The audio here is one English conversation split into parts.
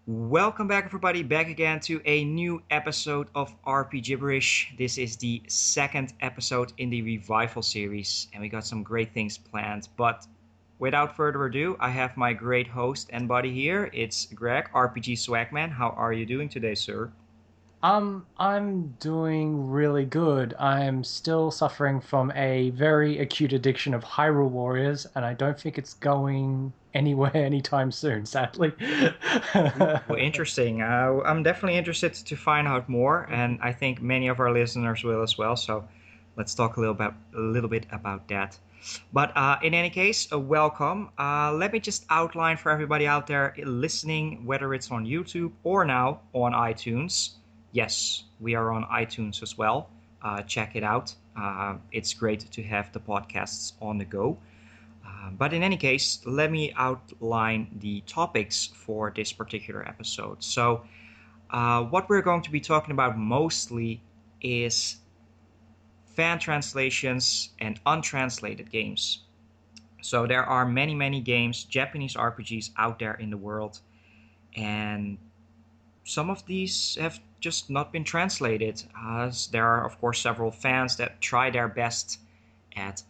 Welcome back, everybody, back again to a new episode of RP Gibberish. This is the second episode in the Revival series, and we got some great things planned. But without further ado, I have my great host and buddy here. It's Greg, RPG Swagman. How are you doing today, sir? I'm doing really good. I'm still suffering from a very acute addiction of Hyrule Warriors, and I don't think it's going anywhere anytime soon, sadly. Well, interesting. I'm definitely interested to find out more, and I think many of our listeners will as well. So let's talk a little bit about that. But in any case, welcome. Let me just outline for everybody out there listening, whether it's on YouTube or now on iTunes. Yes, we are on iTunes as well. Check it out. It's great to have the podcasts on the go. But in any case, let me outline the topics for this particular episode. So, what we're going to be talking about mostly is fan translations and untranslated games. So, there are many, many games, Japanese RPGs out there in the world, and some of these have just not been translated. There are, of course, several fans that try their best at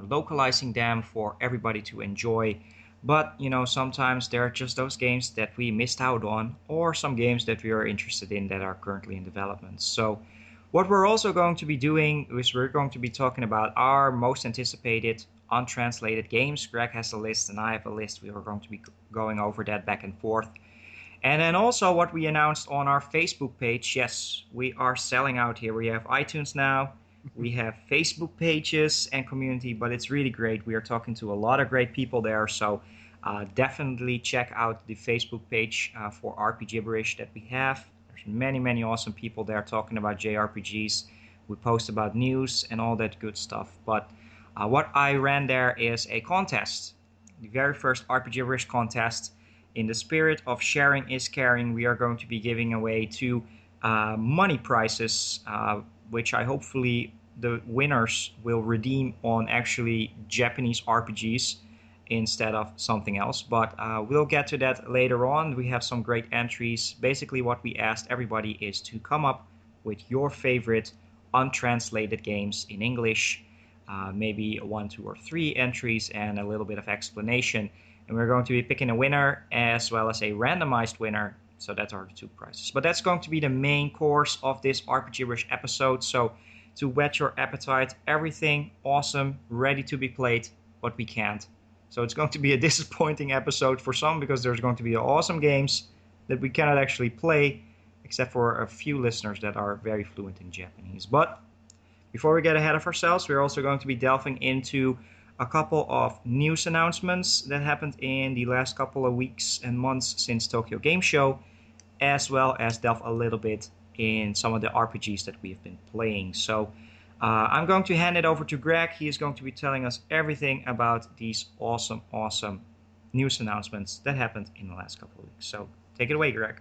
localizing them for everybody to enjoy. But sometimes there are just those games that we missed out on, or some games that we are interested in that are currently in development. So what we're also going to be doing is we're going to be talking about our most anticipated untranslated games. Greg has a list and I have a list. We are going to be going over that back and forth. And then also what we announced on our Facebook page. Yes, we are selling out here. We have iTunes now. We have Facebook pages and community, but it's really great. We are talking to a lot of great people there. So definitely check out the Facebook page for RP Gibberish that we have. There's many, many awesome people there talking about JRPGs. We post about news and all that good stuff. But what I ran there is a contest. The very first RP Gibberish contest. In the spirit of sharing is caring, we are going to be giving away two money prizes, which I hopefully the winners will redeem on actually Japanese RPGs instead of something else. But we'll get to that later on. We have some great entries. Basically, what we asked everybody is to come up with your favorite untranslated games in English, maybe one, two, or three entries and a little bit of explanation. And we're going to be picking a winner as well as a randomized winner. So that are the two prizes. But that's going to be the main course of this RPG-ish episode. So to whet your appetite, everything awesome, ready to be played, but we can't. So it's going to be a disappointing episode for some because there's going to be awesome games that we cannot actually play, except for a few listeners that are very fluent in Japanese. But before we get ahead of ourselves, we're also going to be delving into a couple of news announcements that happened in the last couple of weeks and months since Tokyo Game Show, as well as delve a little bit in some of the RPGs that we have been playing. So I'm going to hand it over to Greg. He is going to be telling us everything about these awesome, awesome news announcements that happened in the last couple of weeks. So take it away, Greg.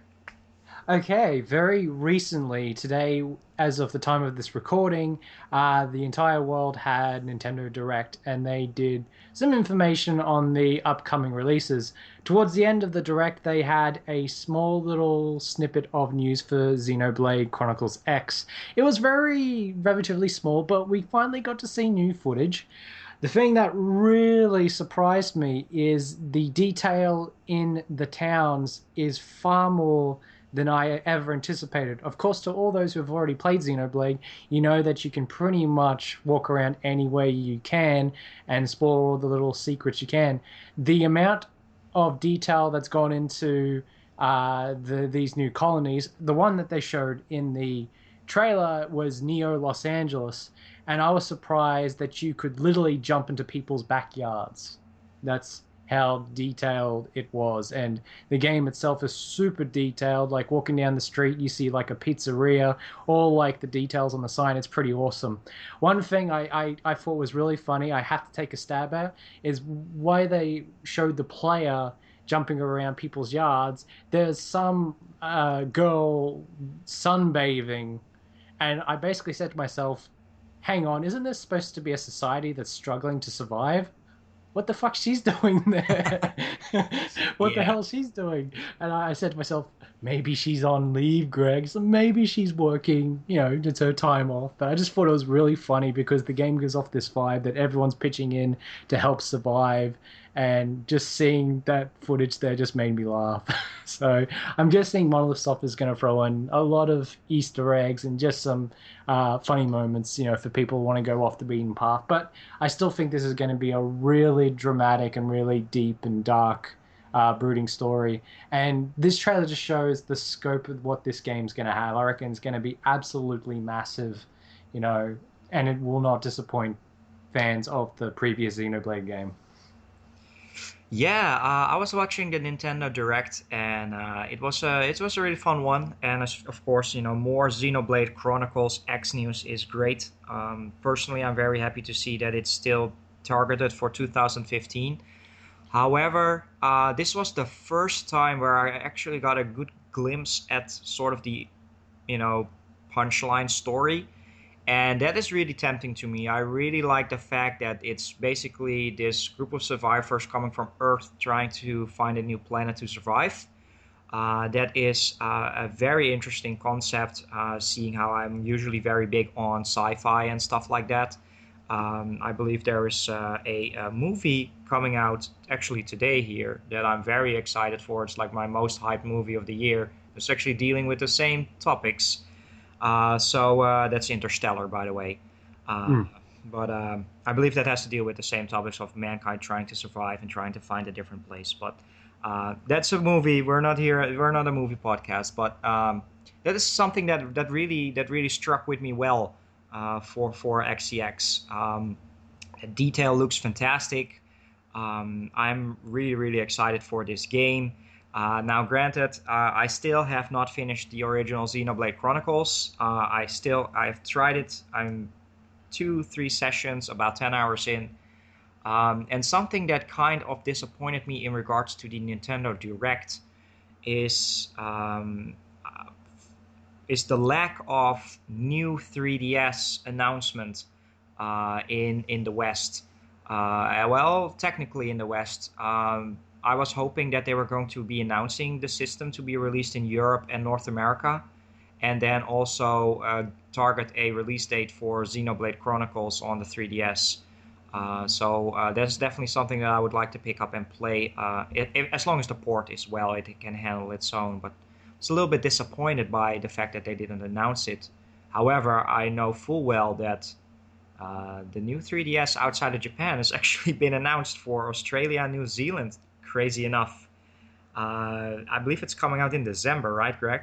Okay, very recently, today, as of the time of this recording, the entire world had Nintendo Direct, and they did some information on the upcoming releases. Towards the end of the Direct, they had a small little snippet of news for Xenoblade Chronicles X. It was very relatively small, but we finally got to see new footage. The thing that really surprised me is the detail in the towns is far more than I ever anticipated. Of course, to all those who have already played Xenoblade, you know that you can pretty much walk around any way you can and explore all the little secrets you can. The amount of detail that's gone into these new colonies, the one that they showed in the trailer was Neo Los Angeles, and I was surprised that you could literally jump into people's backyards. That's how detailed it was, and the game itself is super detailed. Like walking down the street, you see like a pizzeria, all like the details on the sign. It's pretty awesome. One thing I thought was really funny, I have to take a stab at, is why they showed the player jumping around people's yards. There's some girl sunbathing, and I basically said to myself, hang on, isn't this supposed to be a society that's struggling to survive? what the fuck she's doing there? What the Yeah. hell she's doing? And I said to myself, maybe she's on leave, Greg. So maybe she's working, it's her time off. But I just thought it was really funny because the game gives off this vibe that everyone's pitching in to help survive. And just seeing that footage there just made me laugh. So I'm guessing Monolith Soft is going to throw in a lot of Easter eggs and just some funny moments, for people who want to go off the beaten path. But I still think this is going to be a really dramatic and really deep and dark, brooding story. And this trailer just shows the scope of what this game's going to have. I reckon it's going to be absolutely massive, and it will not disappoint fans of the previous Xenoblade game. Yeah, I was watching the Nintendo Direct, and it was a really fun one. And of course, more Xenoblade Chronicles X news is great. Personally, I'm very happy to see that it's still targeted for 2015. However, this was the first time where I actually got a good glimpse at sort of the, punchline story. And that is really tempting to me. I really like the fact that it's basically this group of survivors coming from Earth trying to find a new planet to survive. That is a very interesting concept, seeing how I'm usually very big on sci-fi and stuff like that. I believe there is a movie coming out actually today here that I'm very excited for. It's like my most hyped movie of the year. It's actually dealing with the same topics. So that's Interstellar, by the way. But I believe that has to deal with the same topics of mankind trying to survive and trying to find a different place. But that's a movie. We're not here. We're not a movie podcast. But that is something that really struck with me well for XCX. The detail looks fantastic. I'm really excited for this game. Now, granted, I still have not finished the original Xenoblade Chronicles. I've tried it. I'm 2-3 sessions, about 10 hours in. And something that kind of disappointed me in regards to the Nintendo Direct is the lack of new 3DS announcement in the West. Well, technically in the West. I was hoping that they were going to be announcing the system to be released in Europe and North America, and then also target a release date for Xenoblade Chronicles on the 3DS. So that's definitely something that I would like to pick up and play, as long as the port is well, it can handle its own. But I was a little bit disappointed by the fact that they didn't announce it. However, I know full well that the new 3DS outside of Japan has actually been announced for Australia and New Zealand. Crazy enough. I believe it's coming out in December, right, Greg?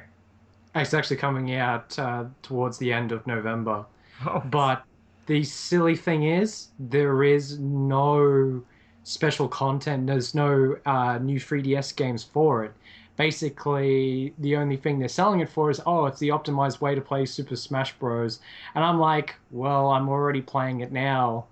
It's actually coming out towards the end of November. Oh. But the silly thing is, there is no special content. There's no new 3DS games for it. Basically, the only thing they're selling it for is, it's the optimized way to play Super Smash Bros. And I'm like, well, I'm already playing it now,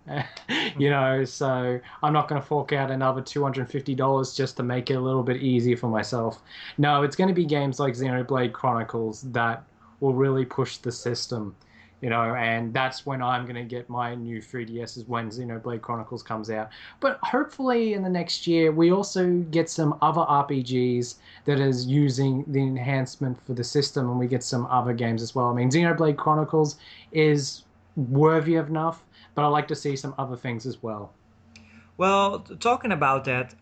so I'm not going to fork out another $250 just to make it a little bit easier for myself. No, it's going to be games like Xenoblade Chronicles that will really push the system. And that's when I'm going to get my new 3DS, is when Xenoblade Chronicles comes out. But hopefully in the next year, we also get some other RPGs that is using the enhancement for the system, and we get some other games as well. I mean, Xenoblade Chronicles is worthy enough, but I'd like to see some other things as well. Well, talking about that,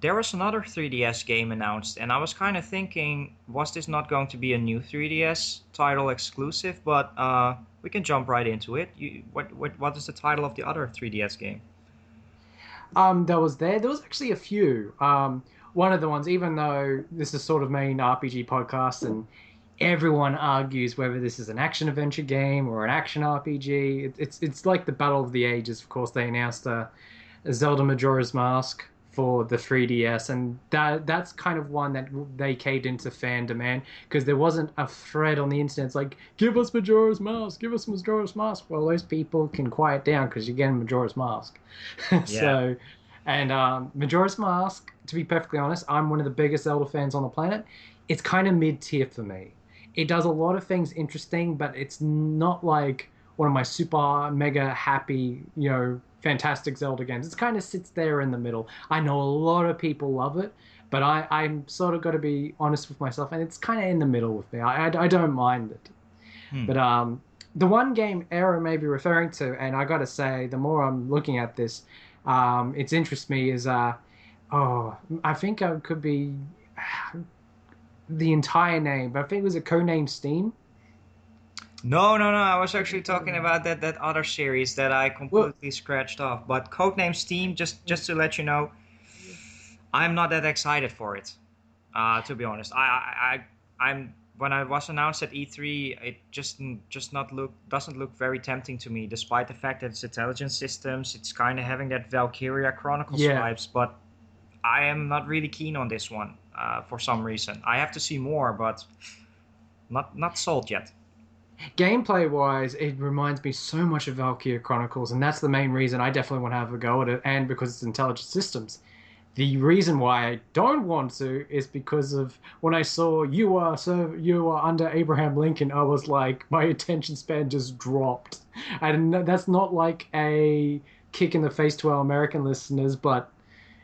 there was another 3DS game announced, and I was kind of thinking, was this not going to be a new 3DS title exclusive? But we can jump right into it. What is the title of the other 3DS game? There was actually a few. One of the ones, even though this is sort of main RPG podcast, and everyone argues whether this is an action adventure game or an action RPG. It's like the battle of the ages. Of course, they announced a Zelda Majora's Mask for the 3DS, and that's kind of one that they caved into fan demand, because there wasn't a thread on the internet. It's like, give us Majora's Mask, give us Majora's Mask. Well, those people can quiet down because you're getting Majora's Mask. Yeah. Majora's Mask, to be perfectly honest, I'm one of the biggest Zelda fans on the planet. It's kind of mid-tier for me. It does a lot of things interesting, but it's not like one of my super mega happy, fantastic Zelda games. It kind of sits there in the middle. I know a lot of people love it, but I'm sort of got to be honest with myself, and it's kind of in the middle with me. I don't mind it. Hmm. But the one game Era may be referring to, and I got to say, the more I'm looking at this, it interests me is, I think I could be the entire name, but I think it was a codename Steam. No, no, no. I was actually talking about that other series that I Well, completely scratched off. But Codename Steam, just to let you know, I'm not that excited for it. To be honest, I'm when I was announced at E3, it just not look doesn't look very tempting to me, despite the fact that it's intelligence systems. It's kind of having that Valkyria Chronicles yeah. vibes, but I am not really keen on this one for some reason. I have to see more, but not sold yet. Gameplay wise, it reminds me so much of Valkyria Chronicles, and that's the main reason I definitely want to have a go at it, and because it's intelligent systems. The reason why I don't want to is because of when I saw you are under Abraham Lincoln, I was like, my attention span just dropped. And that's not like a kick in the face to our American listeners, but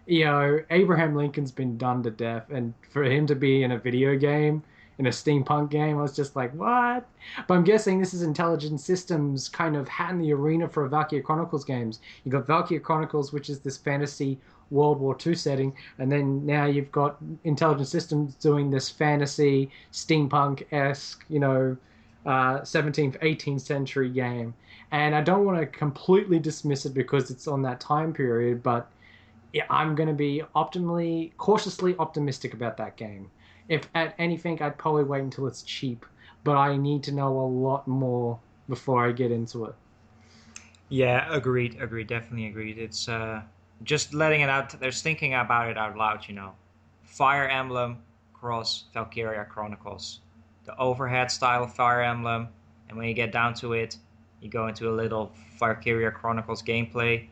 Abraham Lincoln's been done to death, and for him to be in a video game, in a steampunk game, I was just like, what? But I'm guessing this is Intelligent Systems kind of hat in the arena for Valkyria Chronicles games. You got Valkyria Chronicles, which is this fantasy World War II setting, and then now you've got Intelligent Systems doing this fantasy steampunk-esque, 17th, 18th century game. And I don't want to completely dismiss it because it's on that time period, but yeah, I'm going to be cautiously optimistic about that game. If at anything, I'd probably wait until it's cheap, but I need to know a lot more before I get into it. Yeah, agreed, definitely agreed. It's just letting it out. There's thinking about it out loud. Fire Emblem cross Valkyria Chronicles, the overhead style of Fire Emblem, and when you get down to it, you go into a little Valkyria Chronicles gameplay.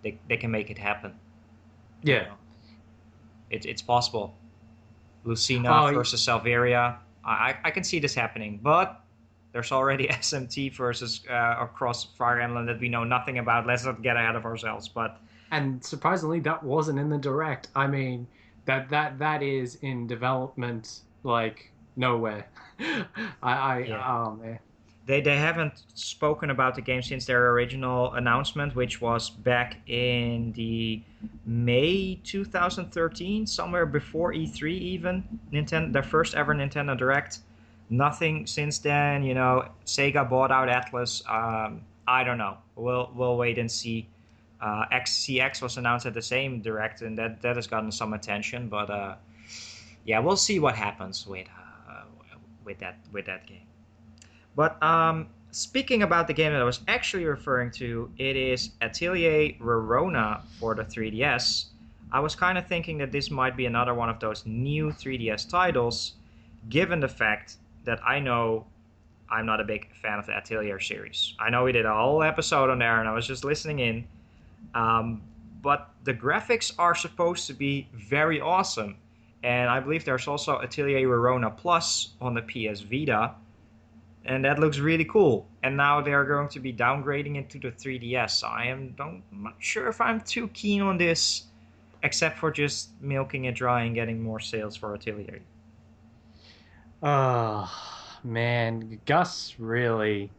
They can make it happen. Yeah. It's possible. Lucina versus Salveria. I can see this happening, but there's already SMT versus across Fire Emblem that we know nothing about. Let's not get ahead of ourselves. And surprisingly, that wasn't in the direct. I mean, that is in development like nowhere. Yeah. Oh man. They haven't spoken about the game since their original announcement, which was back in the May 2013, somewhere before E3 even. Nintendo, their first ever Nintendo Direct. Nothing since then. Sega bought out Atlas. I don't know. We'll wait and see. XCX was announced at the same Direct, and that has gotten some attention. But yeah, we'll see what happens with that game. But speaking about the game that I was actually referring to, it is Atelier Rorona for the 3DS. I was kind of thinking that this might be another one of those new 3DS titles, given the fact that I know I'm not a big fan of the Atelier series. I know we did a whole episode on there and I was just listening in. But the graphics are supposed to be very awesome. And I believe there's also Atelier Rorona Plus on the PS Vita. And that looks really cool. And now they're going to be downgrading it to the 3DS. I'm not sure if I'm too keen on this, except for just milking it dry and getting more sales for Atelier. Oh man, Gus really.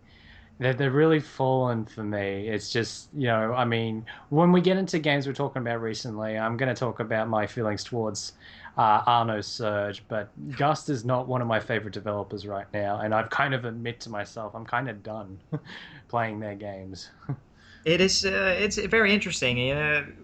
They're really fallen for me. It's just, I mean, when we get into games we're talking about recently, I'm going to talk about my feelings towards Arno Surge, but Gust is not one of my favorite developers right now, and I've kind of admit to myself I'm kind of done playing their games. It's very interesting.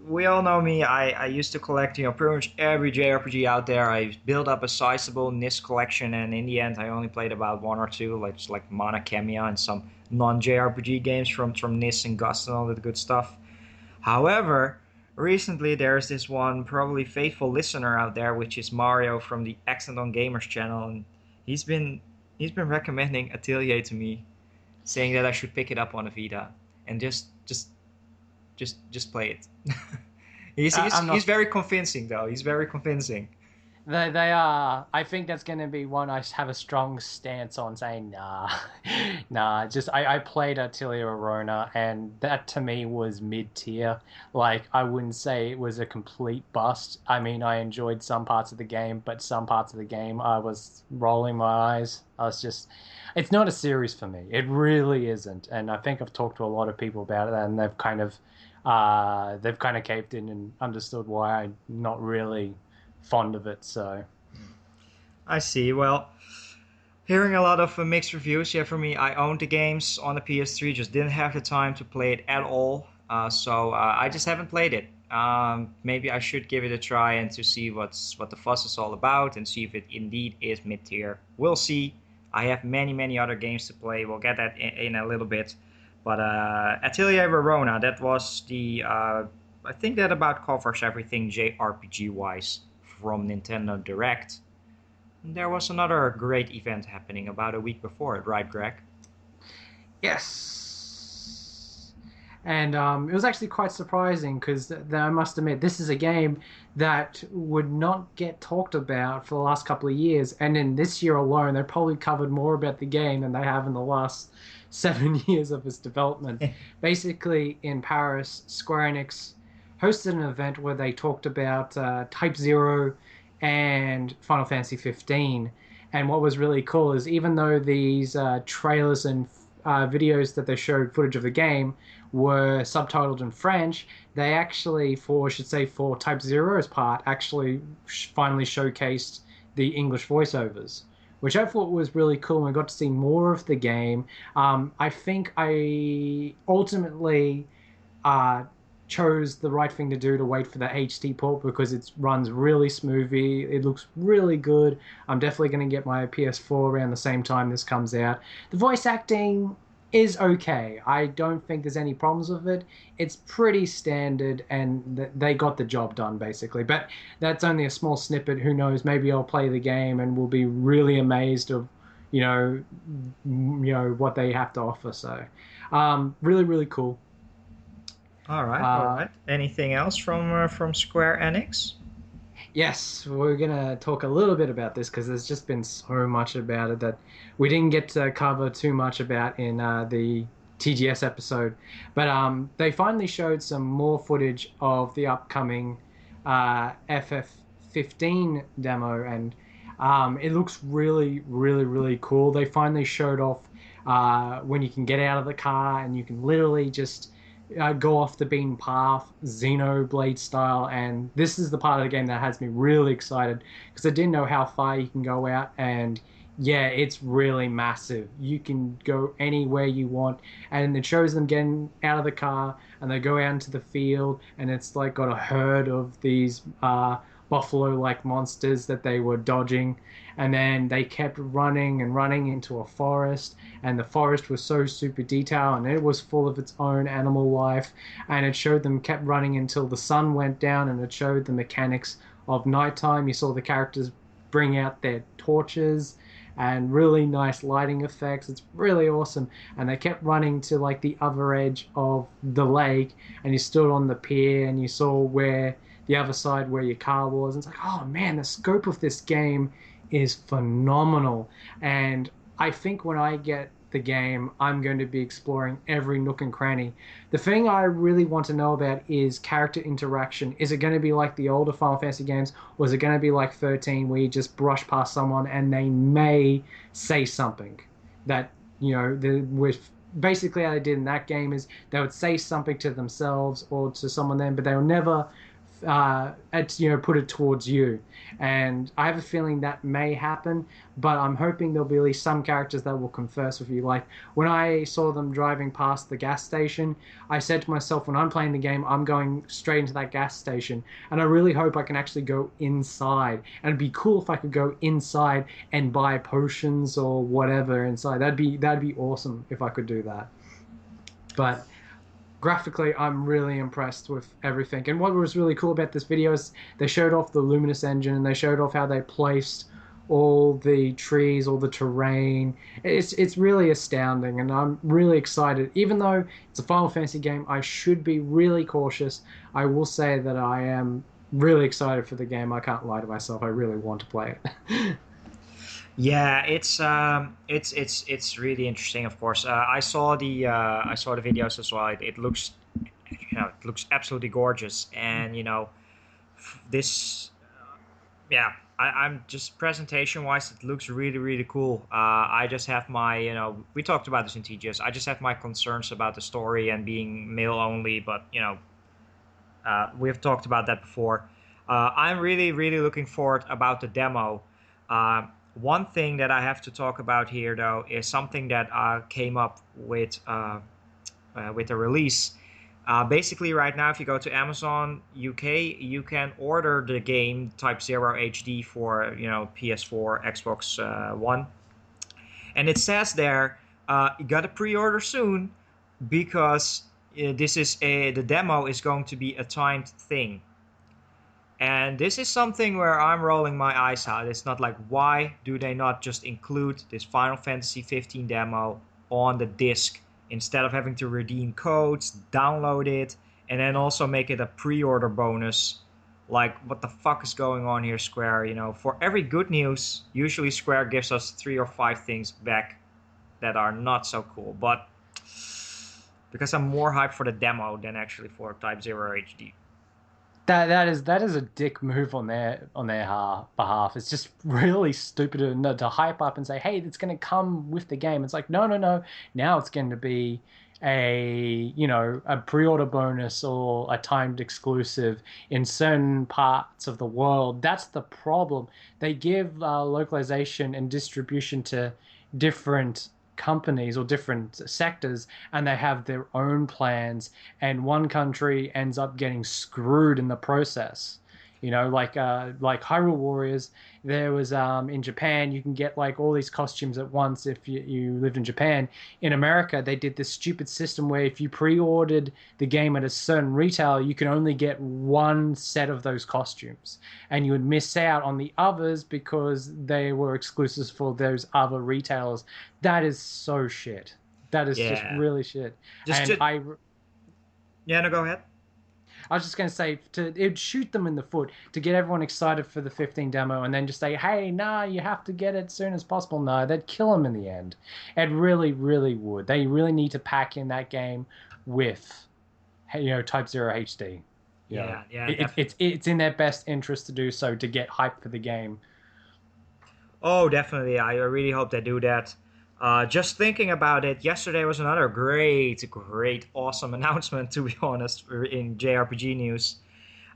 We all know me. I used to collect pretty much every JRPG out there. I built up a sizable NIS collection, and in the end, I only played about one or two, like Mana Khemia and some non-JRPG games from NIS and Gust and all that good stuff. However, recently there's this one probably faithful listener out there, which is Mario from the Accent on Gamers channel, and he's been recommending Atelier to me, saying that I should pick it up on a Vita and just play it. He's very convincing though. He's very convincing. They are. I think that's going to be one I have a strong stance on saying nah, nah. Just I played Atelier Arona, and that to me was mid tier. Like I wouldn't say it was a complete bust. I mean, I enjoyed some parts of the game, but some parts of the game I was rolling my eyes. I was just, it's not a series for me. It really isn't. And I think I've talked to a lot of people about it, and they've kind of caved in and understood why I'm not really fond of it. So I see. Well, hearing a lot of mixed reviews. Yeah, for me, I owned the games on the PS3, just didn't have the time to play it at all. So I just haven't played it. Maybe I should give it a try and to see what the fuss is all about and see if it indeed is mid tier. We'll see. I have many other games to play. We'll get that in a little bit. But Atelier Verona, that was the I think that about covers everything JRPG wise from Nintendo Direct. There was another great event happening about a week before it, right, Greg? yes, and it was actually quite surprising because I must admit this is a game that would not get talked about for the last couple of years, and in this year alone, they probably covered more about the game than they have in the last 7 years of its development. Basically, in Paris, Square Enix hosted an event where they talked about Type Zero and Final Fantasy 15. And what was really cool is even though these trailers and videos that they showed footage of the game were subtitled in French, they actually, for Type Zero's part, actually finally showcased the English voiceovers, which I thought was really cool. And we got to see more of the game. I think I ultimately chose the right thing to do to wait for the HD port because it runs really smoothly. It looks really good. I'm definitely going to get my PS4 around the same time this comes out. The voice acting is okay. I don't think there's any problems with it. It's pretty standard, and they got the job done, basically. But that's only a small snippet. Who knows? Maybe I'll play the game and we'll be really amazed of, what they have to offer. So, really cool. All right. Anything else from Square Enix? Yes, we're gonna talk a little bit about this because there's just been so much about it that we didn't get to cover too much about in the TGS episode. But they finally showed some more footage of the upcoming FF15 demo, and it looks really cool. They finally showed off when you can get out of the car and you can literally just go off the beaten path, Xenoblade style, and this is the part of the game that has me really excited because I didn't know how far you can go out, and yeah, it's really massive. You can go anywhere you want, and it shows them getting out of the car, and they go out into the field, and it's like got a herd of these buffalo-like monsters that they were dodging, and then they kept running and running into a forest, and the forest was so super detailed and it was full of its own animal life, and it showed them kept running until the sun went down, and it showed the mechanics of nighttime. You saw the characters bring out their torches and really nice lighting effects. It's really awesome. And they kept running to like the other edge of the lake, and you stood on the pier and you saw where the other side where your car was. And it's like, oh man, the scope of this game is phenomenal. And I think when I get the game, I'm going to be exploring every nook and cranny. The thing I really want to know about is character interaction. Is it going to be like the older Final Fantasy games, or is it going to be like 13 where you just brush past someone and they may say something that, with basically how they did in that game is they would say something to themselves or to someone then, but they will never put it towards you. And I have a feeling that may happen, but I'm hoping there'll be at least some characters that will converse with you. Like when I saw them driving past the gas station, I said to myself, when I'm playing the game, I'm going straight into that gas station, and I really hope I can actually go inside. And it'd be cool if I could go inside and buy potions or whatever inside. That'd be awesome if I could do that. But graphically, I'm really impressed with everything. And what was really cool about this video is they showed off the Luminous engine, and they showed off how they placed all the trees, all the terrain. It's really astounding, and I'm really excited. Even though it's a Final Fantasy game, I should be really cautious. I will say that I am Really excited for the game. I can't lie to myself. I really want to play it. Yeah, it's really interesting. Of course, I saw the videos as well. It looks, it looks absolutely gorgeous, and this, yeah, I'm just presentation wise, it looks really cool. I just have my, we talked about this in TGS. I just have my concerns about the story and being male only, but we've talked about that before. I'm really looking forward about the demo. Uh, One thing that I have to talk about here, though, is something that came up with the release. Basically, right now, if you go to Amazon UK, you can order the game Type 0 HD for PS4, Xbox One, and it says there you got to pre-order soon because the demo is going to be a timed thing. And this is something where I'm rolling my eyes out. It's not like, why do they not just include this Final Fantasy 15 demo on the disc instead of having to redeem codes, download it, and then also make it a pre-order bonus? Like, what the fuck is going on here, Square? For every good news, usually Square gives us 3 or 5 things back that are not so cool. But because I'm more hyped for the demo than actually for Type 0 HD. That is a dick move on their behalf. It's just really stupid to hype up and say, "Hey, it's going to come with the game." It's like, no. Now it's going to be a pre-order bonus or a timed exclusive in certain parts of the world. That's the problem. They give localization and distribution to different companies or different sectors, and they have their own plans, and one country ends up getting screwed in the process. Like Hyrule Warriors, there was in Japan, you can get like all these costumes at once if you lived in Japan. In America, they did this stupid system where if you pre-ordered the game at a certain retailer, you can only get one set of those costumes, and you would miss out on the others because they were exclusives for those other retailers. That is so shit. That is just Yeah. really shit. Just And Yeah, no, go ahead. I was just going to say, it'd shoot them in the foot to get everyone excited for the 15 demo and then just say, hey, nah, you have to get it as soon as possible. No, they'd kill them in the end. It really would. They really need to pack in that game with, Type 0 HD. Yeah, It's in their best interest to do so, to get hype for the game. Oh, definitely. I really hope they do that. Just thinking about it, yesterday was another great, awesome announcement, to be honest, in JRPG news.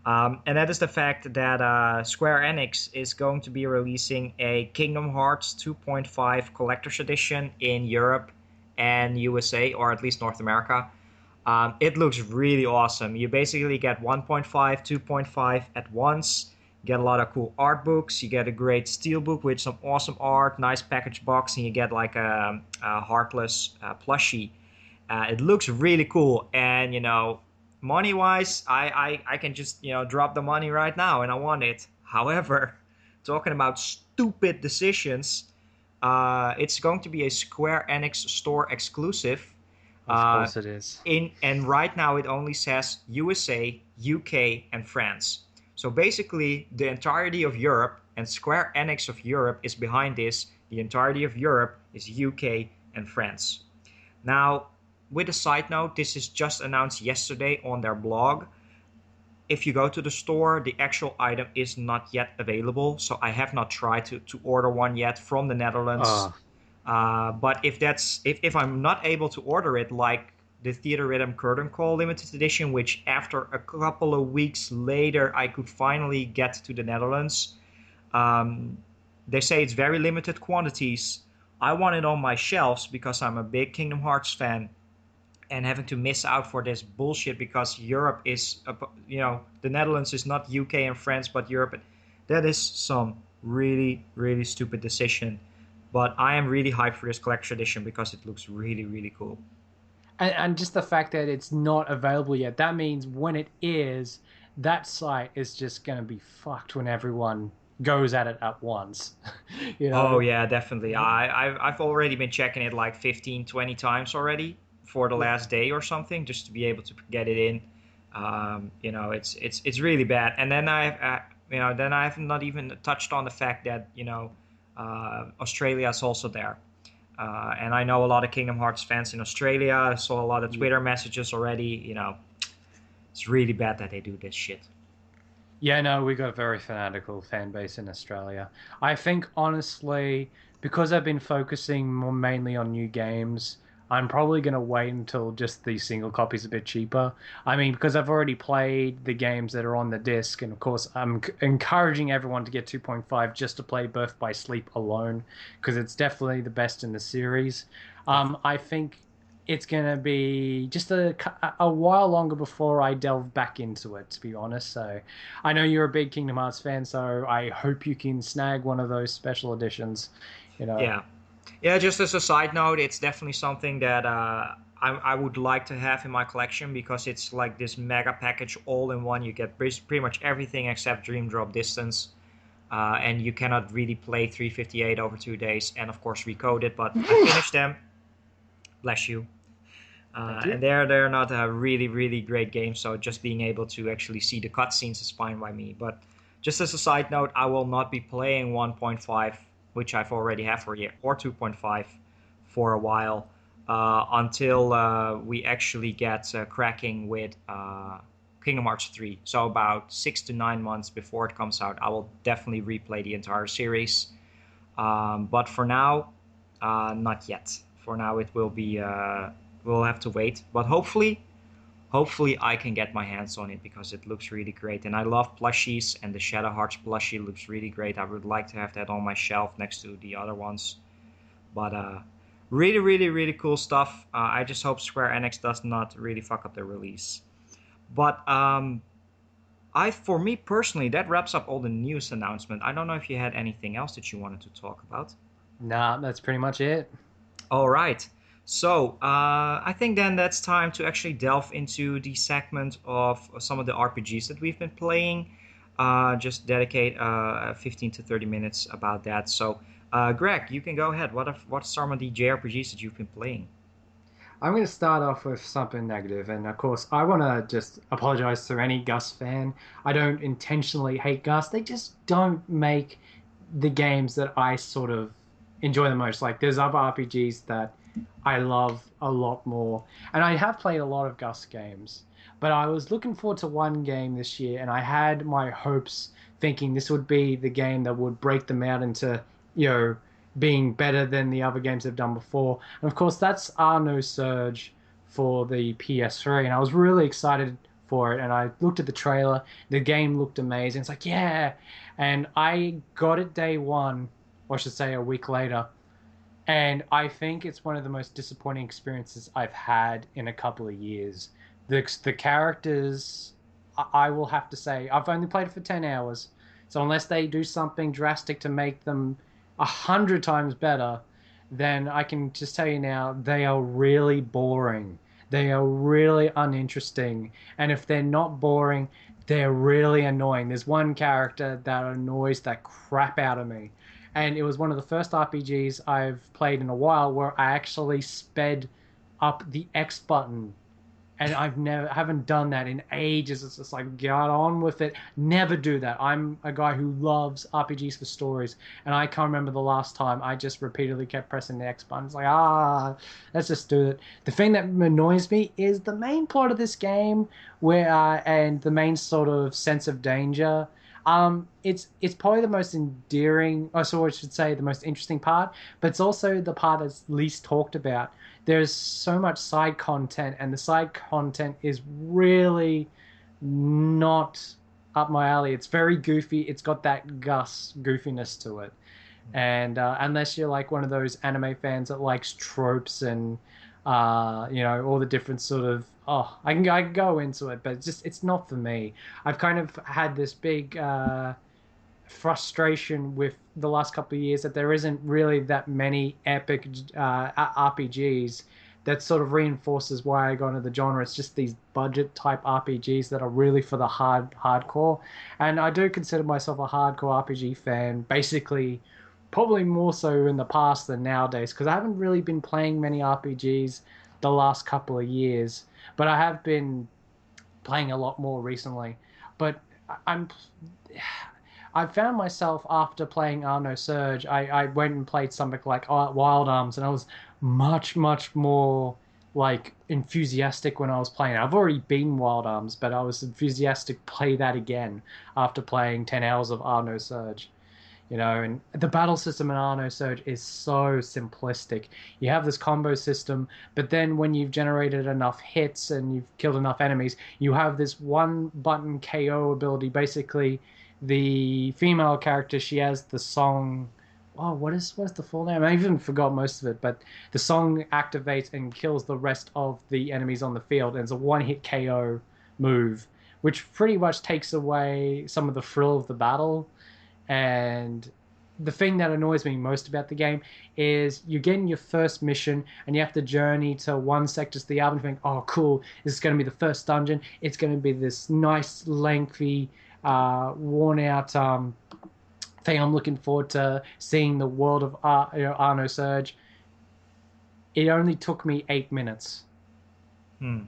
And that is the fact that Square Enix is going to be releasing a Kingdom Hearts 2.5 Collector's Edition in Europe and USA, or at least North America. It looks really awesome. You basically get 1.5, 2.5 at once. You get a lot of cool art books. You get a great steelbook with some awesome art, nice package box, and you get like a Heartless plushie. It looks really cool, and money wise, I can just drop the money right now, and I want it. However, talking about stupid decisions, it's going to be a Square Enix store exclusive. Of course it is. And right now it only says USA, UK, and France. So basically, the entirety of Europe, and Square Enix of Europe is behind this. The entirety of Europe is UK and France. Now, with a side note, this is just announced yesterday on their blog. If you go to the store, the actual item is not yet available. So I have not tried to order one yet from the Netherlands. But if I'm not able to order it, like the Theater Rhythm Curtain Call limited edition, which after a couple of weeks later I could finally get to the Netherlands. They say it's very limited quantities. I want it on my shelves because I'm a big Kingdom Hearts fan, and having to miss out for this bullshit because Europe is, the Netherlands is not UK and France, but Europe. That is some really stupid decision. But I am really hyped for this collection edition because it looks really cool. And just the fact that it's not available yet, that means when it is, that site is just going to be fucked when everyone goes at it at once. Oh, yeah, definitely. I've already been checking it like 15, 20 times already for the last day or something, just to be able to get it in. You know, it's really bad. And then then I have not even touched on the fact that Australia is also there. And I know a lot of Kingdom Hearts fans in Australia. I saw a lot of Twitter messages already. You know, it's really bad that they do this shit. Yeah, no, we got a very fanatical fan base in Australia. I think, honestly, because I've been focusing more mainly on new games, I'm probably going to wait until just the single copy's a bit cheaper. I mean, because I've already played the games that are on the disc, and of course, I'm encouraging everyone to get 2.5 just to play Birth by Sleep alone, because it's definitely the best in the series. I think it's going to be just a while longer before I delve back into it, to be honest. So I know you're a big Kingdom Hearts fan, so I hope you can snag one of those special editions. You know. Yeah. Yeah, just as a side note, it's definitely something that I would like to have in my collection because it's like this mega package all in one. You get pretty much everything except Dream Drop Distance. And you cannot really play 358 over 2 days and, of course, recode it. But I finished them. Bless you. And they're not a really great game, so just being able to actually see the cutscenes is fine by me. But just as a side note, I will not be playing 1.5, which I've already have for a year, or 2.5 for a while, until we actually get cracking with Kingdom Hearts 3. So about 6 to 9 months before it comes out, I will definitely replay the entire series. But for now, not yet. For now, it will be... we'll have to wait, but hopefully I can get my hands on it because it looks really great. And I love plushies, and the Shadow Hearts plushie looks really great. I would like to have that on my shelf next to the other ones. But really cool stuff. I just hope Square Enix does not really fuck up the release. But for me personally, that wraps up all the news announcement. I don't know if you had anything else that you wanted to talk about. Nah, that's pretty much it. All right. So I think then that's time to actually delve into the segment of some of the RPGs that we've been playing. Just dedicate 15 to 30 minutes about that. So Greg, you can go ahead. What are some of the JRPGs that you've been playing? I'm going to start off with something negative, and of course, I want to just apologize to any Gus fan. I don't intentionally hate Gus. They just don't make the games that I sort of enjoy the most. Like, there's other RPGs that I love a lot more, and I have played a lot of Gus games, but I was looking forward to one game this year, and I had my hopes thinking this would be the game that would break them out into, being better than the other games they've done before. And of course, that's Arno Surge for the PS3, and I was really excited for it. And I looked at the trailer, the game looked amazing. It's like, yeah. And I got it day one, or I should say a week later, and I think it's one of the most disappointing experiences I've had in a couple of years. The characters, I will have to say, I've only played it for 10 hours, so unless they do something drastic to make them 100 times better, then I can just tell you now, they are really boring. They are really uninteresting. And if they're not boring, they're really annoying. There's one character that annoys the crap out of me. And it was one of the first RPGs I've played in a while where I actually sped up the X button. And haven't done that in ages. It's just like, get on with it. Never do that. I'm a guy who loves RPGs for stories, and I can't remember the last time I just repeatedly kept pressing the X button. It's like, let's just do it. The thing that annoys me is the main plot of this game, and the main sort of sense of danger. It's probably the most endearing, so I should say the most interesting part, but it's also the part that's least talked about. There's so much side content, and the side content is really not up my alley. It's very goofy. It's got that Gus goofiness to it. And unless you're like one of those anime fans that likes tropes and all the different sort of, I can go into it, but it's not for me. I've kind of had this big frustration with the last couple of years that there isn't really that many epic RPGs. That sort of reinforces why I got into the genre. It's just these budget type RPGs that are really for the hardcore. And I do consider myself a hardcore RPG fan, basically probably more so in the past than nowadays, because I haven't really been playing many RPGs the last couple of years, but I have been playing a lot more recently. But I'm I found myself after playing Arno Surge, I went and played something like Wild Arms, and I was much, much more like enthusiastic when I was playing. I've already beaten Wild Arms, but I was enthusiastic to play that again after playing 10 hours of Arno Surge. You know, and the battle system in Arno Surge is so simplistic. You have this combo system, but then when you've generated enough hits and you've killed enough enemies, you have this one button KO ability. Basically, the female character, she has the song. Oh, what's the full name? I even forgot most of it, but the song activates and kills the rest of the enemies on the field, and it's a one-hit KO move, which pretty much takes away some of the thrill of the battle. And the thing that annoys me most about the game is you're getting your first mission and you have to journey to one sector to the other and think, oh, cool, this is going to be the first dungeon. It's going to be this nice, lengthy, worn-out thing. I'm looking forward to seeing the world of Arno Surge. It only took me 8 minutes. And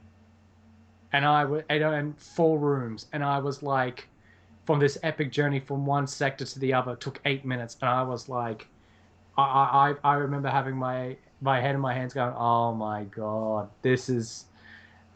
and 4 rooms. And I was like, from this epic journey from one sector to the other, took 8 minutes, and I was like, I remember having my head in my hands going, oh my god, this is,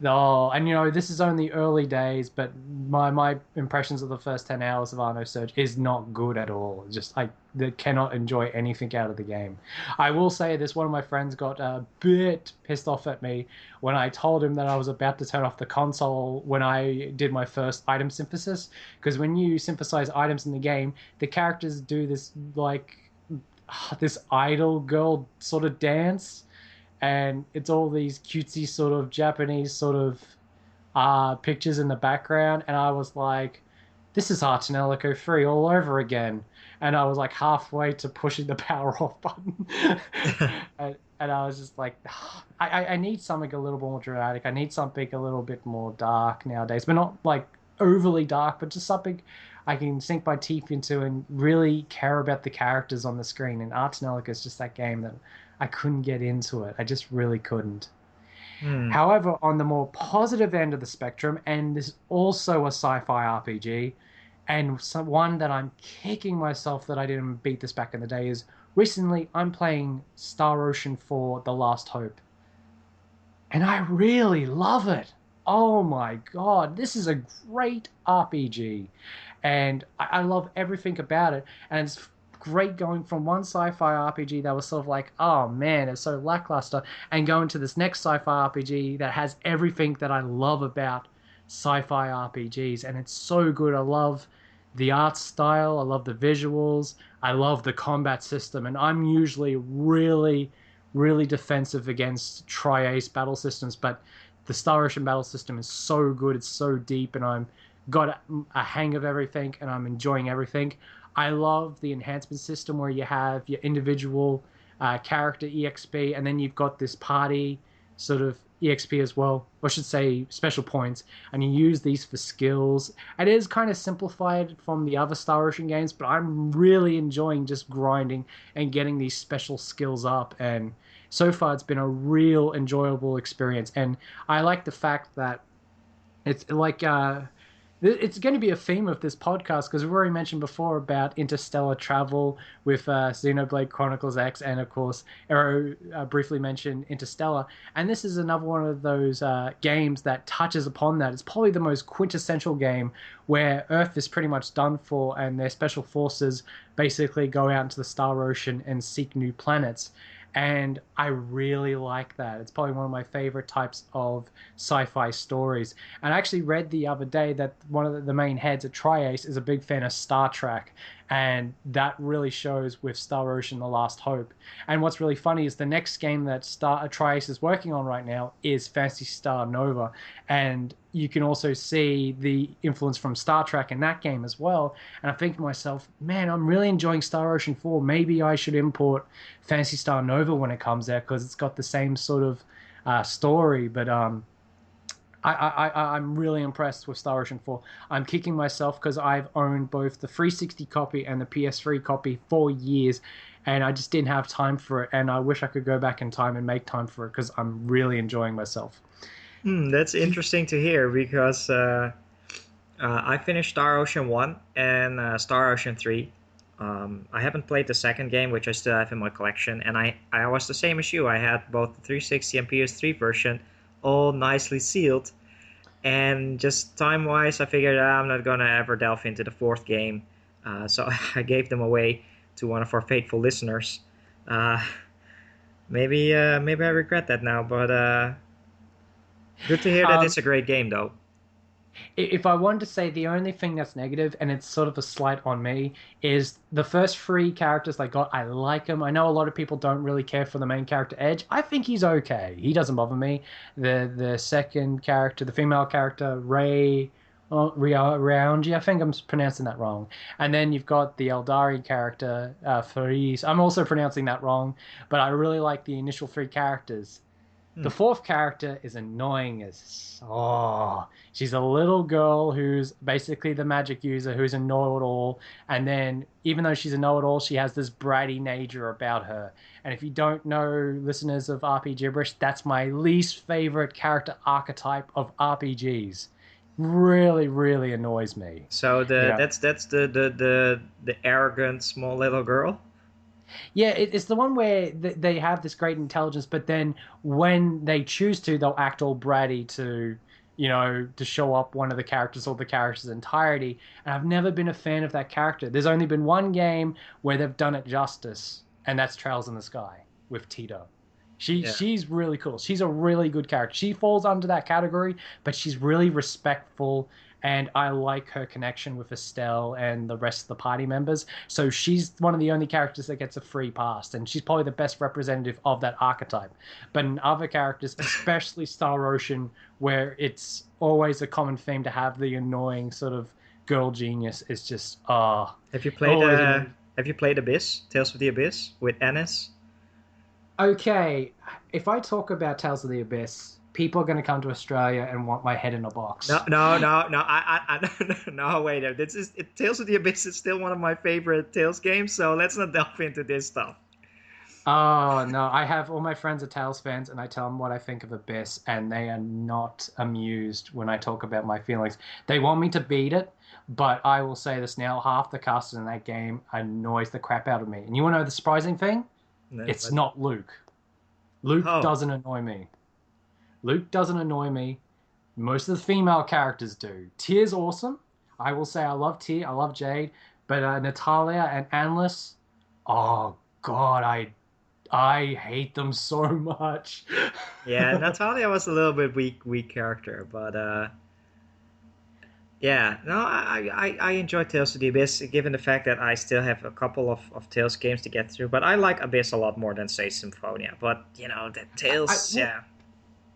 and you know, this is only early days, but my impressions of the first 10 hours of Arno Surge is not good at all. Just I cannot enjoy anything out of the game. I will say this: one of my friends got a bit pissed off at me when I told him that I was about to turn off the console when I did my first item synthesis. Because when you synthesize items in the game, the characters do this like this idol girl sort of dance. And it's all these cutesy sort of Japanese sort of pictures in the background. And I was like, this is Arch and Ellico 3 all over again. And I was like halfway to pushing the power off button. and I was just like, I need something a little more dramatic. I need something a little bit more dark nowadays. But not like overly dark, but just something I can sink my teeth into and really care about the characters on the screen. And Arch and Ellico is just that game that I couldn't get into it. I just really couldn't. However, on the more positive end of the spectrum, and this is also a sci-fi RPG, and one that I'm kicking myself that I didn't beat this back in the day, is recently I'm playing Star Ocean 4: The Last Hope. And I really love it. Oh my god, this is a great RPG. And I love everything about it. And it's great going from one sci-fi RPG that was sort of like, oh man, it's so lackluster, and going to this next sci-fi RPG that has everything that I love about sci-fi RPGs, and it's so good. I love the art style, I love the visuals, I love the combat system, and I'm usually really, really defensive against tri-ace battle systems, but the Star Ocean battle system is so good, it's so deep, and I'm got a hang of everything, and I'm enjoying everything. I love the enhancement system where you have your individual character EXP, and then you've got this party sort of EXP as well, or I should say special points, and you use these for skills. It is kind of simplified from the other Star Ocean games, but I'm really enjoying just grinding and getting these special skills up, and so far it's been a real enjoyable experience. And I like the fact that it's like it's going to be a theme of this podcast, because we've already mentioned before about interstellar travel with Xenoblade Chronicles X, and of course Arrow briefly mentioned Interstellar, and this is another one of those games that touches upon that. It's probably the most quintessential game where Earth is pretty much done for, and their special forces basically go out into the Star Ocean and seek new planets. And I really like that. It's probably one of my favorite types of sci-fi stories. And I actually read the other day that one of the main heads at Tri-Ace is a big fan of Star Trek. And that really shows with Star Ocean: The Last Hope. And what's really funny is the next game that Tri-Ace is working on right now is Phantasy Star Nova. And you can also see the influence from Star Trek in that game as well. And I think to myself, man, I'm really enjoying Star Ocean 4. Maybe I should import Phantasy Star Nova when it comes out, because it's got the same sort of story. But I'm really impressed with Star Ocean 4. I'm kicking myself because I've owned both the 360 copy and the PS3 copy for years, and I just didn't have time for it. And I wish I could go back in time and make time for it, because I'm really enjoying myself. That's interesting to hear because I finished Star Ocean 1 and Star Ocean 3. I haven't played the second game, which I still have in my collection, and I was the same as you. I had both the 360 and PS3 version all nicely sealed. And just time-wise, I figured I'm not going to ever delve into the fourth game. So I gave them away to one of our faithful listeners. Uh, maybe I regret that now, but good to hear that Um, it's a great game, though. if I wanted to say the only thing that's negative, and it's sort of a slight on me, is the first three characters they got. I like them. I know a lot of people don't really care for the main character Edge. I think he's okay. He doesn't bother me. The second character, the female character Ray. Roundy, I think I'm pronouncing that wrong. And then you've got the Eldari character, Faris. I'm also pronouncing that wrong, but I really like the initial three characters. Hmm. The fourth character is annoying as she's a little girl who's basically the magic user who's a know-it-all, and then even though she's a know-it-all, she has this bratty nature about her. And if you don't know, listeners of RPG Gibberish, that's my least favorite character archetype of RPGs. Really, really annoys me. So You know, that's the arrogant small little girl. yeah, it's the one where they have this great intelligence, but then when they choose to, they'll act all bratty to, to show up one of the characters or the character's entirety. And I've never been a fan of that character. There's only been one game where they've done it justice, and that's Trails in the Sky with Tito. Yeah. She's really cool. She's a really good character. She falls under that category, but she's really respectful, and I like her connection with Estelle and the rest of the party members. So she's one of the only characters that gets a free pass, and she's probably the best representative of that archetype. But in other characters, especially Star Ocean, where it's always a common theme to have the annoying sort of girl genius, is just Have you played always annoying. Have you played Abyss? Tales of the Abyss with Ennis? Okay, if I talk about Tales of the Abyss, people are going to come to Australia and want my head in a No, box. no, no, no. No. Wait. This is Tales of the Abyss is still one of my favorite Tales games. So let's not delve into this stuff. Oh no, I have all my friends are Tales fans, and I tell them what I think of Abyss, and they are not amused when I talk about my feelings. They want me to beat it, but I will say this now: half the cast in that game annoys the crap out of me. And you want to know the surprising thing? No, It's but- not Luke. Luke Oh, doesn't annoy me. Luke doesn't annoy me. Most of the female characters do. Tyr's awesome. I will say I love Tyr. I love Jade. But Natalia and Anlis, oh God, I hate them so much. yeah. Natalia was a little bit weak character, but yeah. No, I enjoy Tales of the Abyss, given the fact that I still have a couple of Tales games to get through. But I like Abyss a lot more than say Symphonia. But the Tales, Well, yeah.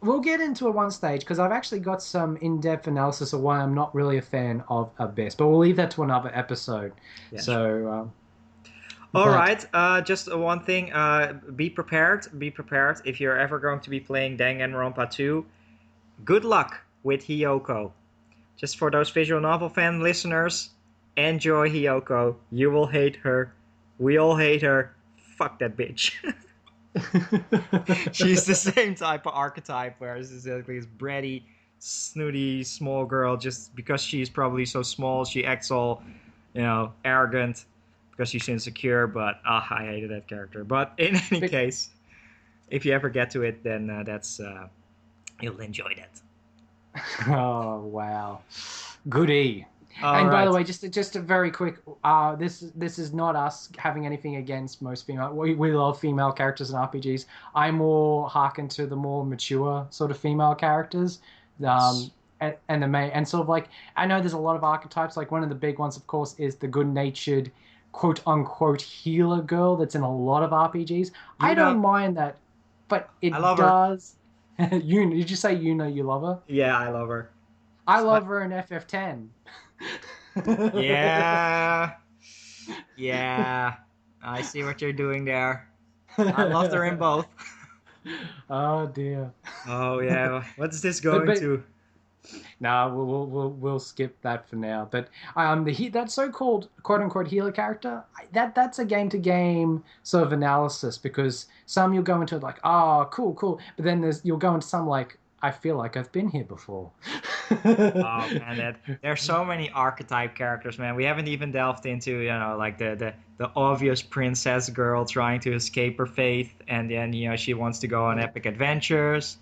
we'll get into it one stage because I've actually got some in-depth analysis of why I'm not really a fan of Abyss, but we'll leave that to another episode. Yeah, So, All but right, just one thing. Be prepared. Be prepared. If you're ever going to be playing Danganronpa 2, good luck with Hiyoko. Just for those visual novel fan listeners, enjoy Hiyoko. You will hate her. We all hate her. Fuck that bitch. She's the same type of archetype, where it's exactly this bratty, snooty, small girl. Just because she's probably so small, she acts all, arrogant because she's insecure. But I hated that character. But in any But- case, if you ever get to it, then that's you'll enjoy that. oh wow, goody. All And by right. the way, just a very quick, this is not us having anything against most female. We love female characters in RPGs. I more hearken to the more mature sort of female characters, and the main and sort of like I know there's a lot of archetypes. Like one of the big ones, of course, is the good-natured, quote unquote healer girl that's in a lot of RPGs. I don't mind that, but it I love her. does. Did you say you love her? Yeah, I love her. I love her in FF10. Yeah. Yeah. I see what you're doing there. I loved her in both. Oh dear. Oh yeah. What's this going But- to? Nah, we'll skip that for now. But that so-called quote unquote healer character, that's a game to game sort of analysis because some you'll go into like, oh cool, but then you'll go into some like I feel like I've been here before. Oh man, there's so many archetype characters, man. We haven't even delved into, like the obvious princess girl trying to escape her fate, and then she wants to go on epic adventures.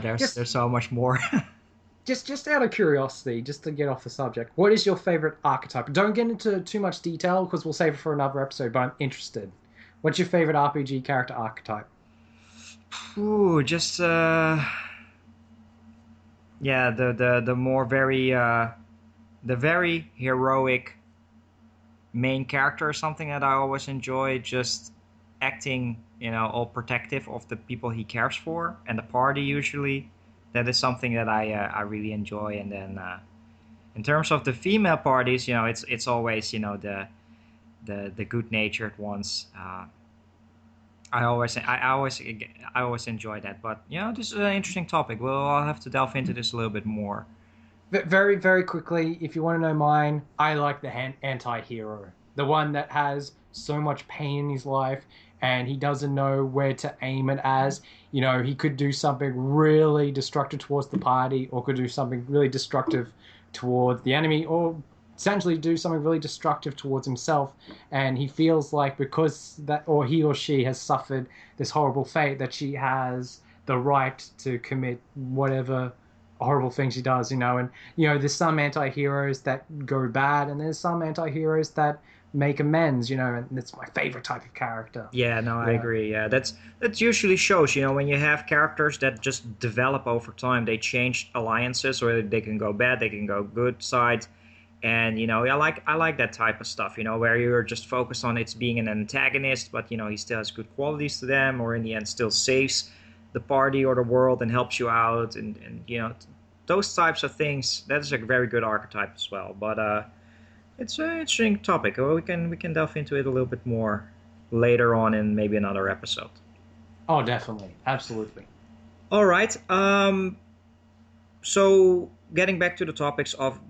There's Just so much more. just out of curiosity, just to get off the subject, what is your favorite archetype? Don't get into too much detail because we'll save it for another episode, but I'm interested. What's your favorite RPG character archetype? Ooh, just yeah, the more the very heroic main character is something that I always enjoy. Just acting, all protective of the people he cares for and the party usually. That is something that I really enjoy. And then in terms of the female parties, it's always the good natured ones. I always enjoy that. But this is an interesting topic. I'll have to delve into this a little bit more. Very, very quickly, if you want to know mine, I like the anti-hero. The one that has so much pain in his life and he doesn't know where to aim it as. He could do something really destructive towards the party or could do something really destructive towards the enemy or essentially do something really destructive towards himself. And he feels like because that or he or she has suffered this horrible fate that she has the right to commit whatever horrible things she does, and there's some anti-heroes that go bad and there's some anti-heroes that make amends, and that's my favorite type of character. Yeah, no, I agree. Yeah, that usually shows, when you have characters that just develop over time, they change alliances, or they can go bad, they can go good sides, and I like that type of stuff, where you're just focused on it being an antagonist, but he still has good qualities to them, or in the end still saves the party or the world and helps you out, and those types of things. That is a very good archetype as well. But it's an interesting topic. We can delve into it a little bit more later on in maybe another episode. Oh, definitely, absolutely. All right. So getting back to the topics of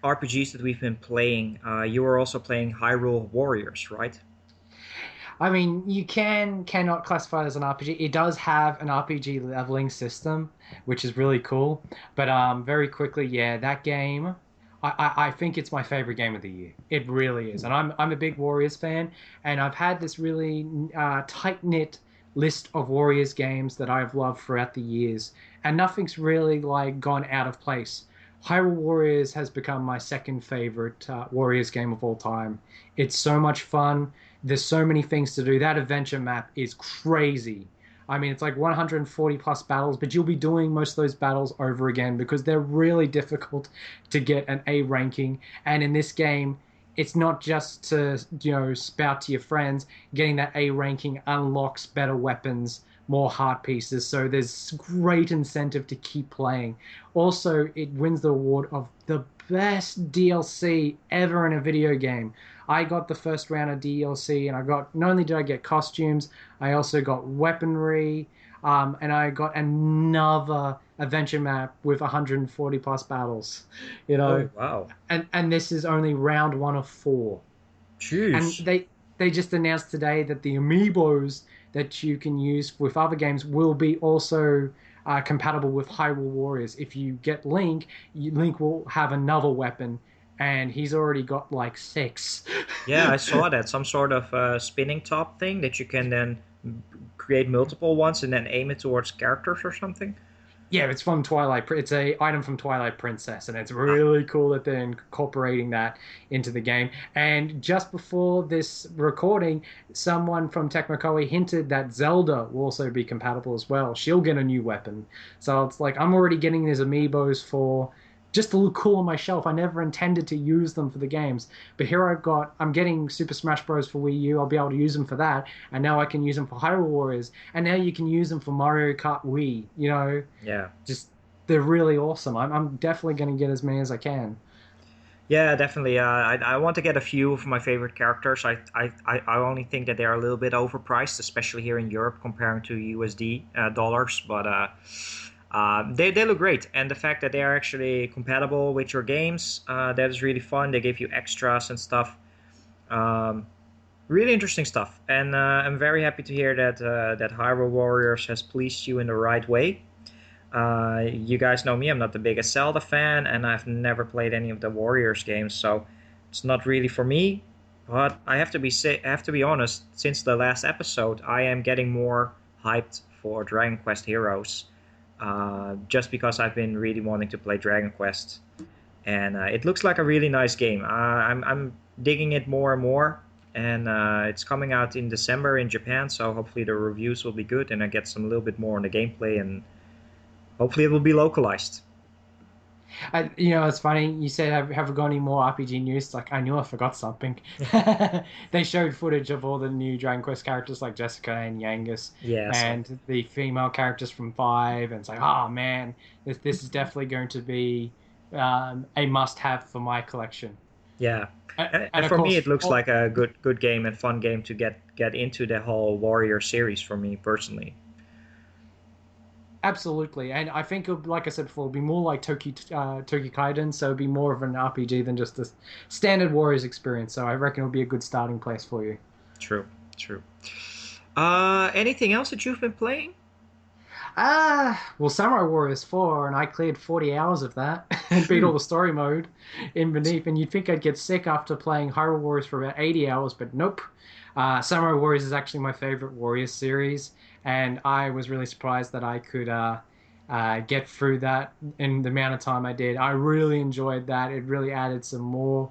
RPGs that we've been playing, you were also playing Hyrule Warriors, right? I mean, you cannot classify it as an RPG. It does have an RPG leveling system, which is really cool. But very quickly, yeah, that game, I think it's my favorite game of the year. It really is, and I'm a big Warriors fan, and I've had this really tight knit list of Warriors games that I've loved throughout the years, and nothing's really like gone out of place. Hyrule Warriors has become my second favorite Warriors game of all time. It's so much fun. There's so many things to do. That adventure map is crazy. I mean, it's like 140 plus battles, but you'll be doing most of those battles over again because they're really difficult to get an A ranking. And in this game, it's not just to, spout to your friends. Getting that A ranking unlocks better weapons, more heart pieces. So there's great incentive to keep playing. Also, it wins the award of the best DLC ever in a video game. I got the first round of DLC, and not only did I get costumes, I also got weaponry, and I got another adventure map with 140 plus battles. Oh, wow. And this is only round 1 of 4. Jeez. And they just announced today that the amiibos that you can use with other games will be also compatible with Hyrule Warriors. If you get Link, Link will have another weapon, and he's already got like 6. Yeah, I saw that. Some sort of spinning top thing that you can then create multiple ones and then aim it towards characters or something. Yeah, it's from Twilight. It's a item from Twilight Princess, and it's really cool that they're incorporating that into the game. And just before this recording, someone from Tecmo hinted that Zelda will also be compatible as well. She'll get a new weapon. So it's like I'm already getting these amiibos for just to look cool on my shelf. I never intended to use them for the games, but here I'm getting Super Smash Bros. For Wii U. I'll be able to use them for that, and now I can use them for Hyrule Warriors, and now you can use them for Mario Kart Wii. Yeah. Just they're really awesome. I'm definitely going to get as many as I can. Yeah, definitely. I want to get a few of my favorite characters. I only think that they're a little bit overpriced, especially here in Europe comparing to USD dollars, but. They look great, and the fact that they are actually compatible with your games, that is really fun. They give you extras and stuff. Really interesting stuff, and I'm very happy to hear that Hyrule Warriors has pleased you in the right way. You guys know me, I'm not the biggest Zelda fan, and I've never played any of the Warriors games, so it's not really for me. But I have to be honest, since the last episode, I am getting more hyped for Dragon Quest Heroes, just because I've been really wanting to play Dragon Quest, and it looks like a really nice game. I'm digging it more and more, and it's coming out in December in Japan, so hopefully the reviews will be good, and I get some a little bit more on the gameplay, and hopefully it will be localized. It's funny. You said, have we got any more RPG news? Like, I knew I forgot something. They showed footage of all the new Dragon Quest characters like Jessica and Yangus Yes, and the female characters from 5. And it's like, oh man, this is definitely going to be a must-have for my collection. yeah. And And of for me, course, it looks like a good game and fun game to get into the whole Warrior series for me personally. absolutely. And I think, like I said before, it'll be more like Toki Kaiden, so it'll be more of an RPG than just the standard Warriors experience. So I reckon it'll be a good starting place for you. True, true. Anything else that you've been playing? Well, Samurai Warriors 4, and I cleared 40 hours of that and beat all the story mode in Beneath. And you'd think I'd get sick after playing Hyrule Warriors for about 80 hours, but nope. Samurai Warriors is actually my favorite Warriors series, and I was really surprised that I could get through that in the amount of time I did. I really enjoyed that. It really added some more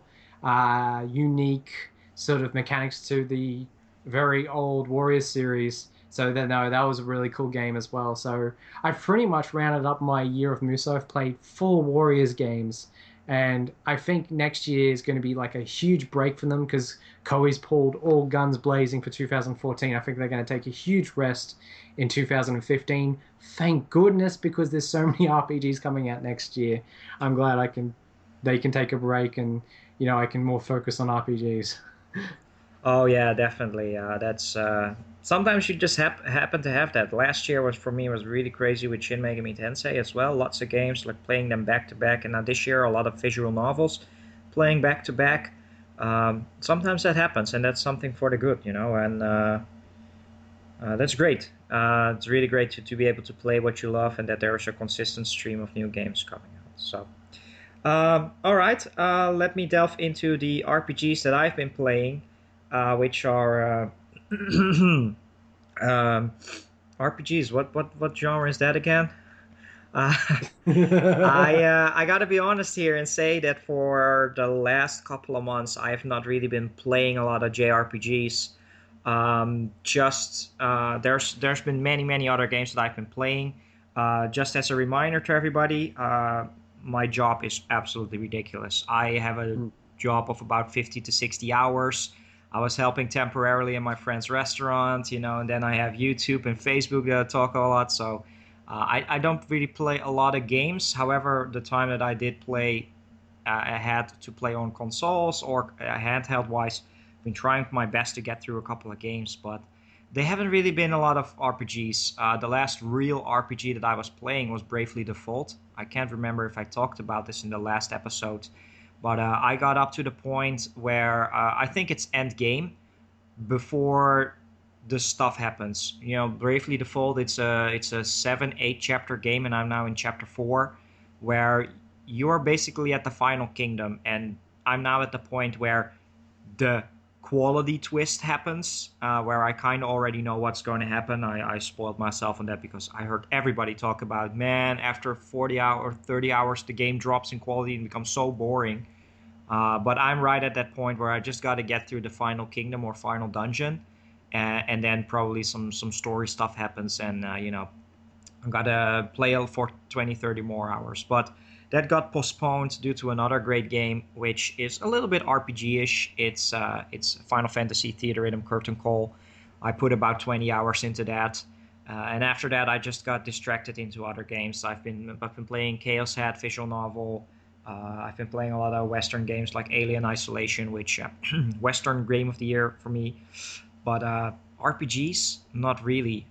unique sort of mechanics to the very old Warriors series. So no, that was a really cool game as well. So I pretty much rounded up my year of Muso. I've played 4 Warriors games, and I think next year is going to be like a huge break for them because Koei's pulled all guns blazing for 2014. I think they're going to take a huge rest in 2015. Thank goodness, because there's so many RPGs coming out next year. I'm glad they can take a break, and I can more focus on RPGs. Oh yeah, definitely. That's sometimes you just happen to have that. Last year was for me was really crazy with Shin Megami Tensei as well. Lots of games like playing them back to back, and now this year a lot of visual novels playing back to back. Sometimes that happens, and that's something for the good, and that's great. It's really great to be able to play what you love, and that there is a consistent stream of new games coming out. So, all right, let me delve into the RPGs that I've been playing, which are RPGs. What genre is that again? Uh, I gotta be honest here and say that for the last couple of months, I have not really been playing a lot of JRPGs. There's been many other games that I've been playing. Just as a reminder to everybody, my job is absolutely ridiculous. I have a job of about 50 to 60 hours. I was helping temporarily in my friend's restaurant, and then I have YouTube and Facebook that I talk a lot. So I don't really play a lot of games. However, the time that I did play, I had to play on consoles or handheld-wise. I've been trying my best to get through a couple of games, but they haven't really been a lot of RPGs. The last real RPG that I was playing was Bravely Default. I can't remember if I talked about this in the last episode, but I got up to the point where I think it's end game before the stuff happens. Bravely Default, it's a 7-8 chapter game, and I'm now in chapter 4, where you are basically at the final kingdom, and I'm now at the point where the quality twist happens, where I kind of already know what's going to happen. I spoiled myself on that because I heard everybody talk about, man, after 40 hours, 30 hours, the game drops in quality and becomes so boring. But I'm right at that point where I just got to get through the final kingdom or final dungeon, and then probably some story stuff happens, and I gotta play for 20, 30 more hours. But that got postponed due to another great game, which is a little bit RPG-ish. It's Final Fantasy Theatrhythm Curtain Call. I put about 20 hours into that, and after that, I just got distracted into other games. I've been playing Chaos Head visual novel. I've been playing a lot of Western games like Alien Isolation, which Western Game of the Year for me. But RPGs, not really.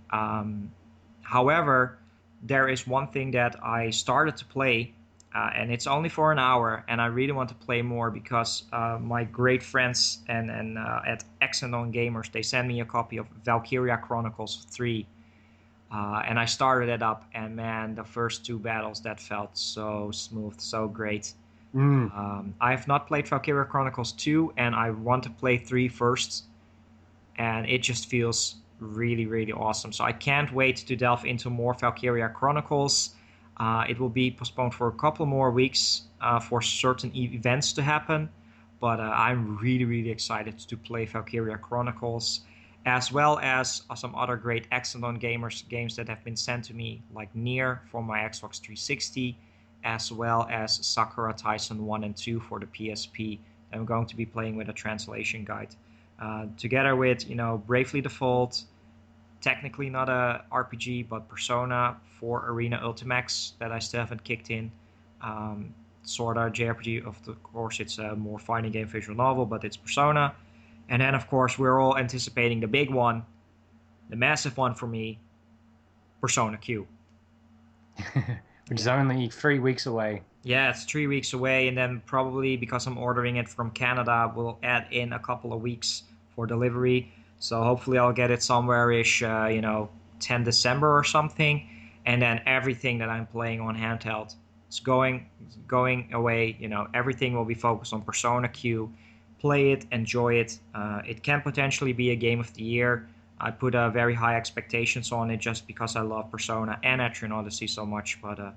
However, there is one thing that I started to play, and it's only for an hour, and I really want to play more because my great friends and at Exanon Gamers, they sent me a copy of Valkyria Chronicles 3. And I started it up, and man, the first 2 battles, that felt so smooth, so great. I have not played Valkyria Chronicles 2, and I want to play 3 first, and it just feels really, really awesome. So I can't wait to delve into more Valkyria Chronicles. It will be postponed for a couple more weeks for certain events to happen, but I'm really, really excited to play Valkyria Chronicles, as well as some other great excellent games that have been sent to me, like Nier for my Xbox 360, as well as Sakura Taisen 1 and 2 for the PSP. I'm going to be playing with a translation guide. Together with, Bravely Default, technically not a RPG, but Persona 4 Arena Ultimax that I still haven't kicked in. Sort of JRPG, of course, it's a more fighting game visual novel, but it's Persona. And then, of course, we're all anticipating the big one, the massive one for me, Persona Q. Which is only 3 weeks away. Yeah, it's 3 weeks away, and then probably because I'm ordering it from Canada, we'll add in a couple of weeks for delivery. So hopefully I'll get it somewhere-ish, 10 December or something. And then everything that I'm playing on handheld is going away. Everything will be focused on Persona Q. Play it, enjoy it. It can potentially be a game of the year. I put very high expectations on it just because I love Persona and Etrian Odyssey so much. But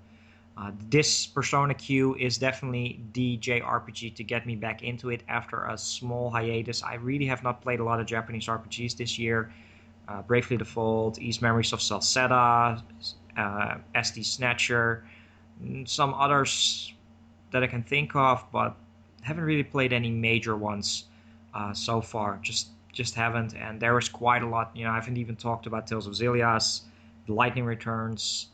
this Persona Q is definitely the JRPG to get me back into it after a small hiatus. I really have not played a lot of Japanese RPGs this year. Bravely Default, East Memories of Salsetta, SD Snatcher, some others that I can think of, but haven't really played any major ones so far. Just haven't, and there is quite a lot. I haven't even talked about Tales of Xillias, Lightning Returns.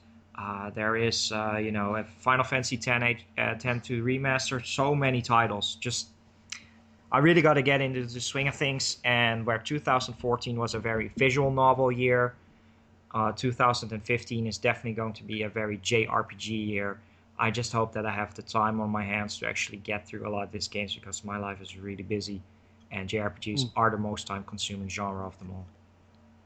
There is, a Final Fantasy X-2 remaster. So many titles. I really got to get into the swing of things. And where 2014 was a very visual novel year, 2015 is definitely going to be a very JRPG year. I just hope that I have the time on my hands to actually get through a lot of these games, because my life is really busy, and JRPGs are the most time-consuming genre of them all.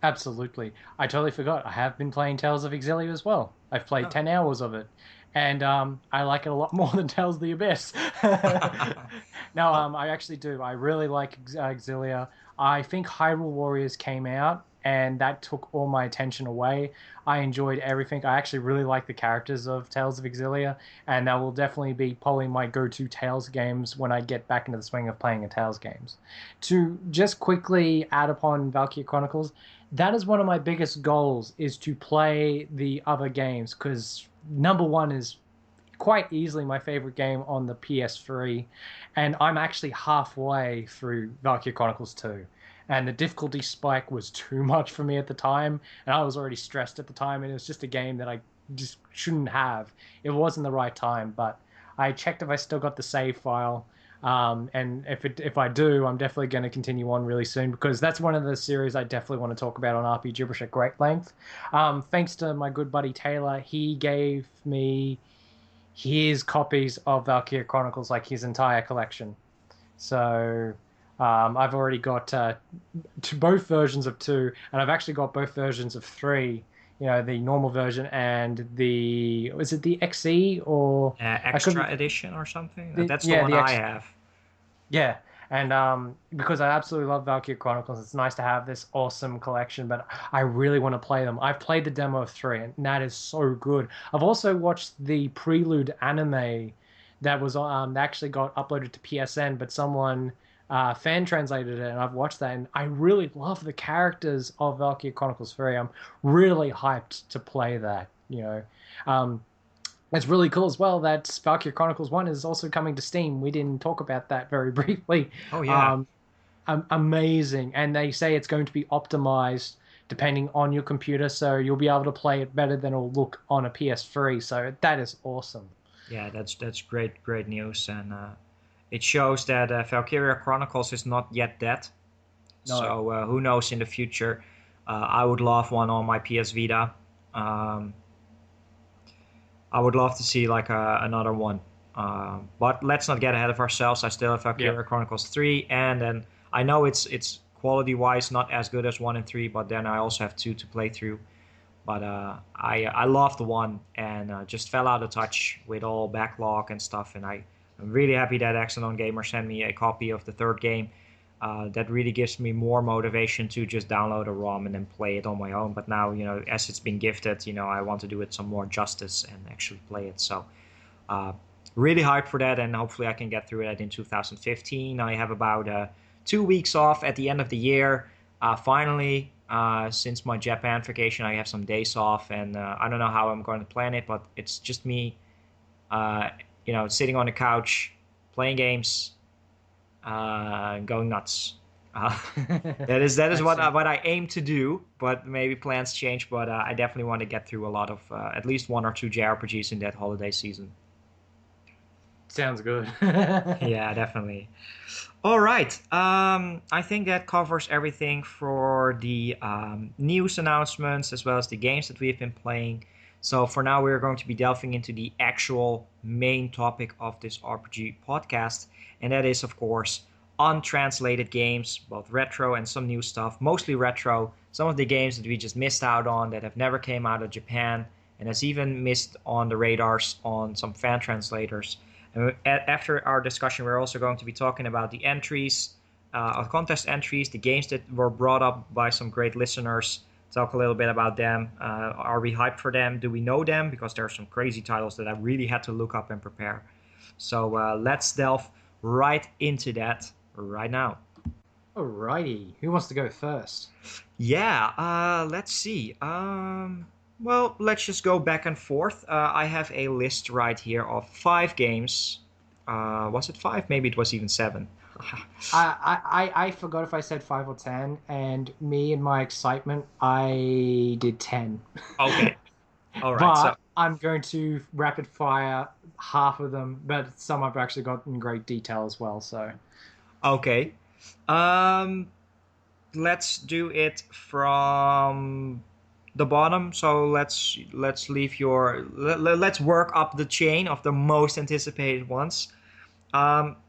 Absolutely. I totally forgot. I have been playing Tales of Exilia as well. I've played 10 hours of it. And I like it a lot more than Tales of the Abyss. No, I actually do. I really like Exilia. I think Hyrule Warriors came out, and that took all my attention away. I enjoyed everything. I actually really like the characters of Tales of Exilia, and that will definitely be probably my go-to Tales games when I get back into the swing of playing a Tales games. To just quickly add upon Valkyria Chronicles, that is one of my biggest goals, is to play the other games, because number one is quite easily my favorite game on the PS3, and I'm actually halfway through Valkyria Chronicles 2. And the difficulty spike was too much for me at the time, and I was already stressed at the time, and it was just a game that I just shouldn't have. It wasn't the right time, but I checked if I still got the save file, and if I do, I'm definitely going to continue on really soon, because that's one of the series I definitely want to talk about on RP Gibberish at great length. Thanks to my good buddy Taylor, he gave me his copies of Valkyria Chronicles, like his entire collection. So I've already got both versions of 2, and I've actually got both versions of 3. The normal version and is it the XE or Extra Edition or something? That's the one I have. Yeah, and because I absolutely love Valkyria Chronicles, it's nice to have this awesome collection, but I really want to play them. I've played the demo of 3, and that is so good. I've also watched the Prelude anime that was actually got uploaded to PSN, but someone fan translated it, and I've watched that, and I really love the characters of Valkyria Chronicles 3. I'm really hyped to play that. It's really cool as well that Valkyria Chronicles 1 is also coming to Steam. We didn't talk about that very briefly. Oh yeah. Amazing. And they say it's going to be optimized depending on your computer, so you'll be able to play it better than it'll look on a PS3. So that is awesome. Yeah, that's great news, and it shows that Valkyria Chronicles is not yet dead. No. So who knows in the future? I would love one on my PS Vita. I would love to see like another one. But let's not get ahead of ourselves. I still have Valkyria Chronicles 3, and then I know it's quality-wise not as good as 1 and 3, but then I also have 2 to play through. But I loved one and just fell out of touch with all backlog and stuff. And I'm really happy that Excellent Gamer sent me a copy of the third game. That really gives me more motivation to just download a ROM and then play it on my own. But now, as it's been gifted, I want to do it some more justice and actually play it. So really hyped for that, and hopefully I can get through that in 2015. I have about 2 weeks off at the end of the year. Finally, since my Japan vacation, I have some days off, and I don't know how I'm going to plan it, but it's just me, sitting on the couch, playing games, going nuts. That is what I aim to do, but maybe plans change. But I definitely want to get through a lot of at least 1 or 2 JRPGs in that holiday season. Sounds good. Yeah, definitely. All right. I think that covers everything for the news announcements as well as the games that we've been playing. So for now, we're going to be delving into the actual main topic of this RPG podcast, and that is, of course, untranslated games, both retro and some new stuff, mostly retro. Some of the games that we just missed out on that have never came out of Japan and has even missed on the radars on some fan translators. And after our discussion, we're also going to be talking about the entries, contest entries, the games that were brought up by some great listeners. Talk a little bit about them. Are we hyped for them? Do we know them? Because there are some crazy titles that I really had to look up and prepare. So let's delve right into that right now. Alrighty, who wants to go first? Yeah, let's see. Well, let's just go back and forth. I have a list right here of 5 games. Was it 5? Maybe it was even 7. I forgot if I said 5 or 10, and me and my excitement, I did 10. Okay. All right. But I'm going to rapid fire half of them, but some I've actually got in great detail as well. So. Okay. Let's do it from the bottom. So let's leave let's work up the chain of the most anticipated ones.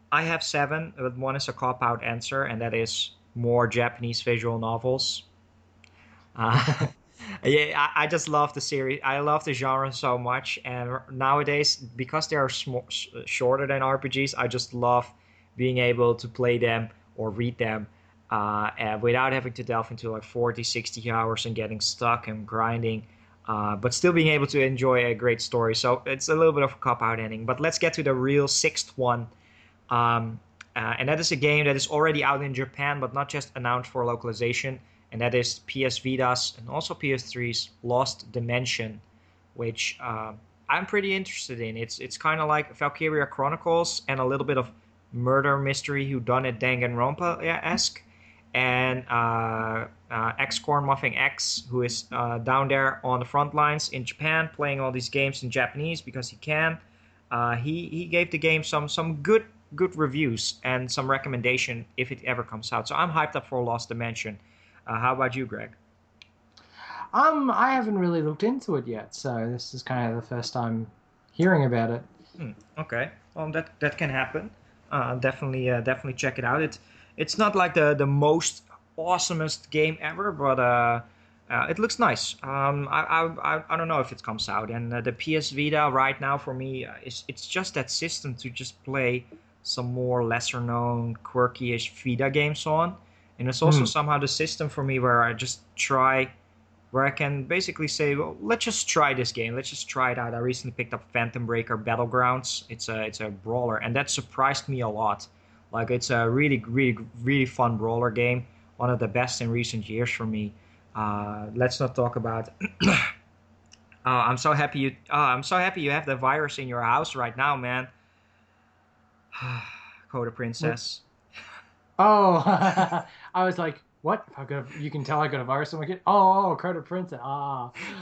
I have 7, but one is a cop-out answer, and that is more Japanese visual novels. Yeah, I just love the series. I love the genre so much, and nowadays, because they are shorter than RPGs, I just love being able to play them or read them and without having to delve into like 40, 60 hours and getting stuck and grinding, but still being able to enjoy a great story. So it's a little bit of a cop-out ending. But let's get to the real 6th one. And that is a game that is already out in Japan, but not just announced for localization. And that is PS Vita's and also PS3's Lost Dimension, which I'm pretty interested in. It's kind of like Valkyria Chronicles and a little bit of murder mystery whodunit Danganronpa-esque. And X-Corn Muffin X, who is down there on the front lines in Japan, playing all these games in Japanese because he can. He gave the game some good reviews and some recommendation if it ever comes out. So I'm hyped up for Lost Dimension. How about you, Greg? I haven't really looked into it yet, so this is kind of the first time hearing about it. Okay, well that can happen. Definitely check it out. It's not like the most awesomest game ever, but it looks nice. I don't know if it comes out, and the PS Vita right now for me it's just that system to just play some more lesser known quirky-ish Vita games on. And it's also somehow the system for me where I can basically say, well, let's just try this game. Let's just try it out. I recently picked up Phantom Breaker Battlegrounds. It's a brawler, and that surprised me a lot. Like, it's a really, really, really fun brawler game. One of the best in recent years for me. Let's not talk about. I'm so happy you have the virus in your house right now, man. Coda Princess. Oh, I was like, what? You can tell I got a virus on my kid. Oh, Coda Princess.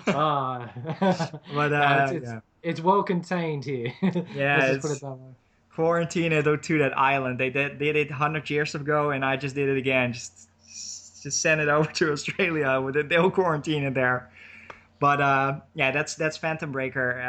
But it's well contained here. Yeah, let's just put it that way. Quarantine to that island. They did it 100 years ago, and I just did it again. Just send it over to Australia with it. They'll quarantine it there. But yeah, that's Phantom Breaker,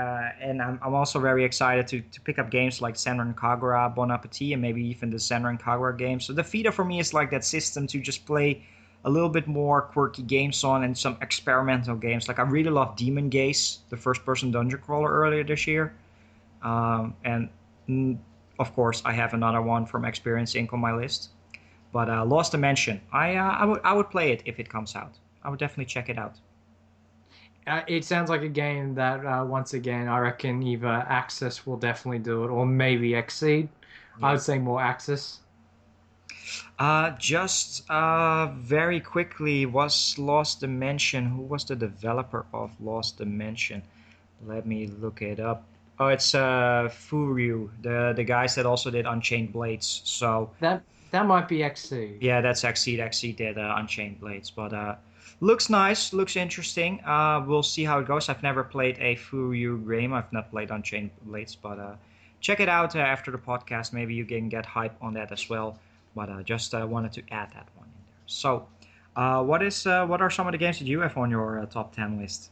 and I'm also very excited to pick up games like Senran Kagura, Bon Appetit, and maybe even the Senran Kagura games. So the Vita for me is like that system to just play a little bit more quirky games on and some experimental games. Like I really love Demon Gaze, the first-person dungeon crawler earlier this year. And of course, I have another one from Experience Inc. on my list. But Lost Dimension, I would play it if it comes out. I would definitely check it out. It sounds like a game that, once again, I reckon either Access will definitely do it, or maybe Exceed. Yeah. I would say more Access. Just very quickly, was Lost Dimension, who was the developer of Lost Dimension? Let me look it up. Oh, it's Furyu, the guys that also did Unchained Blades. So that might be Exceed. Yeah, that's Exceed. Exceed did Unchained Blades, but looks nice, looks interesting. We'll see how it goes. I've never played a Furyu game. I've not played Unchained Blades, but check it out after the podcast. Maybe you can get hype on that as well. But just wanted to add that one in there. So, what are some of the games that you have on your top 10 list?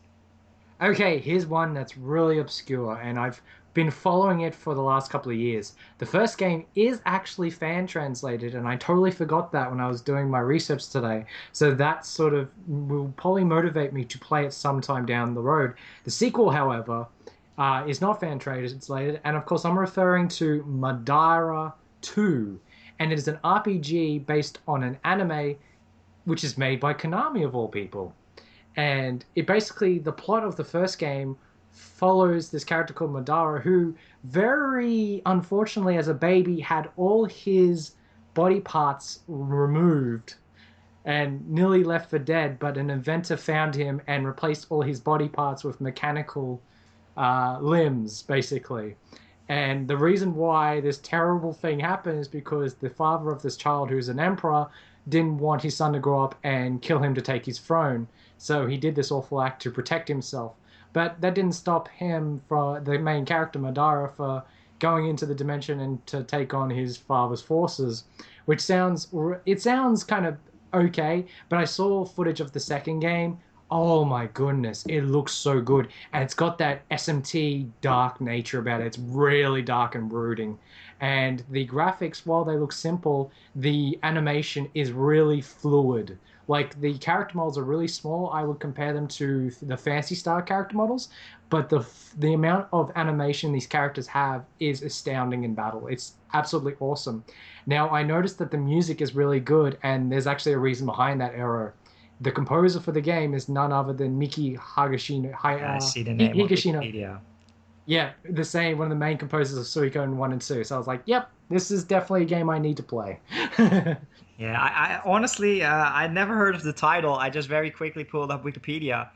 Okay, here's one that's really obscure, and I've been following it for the last couple of years. The first game is actually fan translated, and I totally forgot that when I was doing my research today. So that sort of will probably motivate me to play it sometime down the road. The sequel, however, is not fan translated, and of course I'm referring to Madara 2. And it is an RPG based on an anime which is made by Konami of all people. And it basically, the plot of the first game follows this character called Madara, who very unfortunately as a baby had all his body parts removed and nearly left for dead, but an inventor found him and replaced all his body parts with mechanical limbs, basically. And the reason why this terrible thing happened is because the father of this child, who's an emperor, didn't want his son to grow up and kill him to take his throne. So he did this awful act to protect himself. But that didn't stop him, from the main character, Madara, for going into the dimension and to take on his father's forces, which sounds kind of okay, but I saw footage of the second game. Oh my goodness, it looks so good. And it's got that SMT dark nature about it. It's really dark and brooding. And the graphics, while they look simple, the animation is really fluid. Like, the character models are really small. I would compare them to the Phantasy Star character models. But the amount of animation these characters have is astounding in battle. It's absolutely awesome. Now, I noticed that the music is really good, and there's actually a reason behind that error. The composer for the game is none other than Miki Higashino. I see the name on Wikipedia. Yeah, one of the main composers of Suikoden 1 and 2. So I was like, yep, this is definitely a game I need to play. Yeah, I honestly, I never heard of the title. I just very quickly pulled up Wikipedia.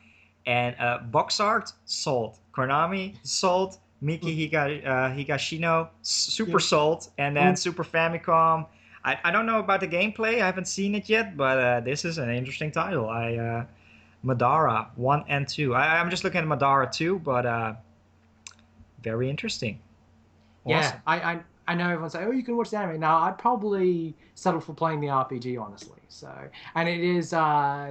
And box art, sold. Konami, sold. Miki Higashino, super sold. And then Super Famicom. I don't know about the gameplay. I haven't seen it yet, but this is an interesting title. Madara 1 and 2. I'm just looking at Madara 2, but very interesting. Awesome. Yeah, I know everyone say, oh, you can watch the anime. No, I'd probably settle for playing the RPG, honestly. So, and it is,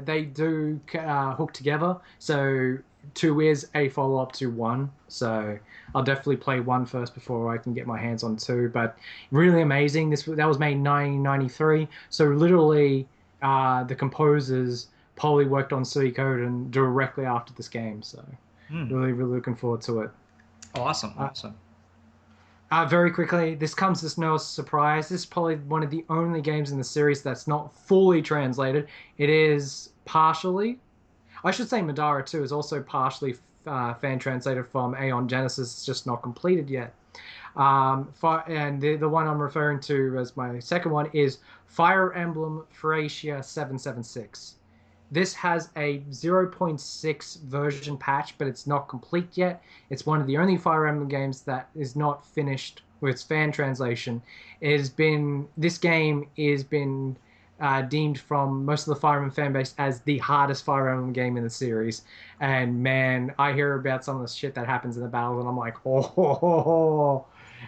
they do hook together. So 2 is a follow-up to 1. So I'll definitely play 1 first before I can get my hands on 2. But really amazing. That was made in 1993. So literally, the composers probably worked on Suikoden directly after this game. So really, really looking forward to it. Awesome. Very quickly, this comes as no surprise. This is probably one of the only games in the series that's not fully translated. It is partially. I should say Madara 2 is also partially fan translated from Aeon Genesis. It's just not completed yet. And the one I'm referring to as my second one is Fire Emblem Thracia 776. This has a 0.6 version patch, but it's not complete yet. It's one of the only Fire Emblem games that is not finished with its fan translation. This game has been deemed from most of the Fire Emblem fan base as the hardest Fire Emblem game in the series. And man, I hear about some of the shit that happens in the battles, and I'm like, oh.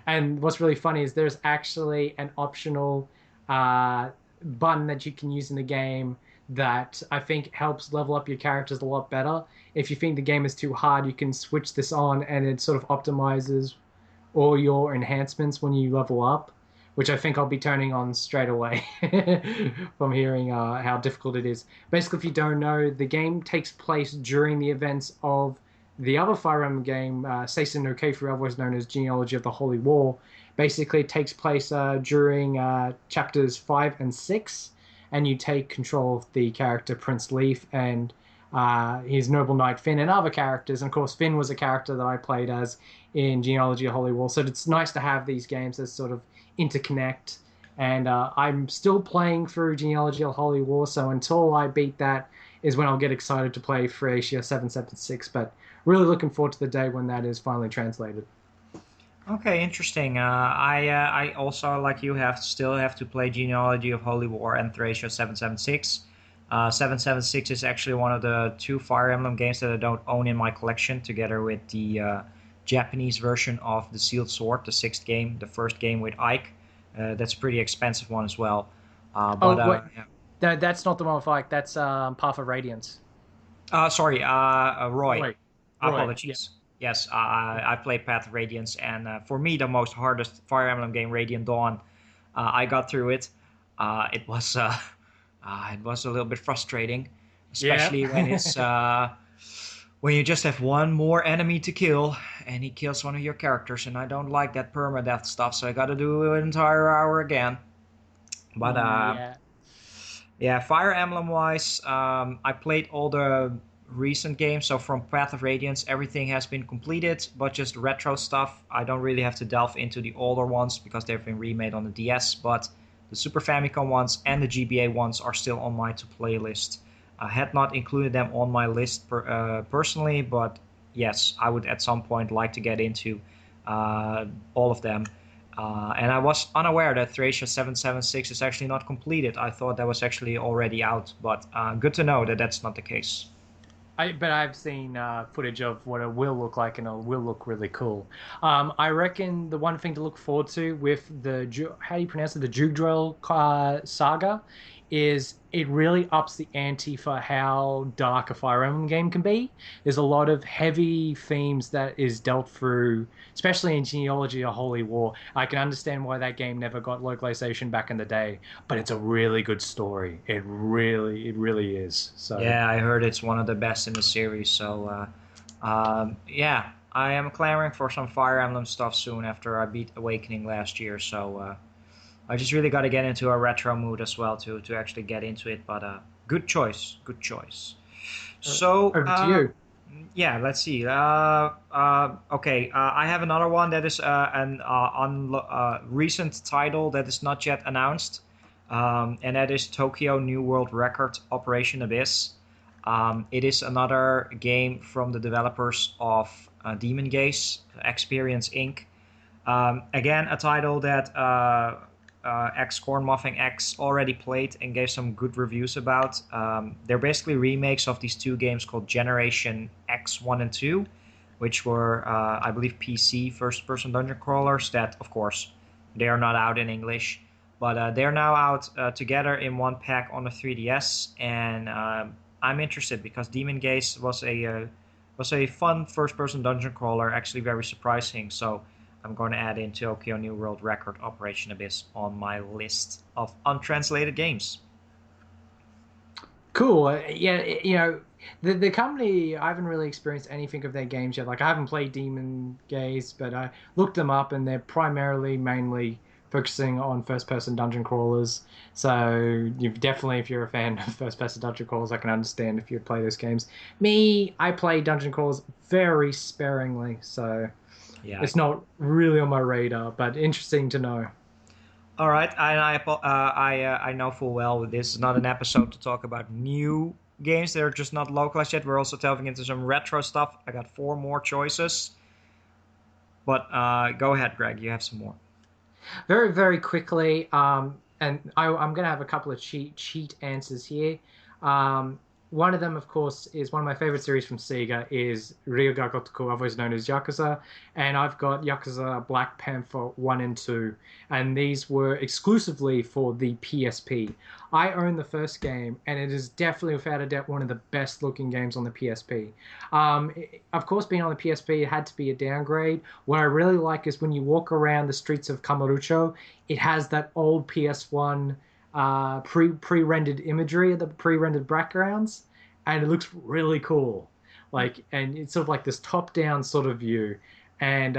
And what's really funny is there's actually an optional button that you can use in the game that I think helps level up your characters a lot better. If you think the game is too hard, you can switch this on and it sort of optimizes all your enhancements when you level up, which I think I'll be turning on straight away from hearing how difficult it is. Basically, if you don't know, the game takes place during the events of the other Fire Emblem game, Seisen no Keifu, otherwise known as Genealogy of the Holy War. Basically, it takes place during chapters 5 and 6, and you take control of the character Prince Leaf and his noble knight Finn and other characters. And of course, Finn was a character that I played as in Genealogy of Holy War. So it's nice to have these games that sort of interconnect. And I'm still playing through Genealogy of Holy War, so until I beat that is when I'll get excited to play Thracia 776. But really looking forward to the day when that is finally translated. Okay, interesting. I also, like you, still have to play Genealogy of Holy War and Thracia 776. 776 is actually one of the 2 Fire Emblem games that I don't own in my collection, together with the Japanese version of the Sealed Sword, the 6th game, the first game with Ike. That's a pretty expensive one as well. Wait. Yeah. That's not the one with Ike. That's Path of Radiance. Sorry, Roy. Roy. Apologies. Yeah. Yes, I played Path of Radiance, and for me, the most hardest Fire Emblem game, Radiant Dawn. I got through it. It was a little bit frustrating, especially when it's when you just have one more enemy to kill, and he kills one of your characters, and I don't like that permadeath stuff, so I got to do an entire hour again. But yeah, Fire Emblem wise, I played all the recent games, so from Path of Radiance everything has been completed, but just retro stuff I don't really have to delve into the older ones because they've been remade on the DS, but the Super Famicom ones and the GBA ones are still on my to-play list. I had not included them on my list personally, but yes, I would at some point like to get into all of them. And I was unaware that Thracia 776 is actually not completed. I thought that was actually already out, but good to know that that's not the case. But I've seen footage of what it will look like, and it will look really cool. I reckon the one thing to look forward to with the, how do you pronounce it, the Jugdrel saga, is it really ups the ante for how dark a Fire Emblem game can be. There's a lot of heavy themes that is dealt through, especially in Genealogy of Holy War. I can understand why that game never got localization back in the day, but it's a really good story. It really is. So yeah, I heard it's one of the best in the series. So yeah, I am clamoring for some Fire Emblem stuff soon after I beat Awakening last year. So I just really got to get into a retro mood as well to actually get into it. But good choice. So over to you. Yeah, let's see. Okay, I have another one that is an recent title that is not yet announced, and that is Tokyo New World Record Operation Abyss. It is another game from the developers of Demon Gaze, Experience Inc. Again, a title that Cornmuffing X already played and gave some good reviews about. They're basically remakes of these 2 games called Generation X 1 and 2, which were, I believe, PC first-person dungeon crawlers that, of course, they are not out in English. But they're now out together in one pack on the 3DS, and I'm interested because Demon Gaze was a fun first-person dungeon crawler, actually very surprising. So I'm going to add in Tokyo New World Record Operation Abyss on my list of untranslated games. Cool. Yeah, you know, the company, I haven't really experienced anything of their games yet. Like, I haven't played Demon Gaze, but I looked them up, and they're mainly focusing on first-person dungeon crawlers. So you've definitely, if you're a fan of first-person dungeon crawlers, I can understand if you play those games. Me, I play dungeon crawlers very sparingly, so yeah, it's not really on my radar, but interesting to know. All right, I know full well this is not an episode to talk about new games that are just not localized yet. We're also delving into some retro stuff. I got 4 more choices, but go ahead, Greg. You have some more. Very, very quickly, and I'm going to have a couple of cheat answers here. one of them, of course, is one of my favorite series from Sega is Ryuga Gotoku, otherwise known as Yakuza, and I've got Yakuza Black Panther 1 and 2, and these were exclusively for the PSP. I own the first game, and it is definitely, without a doubt, one of the best looking games on the PSP. Of course, being on the PSP, it had to be a downgrade. What I really like is when you walk around the streets of Kamurocho, it has that old PS1 pre-rendered imagery of the pre-rendered backgrounds, and it looks really cool. Like, and it's sort of like this top-down sort of view, and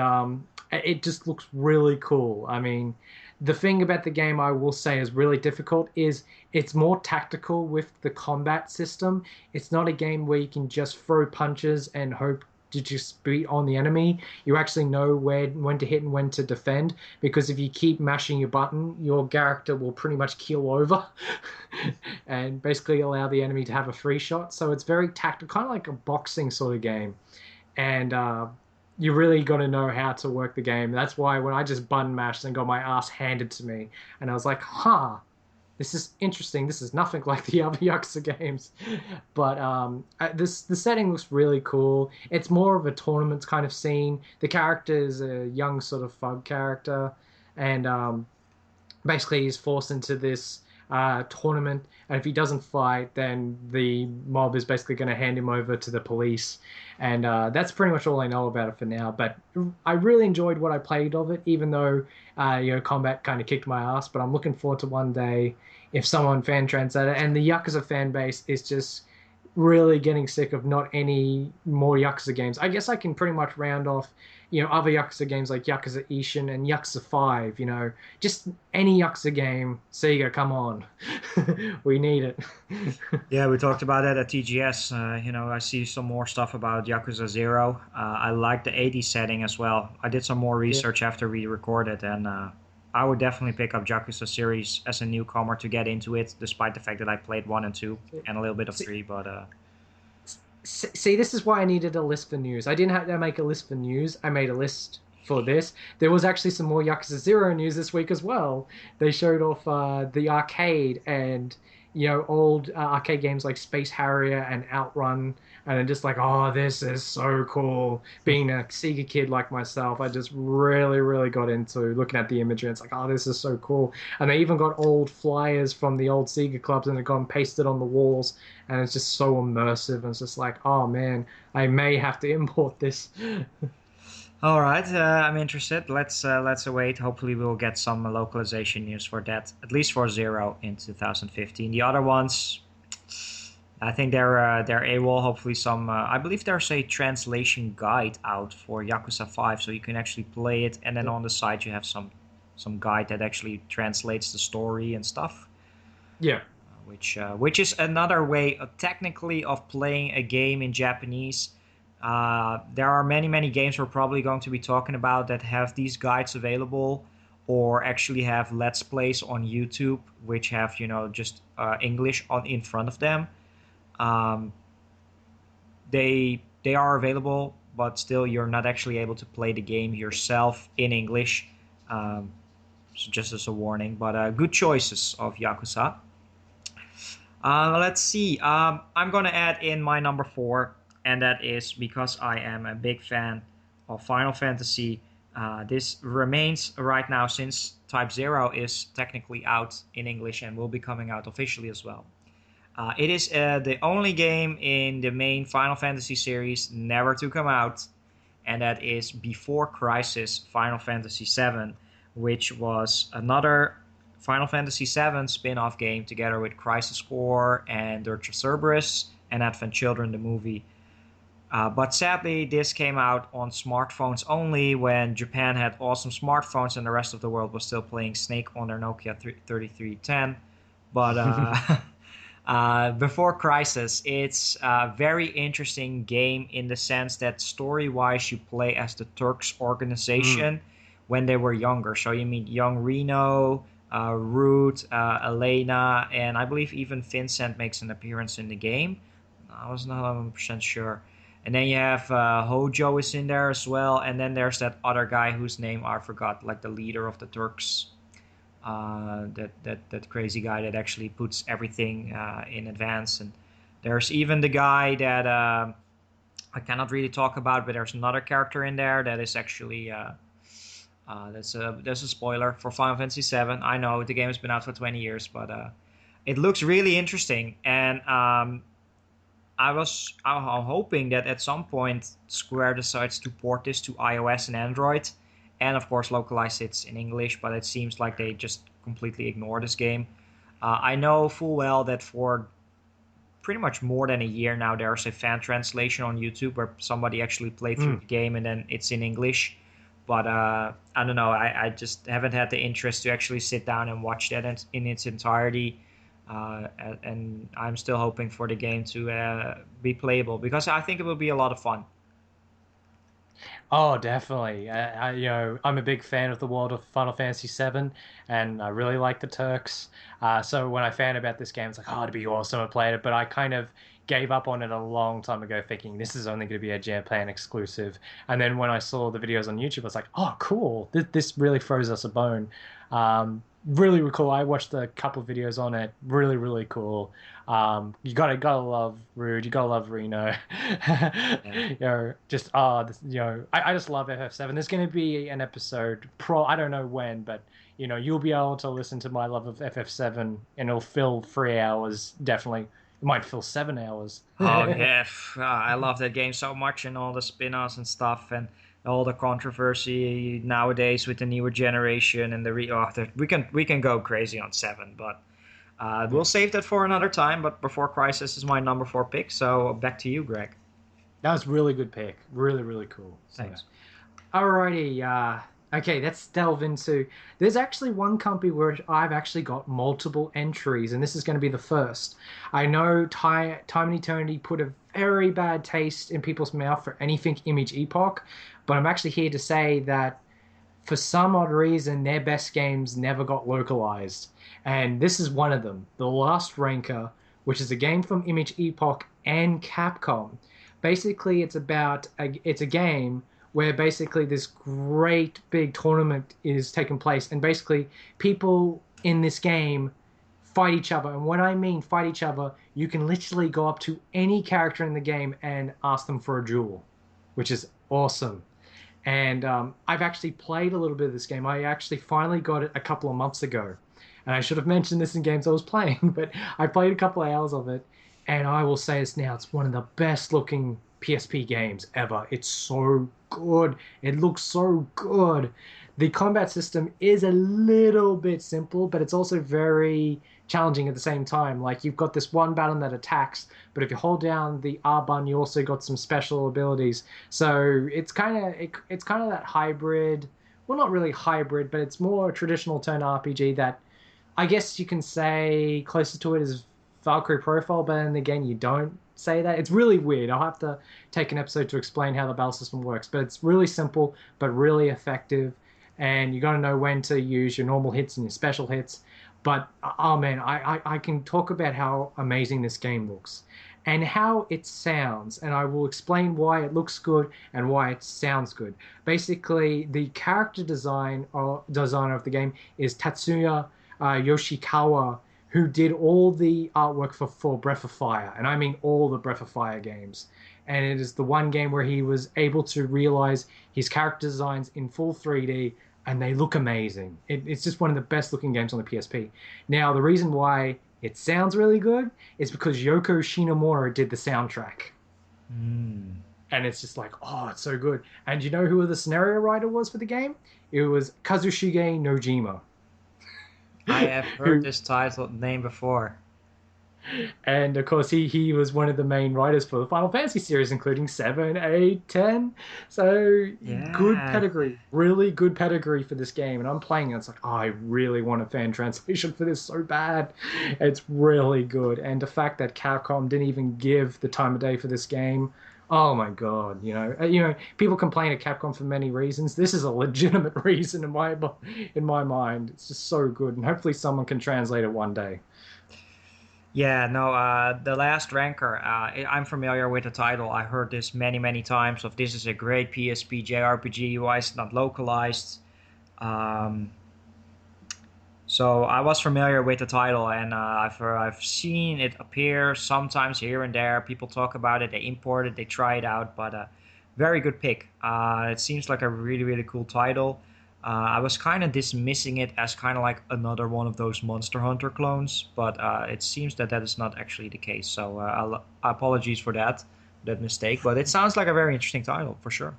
it just looks really cool. I mean, the thing about the game I will say is really difficult is it's more tactical with the combat system. It's not a game where you can just throw punches and hope to just beat on the enemy. You actually know when to hit and when to defend, because if you keep mashing your button, your character will pretty much keel over and basically allow the enemy to have a free shot. So it's very tactical, kind of like a boxing sort of game. And you really got to know how to work the game. That's why when I just button mashed and got my ass handed to me, and I was like, huh, this is interesting. This is nothing like the other Yakuza games. But the setting looks really cool. It's more of a tournament kind of scene. The character is a young sort of thug character. And basically he's forced into this tournament. And if he doesn't fight, then the mob is basically going to hand him over to the police. And that's pretty much all I know about it for now. But I really enjoyed what I played of it, even though combat kind of kicked my ass. But I'm looking forward to one day if someone fan translated it. And the Yakuza fan base is just really getting sick of not any more Yakuza games. I guess I can pretty much round off, other Yakuza games like Yakuza Ishin and Yakuza 5, just any Yakuza game. Sega, come on. We need it. Yeah, we talked about that at TGS. I see some more stuff about Yakuza 0. I like the 80s setting as well. I did some more research after we recorded, and I would definitely pick up Yakuza series as a newcomer to get into it, despite the fact that I played 1 and 2 and a little bit of 3, but... See, this is why I needed a list for news. I didn't have to make a list for news. I made a list for this. There was actually some more Yakuza 0 news this week as well. They showed off the arcade and, old arcade games like Space Harrier and Outrun. And I'm just like, oh, this is so cool. Being a Sega kid like myself, I just really, really got into looking at the imagery. It's like, oh, this is so cool. And they even got old flyers from the old Sega clubs and they got them pasted on the walls. And it's just so immersive. And it's just like, oh, man, I may have to import this. All right, I'm interested. Let's await. Hopefully we'll get some localization news for that, at least for 0 in 2015. The other ones... I think they're AWOL. Hopefully some... I believe there's a translation guide out for Yakuza 5, so you can actually play it, and then on the side you have some guide that actually translates the story and stuff. Yeah. Which is another way, technically, of playing a game in Japanese. There are many games we're probably going to be talking about that have these guides available, or actually have Let's Plays on YouTube, which have, just English in front of them. They are available, but still you're not actually able to play the game yourself in English. So just as a warning, but good choices of Yakuza. Let's see. I'm gonna add in my number 4, and that is because I am a big fan of Final Fantasy. This remains right now, since Type 0 is technically out in English and will be coming out officially as well. It is the only game in the main Final Fantasy series never to come out, and that is Before Crisis Final Fantasy VII, which was another Final Fantasy VII spin-off game together with Crisis Core and Dirge of Cerberus and Advent Children, the movie. But sadly, this came out on smartphones only when Japan had awesome smartphones and the rest of the world was still playing Snake on their Nokia 3310. But... Before Crisis, it's a very interesting game in the sense that story-wise you play as the Turks organization when they were younger. So you meet young Reno, Root, Elena, and I believe even Vincent makes an appearance in the game. I was not 100% sure. And then you have Hojo is in there as well, and then there's that other guy whose name I forgot, like the leader of the Turks. That crazy guy that actually puts everything in advance, and There's even the guy that I cannot really talk about, but there's another character in there that is actually that's a spoiler for Final Fantasy VII. I know the game has been out for 20 years, but it looks really interesting, and I'm hoping that at some point Square decides to port this to iOS and Android, and of course localize it in English. But it seems like they just completely ignore this game. I know full well that for pretty much more than a year now there's a fan translation on YouTube where somebody actually played through the game and then it's in English. But I don't know. I just haven't had the interest to actually sit down and watch that in its entirety. And I'm still hoping for the game to be playable because I think it will be a lot of fun. Oh, definitely. I'm a big fan of the world of Final Fantasy VII, and I really like the Turks. So when I found about this game, it's like, oh, it'd be awesome. I played it, but I kind of gave up on it a long time ago, thinking this is only going to be a Japan exclusive. And then when I saw the videos on YouTube, I was like, oh, cool. This really throws us a bone. Really, really cool. I watched a couple of videos on it. Really, really cool. You gotta love Rude. You gotta love Reno. Yeah. I just love FF7. There's gonna be an episode. I don't know when, but you'll be able to listen to my love of FF7, and it'll fill 3 hours. Definitely, it might fill 7 hours. Oh yeah, I love that game so much and all the spin-offs and stuff and all the controversy nowadays with the newer generation and we can go crazy on 7, but we'll save that for another time. But Before Crisis is my number 4 pick, so back to you, Greg. That was a really good pick. Really, really cool. Thanks. Alrighty. Okay, let's delve into. There's actually one company where I've actually got multiple entries, and this is going to be the first. I know Time and Eternity put a very bad taste in people's mouth for anything Image Epoch, but I'm actually here to say that for some odd reason, their best games never got localized. And this is one of them, The Last Ranker, which is a game from Image Epoch and Capcom. Basically, it's a game where basically this great big tournament is taking place, and basically people in this game fight each other. And when I mean fight each other, you can literally go up to any character in the game and ask them for a duel, which is awesome. And I've actually played a little bit of this game. I actually finally got it a couple of months ago. And I should have mentioned this in games I was playing, but I played a couple of hours of it. And I will say this now, it's one of the best looking PSP games ever. It's so good. It looks so good. The combat system is a little bit simple, but it's also very challenging at the same time. Like, you've got this one button that attacks, but if you hold down the R button, you also got some special abilities. So it's kind of that hybrid. Well, not really hybrid, but it's more traditional turn RPG that I guess you can say closer to it is Valkyrie Profile, but then again, you don't say that. It's really weird. I'll have to take an episode to explain how the battle system works, but it's really simple, but really effective, and you got to know when to use your normal hits and your special hits. But, oh man, I can talk about how amazing this game looks and how it sounds, and I will explain why it looks good and why it sounds good. Basically, the character designer of the game is Tatsuya Yoshikawa, who did all the artwork for Breath of Fire, and I mean all the Breath of Fire games. And it is the one game where he was able to realize his character designs in full 3D, and they look amazing. It's just one of the best looking games on the PSP. Now, the reason why it sounds really good is because Yoko Shinomura did the soundtrack. And it's just like, oh, it's so good. And you know who the scenario writer was for the game? It was Kazushige Nojima. I have heard this title name before. And of course, he was one of the main writers for the Final Fantasy series, including 7, 8, 10. So yeah. Good pedigree, really good pedigree for this game. And I'm playing it, it's like, oh, I really want a fan translation for this so bad. It's really good. And the fact that Capcom didn't even give the time of day for this game, oh my god, people complain at Capcom for many reasons. This is a legitimate reason in my mind. It's just so good, and hopefully someone can translate it one day. Yeah, no, The Last Ranker, I'm familiar with the title. I heard this many times of this is a great PSP JRPG, why is it not localized? So So I was familiar with the title, and I've seen it appear sometimes here and there. People talk about it, they import it, they try it out, but very good pick. It seems like a really, really cool title. I was kind of dismissing it as kind of like another one of those Monster Hunter clones, but it seems that that is not actually the case. So apologies for that mistake, but it sounds like a very interesting title for sure.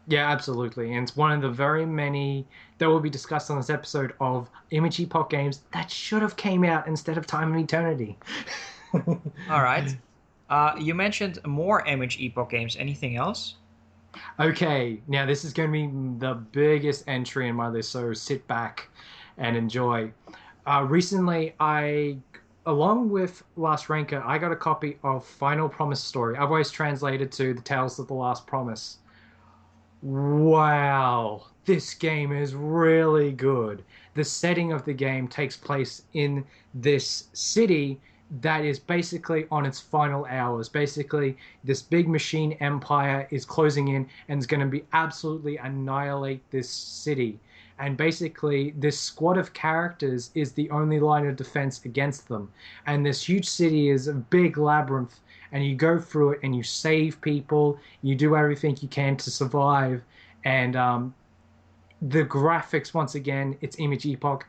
Yeah, absolutely. And it's one of the very many that will be discussed on this episode of Image Epoch games that should have came out instead of Time and Eternity. All right. You mentioned more Image Epoch games. Anything else? Okay, now this is going to be the biggest entry in my list, so sit back and enjoy. Recently, along with Last Ranker, I got a copy of Final Promise Story. I've always translated to The Tales of the Last Promise. Wow, this game is really good. The setting of the game takes place in this city that is basically on its final hours. Basically, this big machine empire is closing in and is going to be absolutely annihilate this city. And basically, this squad of characters is the only line of defense against them. And this huge city is a big labyrinth, and you go through it and you save people, you do everything you can to survive. And the graphics, once again, it's Image Epoch.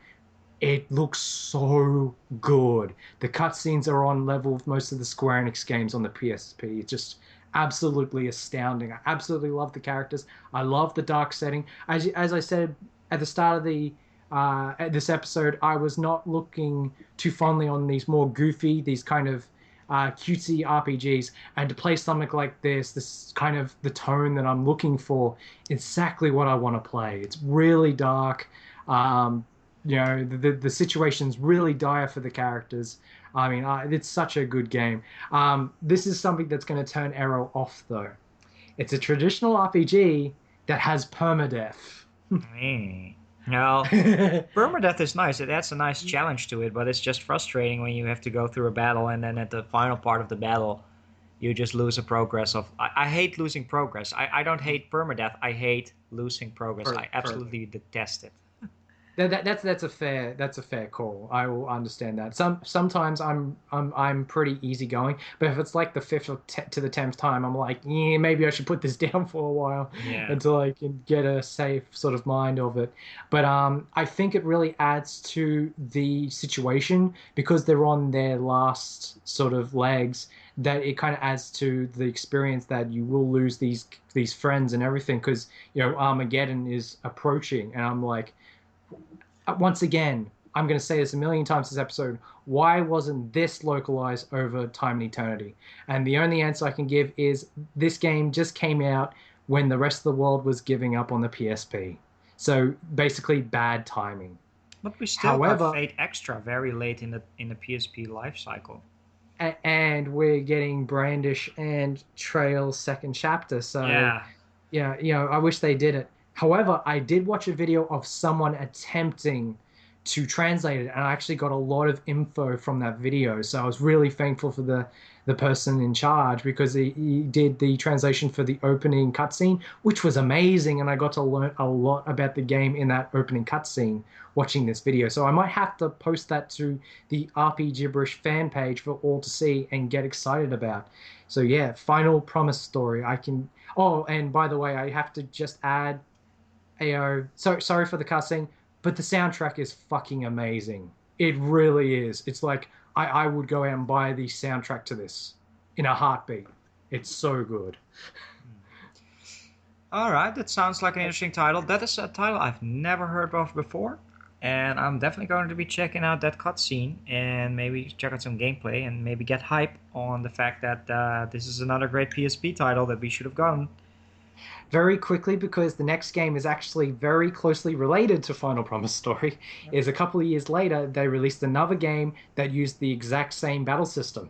It looks so good. The cutscenes are on level with most of the Square Enix games on the PSP. It's just absolutely astounding. I absolutely love the characters. I love the dark setting. As I said at the start of this episode, I was not looking too fondly on these more goofy, these kind of cutesy RPGs, and to play something like this kind of the tone that I'm looking for, exactly what I want to play. It's really dark. The situation's really dire for the characters. I mean, it's such a good game. This is something that's going to turn Arrow off, though. It's a traditional RPG that has permadeath. Well, permadeath is nice. It adds a nice challenge to it, but it's just frustrating when you have to go through a battle and then at the final part of the battle, you just lose a progress of... I hate losing progress. I don't hate permadeath. I hate losing progress. I absolutely detest it. That's a fair call. I will understand that. Sometimes I'm pretty easygoing, but if it's like the 5th to the 10th time, I'm like, yeah, maybe I should put this down for a while until I can get a safe sort of mind of it. But I think it really adds to the situation because they're on their last sort of legs. That it kind of adds to the experience that you will lose these friends and everything because Armageddon is approaching, and I'm like. Once again, I'm going to say this a million times this episode, why wasn't this localized over Time and Eternity? And the only answer I can give is this game just came out when the rest of the world was giving up on the PSP. So basically bad timing. But we still got Fate Extra very late in the PSP life cycle. And we're getting Brandish and Trail's second chapter. So I wish they did it. However, I did watch a video of someone attempting to translate it, and I actually got a lot of info from that video. So I was really thankful for the person in charge because he did the translation for the opening cutscene, which was amazing, and I got to learn a lot about the game in that opening cutscene watching this video. So I might have to post that to the RP Gibberish fan page for all to see and get excited about. So yeah, Final Promise Story. Oh, and by the way, I have to just add... sorry for the cussing, but the soundtrack is fucking amazing. It really is. It's like I would go out and buy the soundtrack to this in a heartbeat. It's so good. All right, that sounds like an interesting title. That is a title I've never heard of before, and I'm definitely going to be checking out that cutscene and maybe check out some gameplay and maybe get hype on the fact that this is another great PSP title that we should have gotten. Very quickly, because the next game is actually very closely related to Final Promise Story, is a couple of years later, they released another game that used the exact same battle system.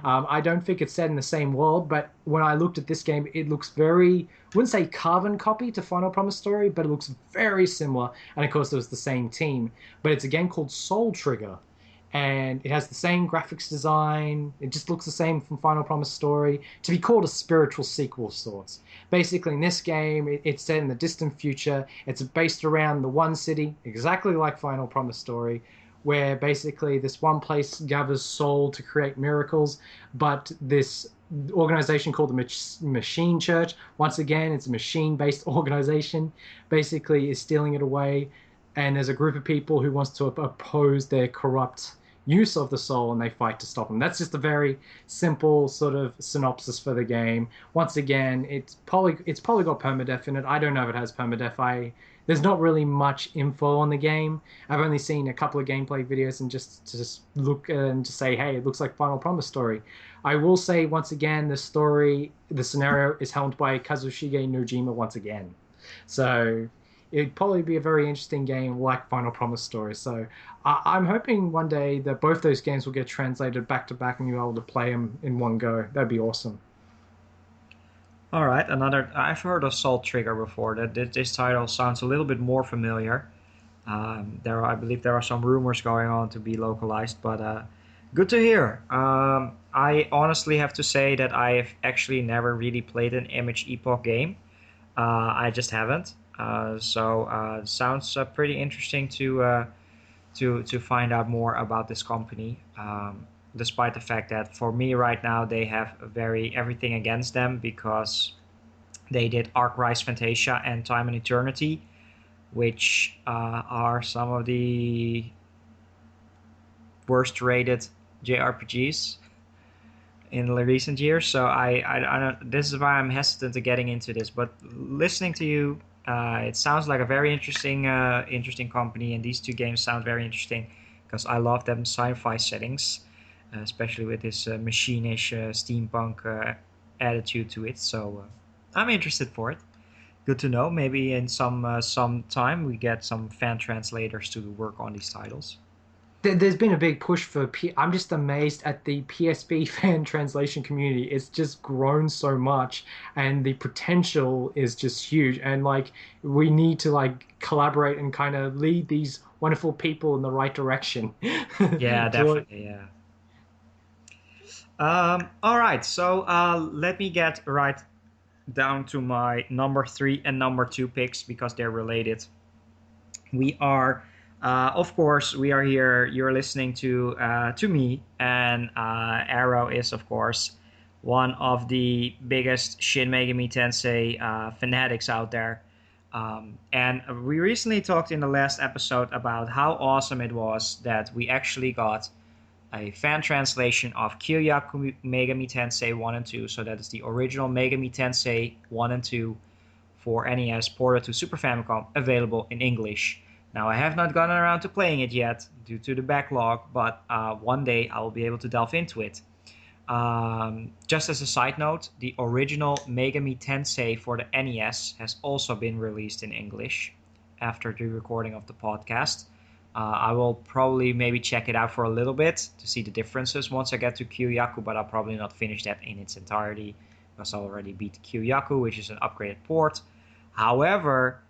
I don't think it's set in the same world, but when I looked at this game, it looks very, I wouldn't say carbon copy to Final Promise Story, but it looks very similar. And of course, it was the same team. But it's a game called Soul Trigger. and it has the same graphics design. It just looks the same from Final Promise Story, to be called a spiritual sequel of sorts. Basically, in this game, it's set in the distant future. It's based around the one city, exactly like Final Promise Story, where basically this one place gathers soul to create miracles, but this organization called the Machine Church, once again, it's a machine-based organization, basically is stealing it away, and there's a group of people who wants to oppose their corrupt use of the soul, and they fight to stop them. That's just a very simple sort of synopsis for the game. Once again, it's probably got permadeath in it. I don't know if it has permadeath. There's not really much info on the game. I've only seen a couple of gameplay videos and just look and just say, hey, it looks like Final Promise Story. I will say once again, the scenario is helmed by Kazushige Nojima once again. So it'd probably be a very interesting game like Final Promise Story. So I'm hoping one day that both those games will get translated back to back and you'll be able to play them in one go. That'd be awesome. All right, I've heard of Salt Trigger before. This title sounds a little bit more familiar. I believe there are some rumors going on to be localized, but good to hear. I honestly have to say that I've actually never really played an Image Epoch game. I just haven't. So sounds pretty interesting to find out more about this company. Despite the fact that for me right now they have everything against them, because they did Arc Rise Fantasia and Time and Eternity, which are some of the worst rated JRPGs in the recent years. So I don't, this is why I'm hesitant to getting into this. But listening to you, it sounds like a very interesting company, and these two games sound very interesting because I love them sci-fi settings. Especially with this machine-ish steampunk attitude to it. So I'm interested for it. Good to know. Maybe in some time we get some fan translators to work on these titles. There's been a big push for I'm just amazed at the PSP fan translation community. It's just grown so much, and the potential is just huge. And like, we need to like collaborate and kind of lead these wonderful people in the right direction. Yeah, definitely. Yeah. All right, so let me get right down to my number 3 and number 2 picks because they're related. We are, of course, we are here. You're listening to me, and Arrow is, of course, one of the biggest Shin Megami Tensei fanatics out there. And we recently talked in the last episode about how awesome it was that we actually got a fan translation of Kyoyaku Megami Tensei 1 and 2. So that is the original Megami Tensei 1 and 2 for NES ported to Super Famicom, available in English. Now, I have not gotten around to playing it yet due to the backlog, but one day I will be able to delve into it. Just as a side note, the original Megami Tensei for the NES has also been released in English after the recording of the podcast. I will probably maybe check it out for a little bit to see the differences once I get to Kyoyaku, but I'll probably not finish that in its entirety because I already beat Kyoyaku, which is an upgraded port. However,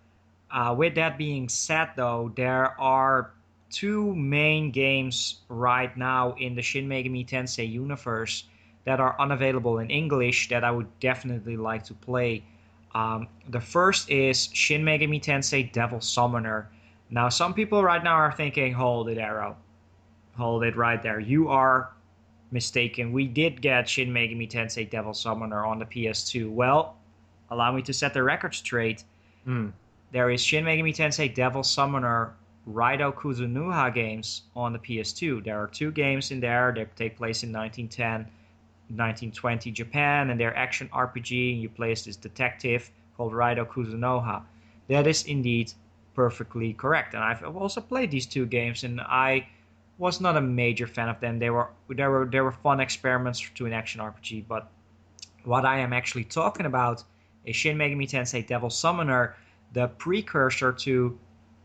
with that being said though, there are two main games right now in the Shin Megami Tensei universe that are unavailable in English that I would definitely like to play. The first is Shin Megami Tensei Devil Summoner. Now, some people right now are thinking, hold it, Arrow. Hold it right there. You are mistaken. We did get Shin Megami Tensei Devil Summoner on the PS2. Well, allow me to set the record straight. There is Shin Megami Tensei Devil Summoner Raido Kuzunuha games on the PS2. There are two games in there that take place in 1910, 1920 Japan, and they're action RPG. You play as this detective called Raido Kuzunoha. That is indeed perfectly correct, and I've also played these two games, and I was not a major fan of them. They were fun experiments to an action RPG, but what I am actually talking about is Shin Megami Tensei Devil Summoner, the precursor to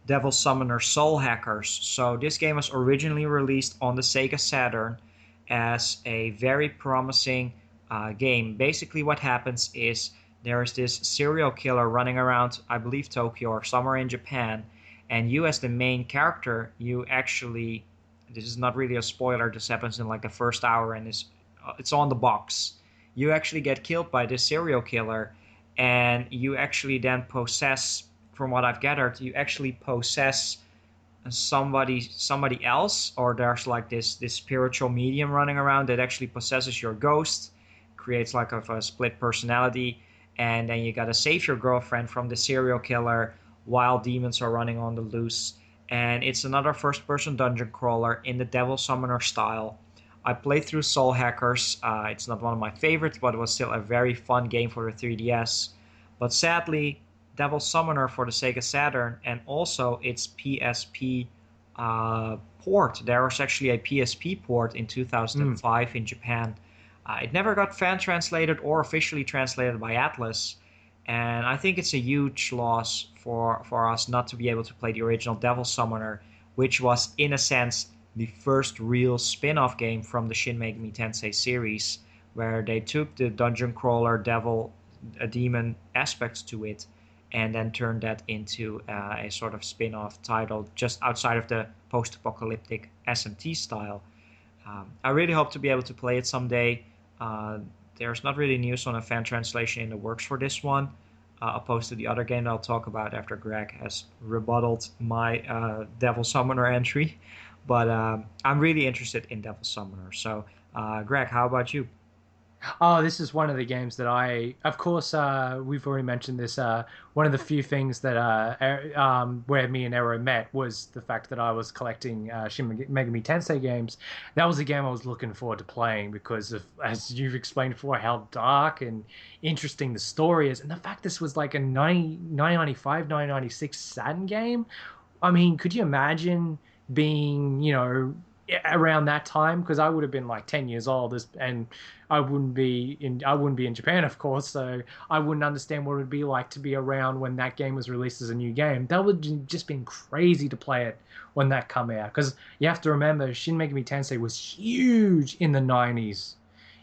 Devil Summoner Soul Hackers. So this game was originally released on the Sega Saturn as a very promising game. Basically what happens is there is this serial killer running around, I believe Tokyo or somewhere in Japan, and you as the main character, you actually this is not really a spoiler. This happens in like the first hour, and it's on the box. You actually get killed by this serial killer, and you actually then possess, from what I've gathered, you actually possess somebody else, or there's like this spiritual medium running around that actually possesses your ghost, creates like a split personality, and then you gotta save your girlfriend from the serial killer while demons are running on the loose. And it's another first-person dungeon crawler in the Devil Summoner style. I played through Soul Hackers. It's not one of my favorites, but it was still a very fun game for the 3DS. But sadly, Devil Summoner for the Sega Saturn and also its PSP port. There was actually a PSP port in 2005 in Japan. It never got fan translated or officially translated by Atlas. And I think it's a huge loss for us not to be able to play the original Devil Summoner, which was, in a sense, the first real spin-off game from the Shin Megami Tensei series, where they took the dungeon crawler devil, a demon aspects to it, and then turned that into a sort of spin-off title just outside of the post-apocalyptic SMT style. I really hope to be able to play it someday. There's not really news on a fan translation in the works for this one, opposed to the other game that I'll talk about after Greg has rebutted my Devil Summoner entry. But I'm really interested in Devil Summoner. So, Greg, how about you? Oh, this is one of the games that of course, we've already mentioned this. One of the few things that where me and Ero met was the fact that I was collecting Shin Megami Tensei games. That was a game I was looking forward to playing because of, as you've explained before, how dark and interesting the story is, and the fact this was like a 995, 996 Saturn game. I mean, could you imagine being, around that time? Because I would have been like 10 years old, and I wouldn't be in Japan, of course, so I wouldn't understand what it would be like to be around when that game was released as a new game. That would have just been crazy to play it when that come out, because you have to remember Shin Megami Tensei was huge in the 90s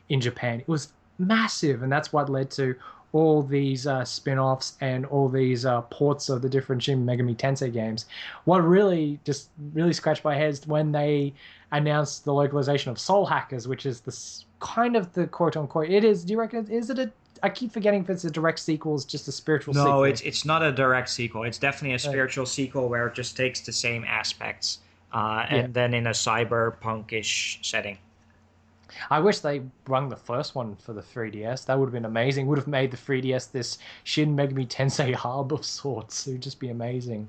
in Japan. It was massive, and that's what led to all these spin-offs and all these ports of the different Shin Megami Tensei games. What really scratched my head is when they announced the localization of Soul Hackers, which is kind of the quote-unquote... It is, do you reckon, is it a... I keep forgetting if it's a direct sequel, it's just a spiritual sequel. No, it's not a direct sequel. It's definitely a spiritual sequel where it just takes the same aspects and then in a cyberpunk-ish setting. I wish they brung the first one for the 3DS. That would have been amazing. Would have made the 3DS this Shin Megami Tensei hub of sorts. It would just be amazing.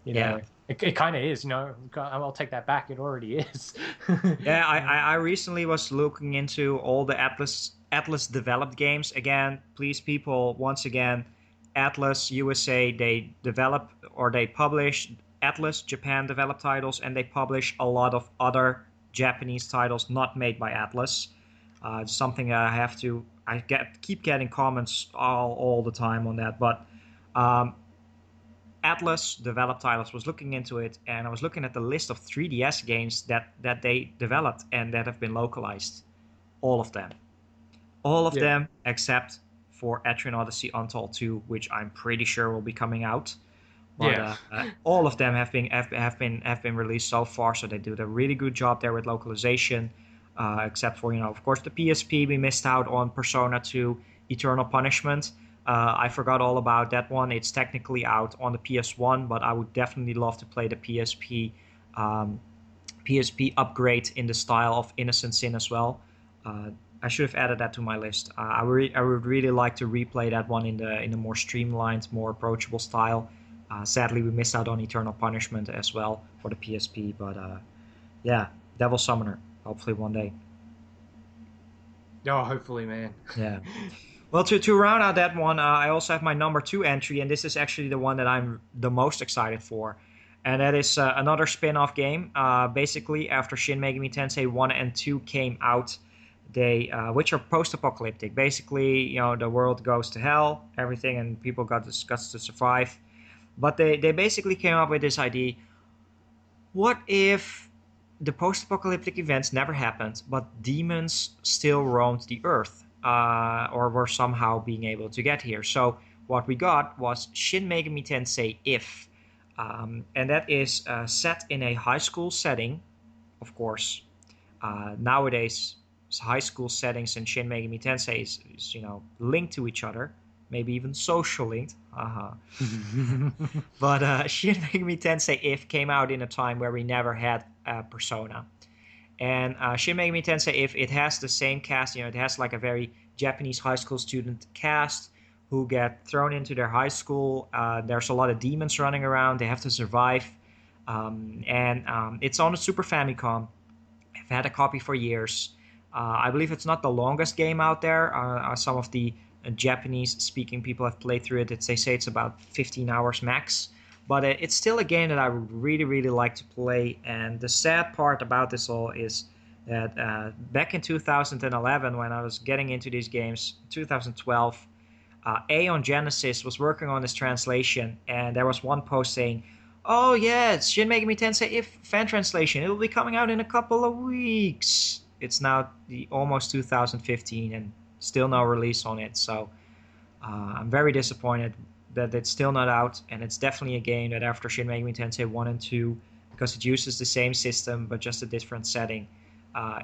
Yeah. It kind of is, I'll take that back. It already is. Yeah, I recently was looking into all the Atlas developed games. Again, please people, once again, Atlas USA, they develop or they publish Atlas Japan developed titles, and they publish a lot of other Japanese titles not made by Atlas. It's something I keep getting comments all the time on that. But Atlas developed titles, was looking into it, and I was looking at the list of 3DS games that they developed and that have been localized. All of them. All of them except for Etrian Odyssey Untold 2, which I'm pretty sure will be coming out. But all of them have been released so far, so they do a really good job there with localization. Except for, of course, the PSP. We missed out on Persona 2 Eternal Punishment. I forgot all about that one. It's technically out on the PS1, but I would definitely love to play the PSP upgrade in the style of Innocent Sin as well. I should have added that to my list. I would really like to replay that one in a more streamlined, more approachable style. Sadly, we missed out on Eternal Punishment as well for the PSP, but Devil Summoner, hopefully one day. Oh, hopefully, man. Yeah. Well, to round out that one, I also have my number 2 entry, and this is actually the one that I'm the most excited for. And that is another spin-off game. Basically, after Shin Megami Tensei 1 and 2 came out, which are post-apocalyptic. Basically, the world goes to hell, everything, and people got to survive. But they basically came up with this idea: what if the post-apocalyptic events never happened, but demons still roamed the earth, or were somehow being able to get here? So what we got was Shin Megami Tensei If, and that is set in a high school setting, of course, nowadays high school settings and Shin Megami Tensei is linked to each other, maybe even social linked. But Shin Megami Tensei If came out in a time where we never had Persona. And Shin Megami Tensei If, it has the same cast, it has like a very Japanese high school student cast who get thrown into their high school. There's a lot of demons running around. They have to survive. It's on the Super Famicom. I've had a copy for years. I believe it's not the longest game out there. Some of the Japanese-speaking people have played through it. They say it's about 15 hours max. But it's still a game that I would really, really like to play. And the sad part about this all is that back in 2011, when I was getting into these games, 2012, Aeon Genesis was working on this translation. And there was one post saying, "Oh yeah, it's Shin Megami Tensei If fan translation. It will be coming out in a couple of weeks." It's now almost 2015 and still no release on it. So I'm very disappointed that it's still not out. And it's definitely a game that after Shin Megami Tensei 1 and 2, because it uses the same system but just a different setting,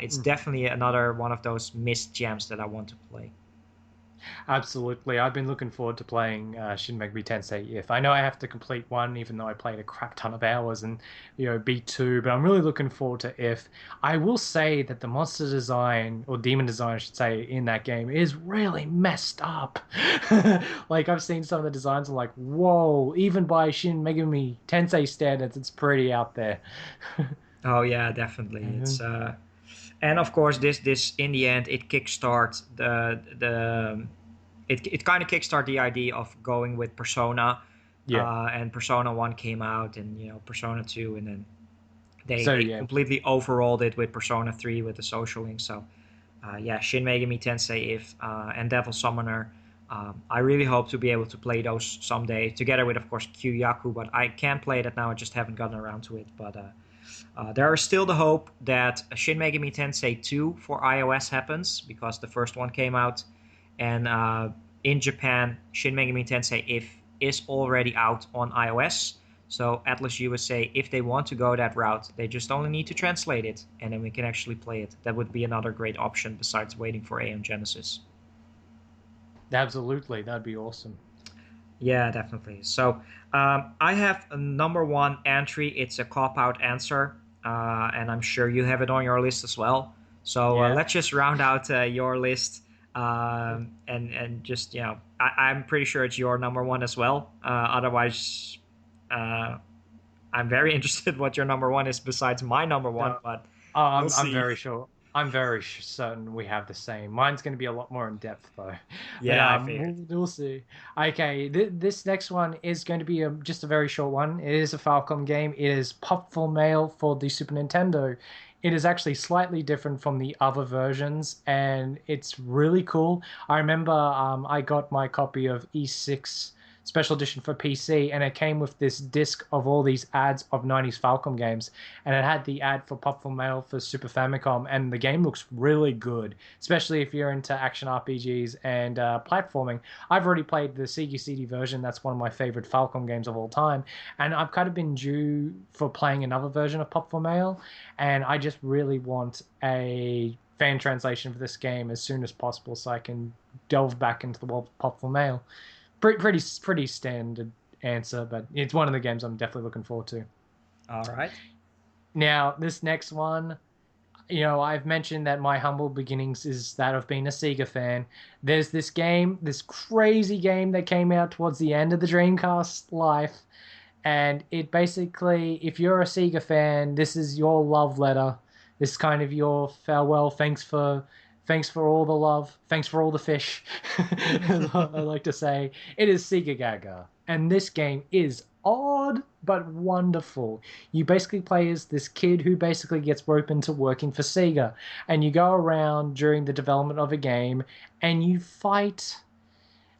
it's definitely another one of those missed gems that I want to play. Absolutely. I've been looking forward to playing Shin Megami Tensei If. I know I have to complete 1, even though I played a crap ton of hours, and beat 2, but I'm really looking forward to If. I will say that the monster design, or demon design I should say, in that game is really messed up. Like, I've seen some of the designs, I'm like, whoa, even by Shin Megami Tensei standards, it's pretty out there. Oh yeah, definitely. It's and of course, this in the end, it kickstarts it kind of kickstart the idea of going with Persona. Yeah. And Persona 1 came out, and Persona 2, and then they completely overhauled it with Persona 3 with the social link. So Shin Megami Tensei If and Devil Summoner. I really hope to be able to play those someday, together with, of course, Kyu-Yaku, but I can't play that now. I just haven't gotten around to it. But there is still the hope that Shin Megami Tensei 2 for iOS happens, because the first one came out. And in Japan, Shin Megami Tensei If is already out on iOS. So Atlas USA, if they want to go that route, they just only need to translate it, and then we can actually play it. That would be another great option besides waiting for Aeon Genesis. Absolutely, that'd be awesome. Yeah, definitely. So I have a number 1 entry. It's a cop-out answer, and I'm sure you have it on your list as well. So let's just round out your list, and just, I'm pretty sure it's your number 1 as well. Otherwise, I'm very interested what your number 1 is besides my number 1. But I'm very sure. I'm very certain we have the same. Mine's going to be a lot more in depth, though. Yeah, but, we'll see. Okay, this next one is going to be just a very short one. It is a Falcom game. It is Puffball Mail for the Super Nintendo. It is actually slightly different from the other versions, and it's really cool. I remember I got my copy of E6 Special Edition for PC, and it came with this disc of all these ads of 90s Falcom games, and it had the ad for Puffball Mail for Super Famicom, and the game looks really good, especially if you're into action RPGs and platforming. I've already played the Sega CD version. That's one of my favorite Falcom games of all time, and I've kind of been due for playing another version of Puffball Mail, and I just really want a fan translation for this game as soon as possible so I can delve back into the world of Puffball Mail. Pretty standard answer, but it's one of the games I'm definitely looking forward to. All right. Now, this next one, I've mentioned that my humble beginnings is that of being a Sega fan. There's this game, this crazy game that came out towards the end of the Dreamcast life, and it basically, if you're a Sega fan, this is your love letter. This is kind of your farewell. Thanks for all the love. Thanks for all the fish. I like to say. It is Sega Gaga. And this game is odd but wonderful. You basically play as this kid who basically gets roped into working for Sega. And you go around during the development of a game and you fight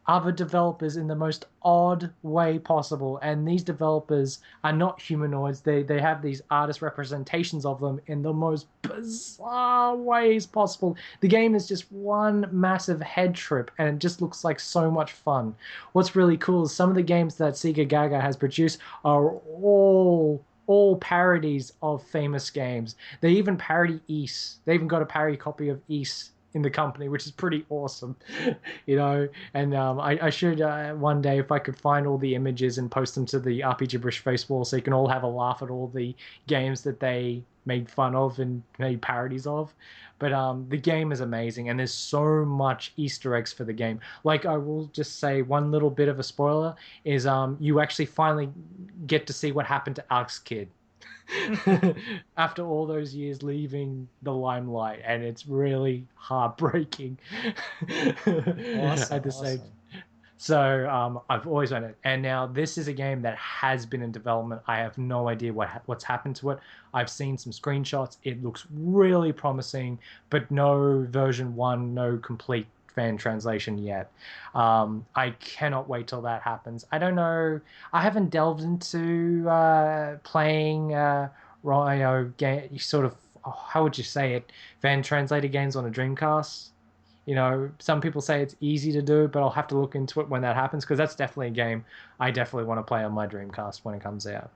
other developers in the most odd way possible, and these developers are not humanoids. They have these artist representations of them in the most bizarre ways possible. The game is just one massive head trip, and it just looks like so much fun. What's really cool is some of the games that Sega Gaga has produced are all all parodies of famous games. They even parody Ys. They even got a parody copy of Ys in the company, which is pretty awesome, you know. And I should one day, if I could find all the images and post them to the RPG Gibberish face wall, so you can all have a laugh at all the games that they made fun of and made parodies of. But the game is amazing, and there's so much Easter eggs for the game. Like, I will just say one little bit of a spoiler is you actually finally get to see what happened to Alex Kidd after all those years leaving the limelight, and it's really heartbreaking. Awesome, At the same. So I've always known it, and now this is a game that has been in development. I have no idea what's happened to it. I've seen some screenshots. It looks really promising, but no version 1, no complete fan translation yet. I cannot wait till that happens. I don't know. I haven't delved into playing sort of, how would you say it, fan translated games on a Dreamcast. You know, some people say it's easy to do, but I'll have to look into it when that happens, because that's definitely a game I definitely want to play on my Dreamcast when it comes out.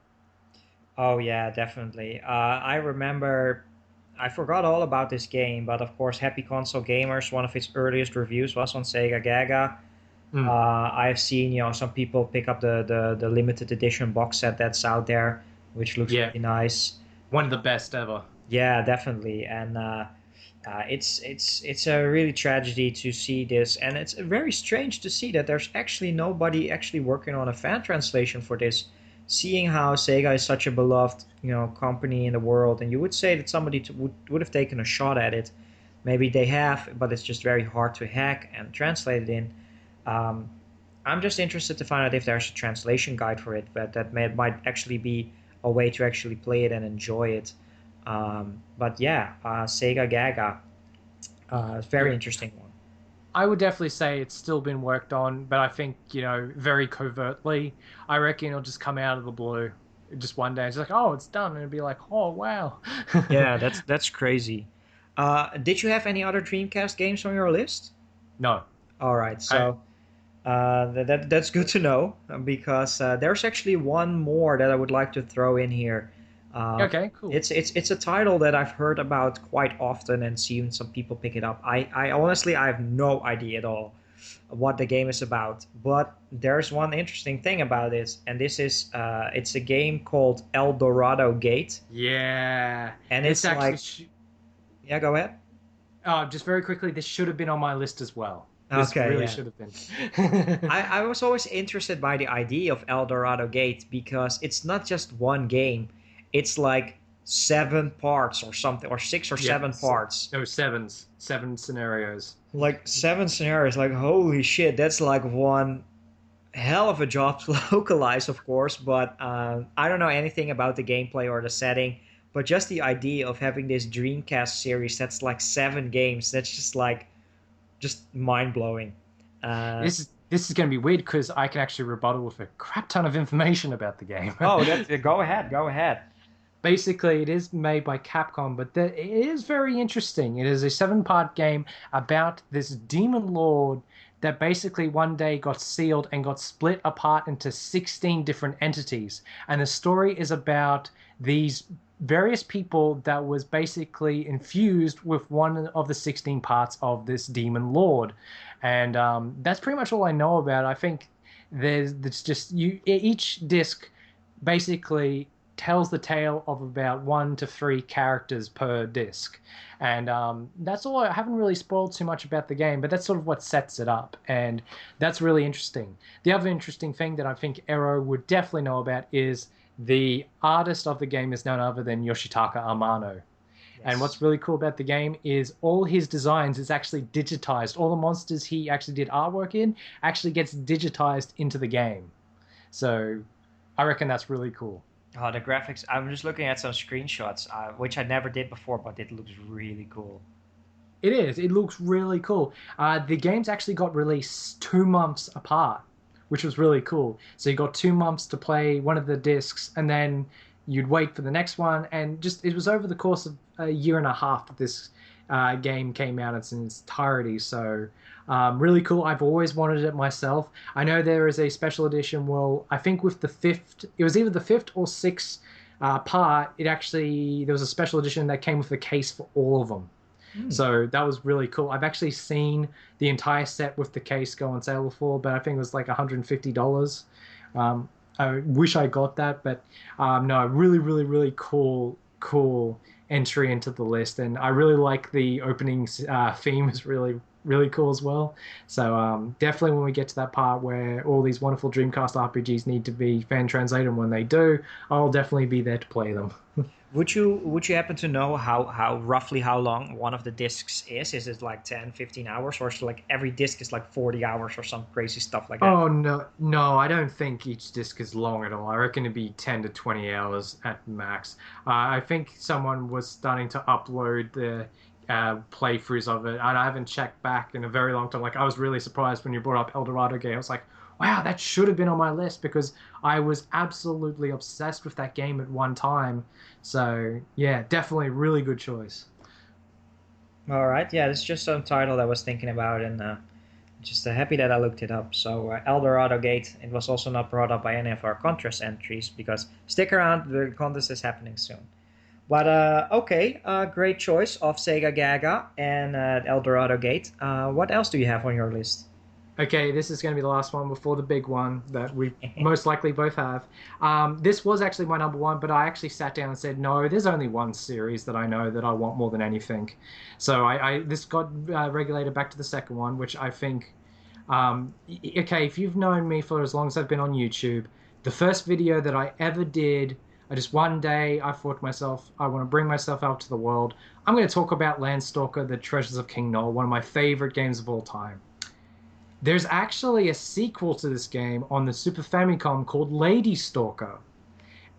Oh yeah, definitely. I remember, I forgot all about this game, but of course, Happy Console Gamers, one of its earliest reviews was on Sega Gaga. I've seen, you know, some people pick up the limited edition box set that's out there, which looks really nice. One of the best ever. Yeah, definitely. And it's a really tragedy to see this, and it's very strange to see that there's actually nobody actually working on a fan translation for this, seeing how Sega is such a beloved, you know, company in the world, and you would say that somebody would have taken a shot at it. Maybe they have, but it's just very hard to hack and translate it in. I'm just interested to find out if there's a translation guide for it, but that might actually be a way to actually play it and enjoy it. But yeah, Sega Gaga, very interesting one. I would definitely say it's still been worked on, but I think, you know, very covertly. I reckon it'll just come out of the blue. Just one day, it's like, oh, it's done, and it'll be like, oh, wow. Yeah, that's crazy. Did you have any other Dreamcast games on your list? No. All right, so that's good to know, because there's actually one more that I would like to throw in here. Okay, cool. It's a title that I've heard about quite often and seen some people pick it up. I honestly, I have no idea at all what the game is about, but there's one interesting thing about it, and this is it's a game called El Dorado Gate. Yeah, and it's actually like, yeah, go ahead. Just very quickly, this should have been on my list as well. This Okay, really should have been. I was always interested by the idea of El Dorado Gate, because it's not just one game. It's like 7 parts or something, or 6 or 7 parts. No, 7 scenarios. Like 7 scenarios, like holy shit, that's like one hell of a job to localize, of course, but I don't know anything about the gameplay or the setting, but just the idea of having this Dreamcast series that's like 7 games, that's just mind-blowing. This is going to be weird, because I can actually rebuttal with a crap ton of information about the game. Oh, go ahead. Basically, it is made by Capcom, but it is very interesting. It is a 7-part game about this demon lord that basically one day got sealed and got split apart into 16 different entities. And the story is about these various people that was basically infused with one of the 16 parts of this demon lord. And that's pretty much all I know about it. I think there's just each disc basically tells the tale of about 1 to 3 characters per disc, and that's all. I haven't really spoiled too much about the game, but that's sort of what sets it up, and that's really interesting. The other interesting thing that I think Ero would definitely know about is the artist of the game is none other than Yoshitaka Amano. And what's really cool about the game is all his designs is actually digitized. All the monsters he actually did artwork in actually gets digitized into the game. So I reckon that's really cool. Oh, the graphics, I'm just looking at some screenshots, which I never did before, but it looks really cool. It is. It looks really cool. The games actually got released 2 months apart, which was really cool. So you got 2 months to play one of the discs, and then you'd wait for the next one, and just it was over the course of a year and a half that this game came out in its entirety. So really cool. I've always wanted it myself. I know there is a special edition. Well, I think with the 5th, it was either the 5th or 6th part, there was a special edition that came with a case for all of them. So that was really cool. I've actually seen the entire set with the case go on sale before, but I think it was like $150. I wish I got that, but no, really, really, really cool entry into the list, and I really like the opening theme is really, really cool as well. So definitely when we get to that part where all these wonderful Dreamcast RPGs need to be fan translated, and when they do, I'll definitely be there to play them. Would you happen to know how roughly how long one of the discs is? Is it like 10, 15 hours, or is it like every disc is like 40 hours or some crazy stuff like that? Oh no, I don't think each disc is long at all. I reckon it'd be 10 to 20 hours at max. I think someone was starting to upload the playthroughs of it, and I haven't checked back in a very long time. Like, I was really surprised when you brought up Eldorado game. I was like, wow, that should have been on my list, because I was absolutely obsessed with that game at one time. So yeah, definitely really good choice. All right, yeah, it's just some title I was thinking about, and just happy that I looked it up. So Eldorado Gate, it was also not brought up by any of our contest entries, because stick around, the contest is happening soon. But okay, great choice of Sega Gaga and Eldorado Gate. What else do you have on your list? Okay, this is going to be the last one before the big one that we most likely both have. This was actually my number one, but I actually sat down and said, no, there's only one series that I know that I want more than anything. So this got regulated back to the second one, which I think, okay, if you've known me for as long as I've been on YouTube, the first video that I ever did, one day I thought to myself, I want to bring myself out to the world. I'm going to talk about Landstalker, The Treasures of King Noel, one of my favorite games of all time. There's actually a sequel to this game on the Super Famicom called Lady Stalker.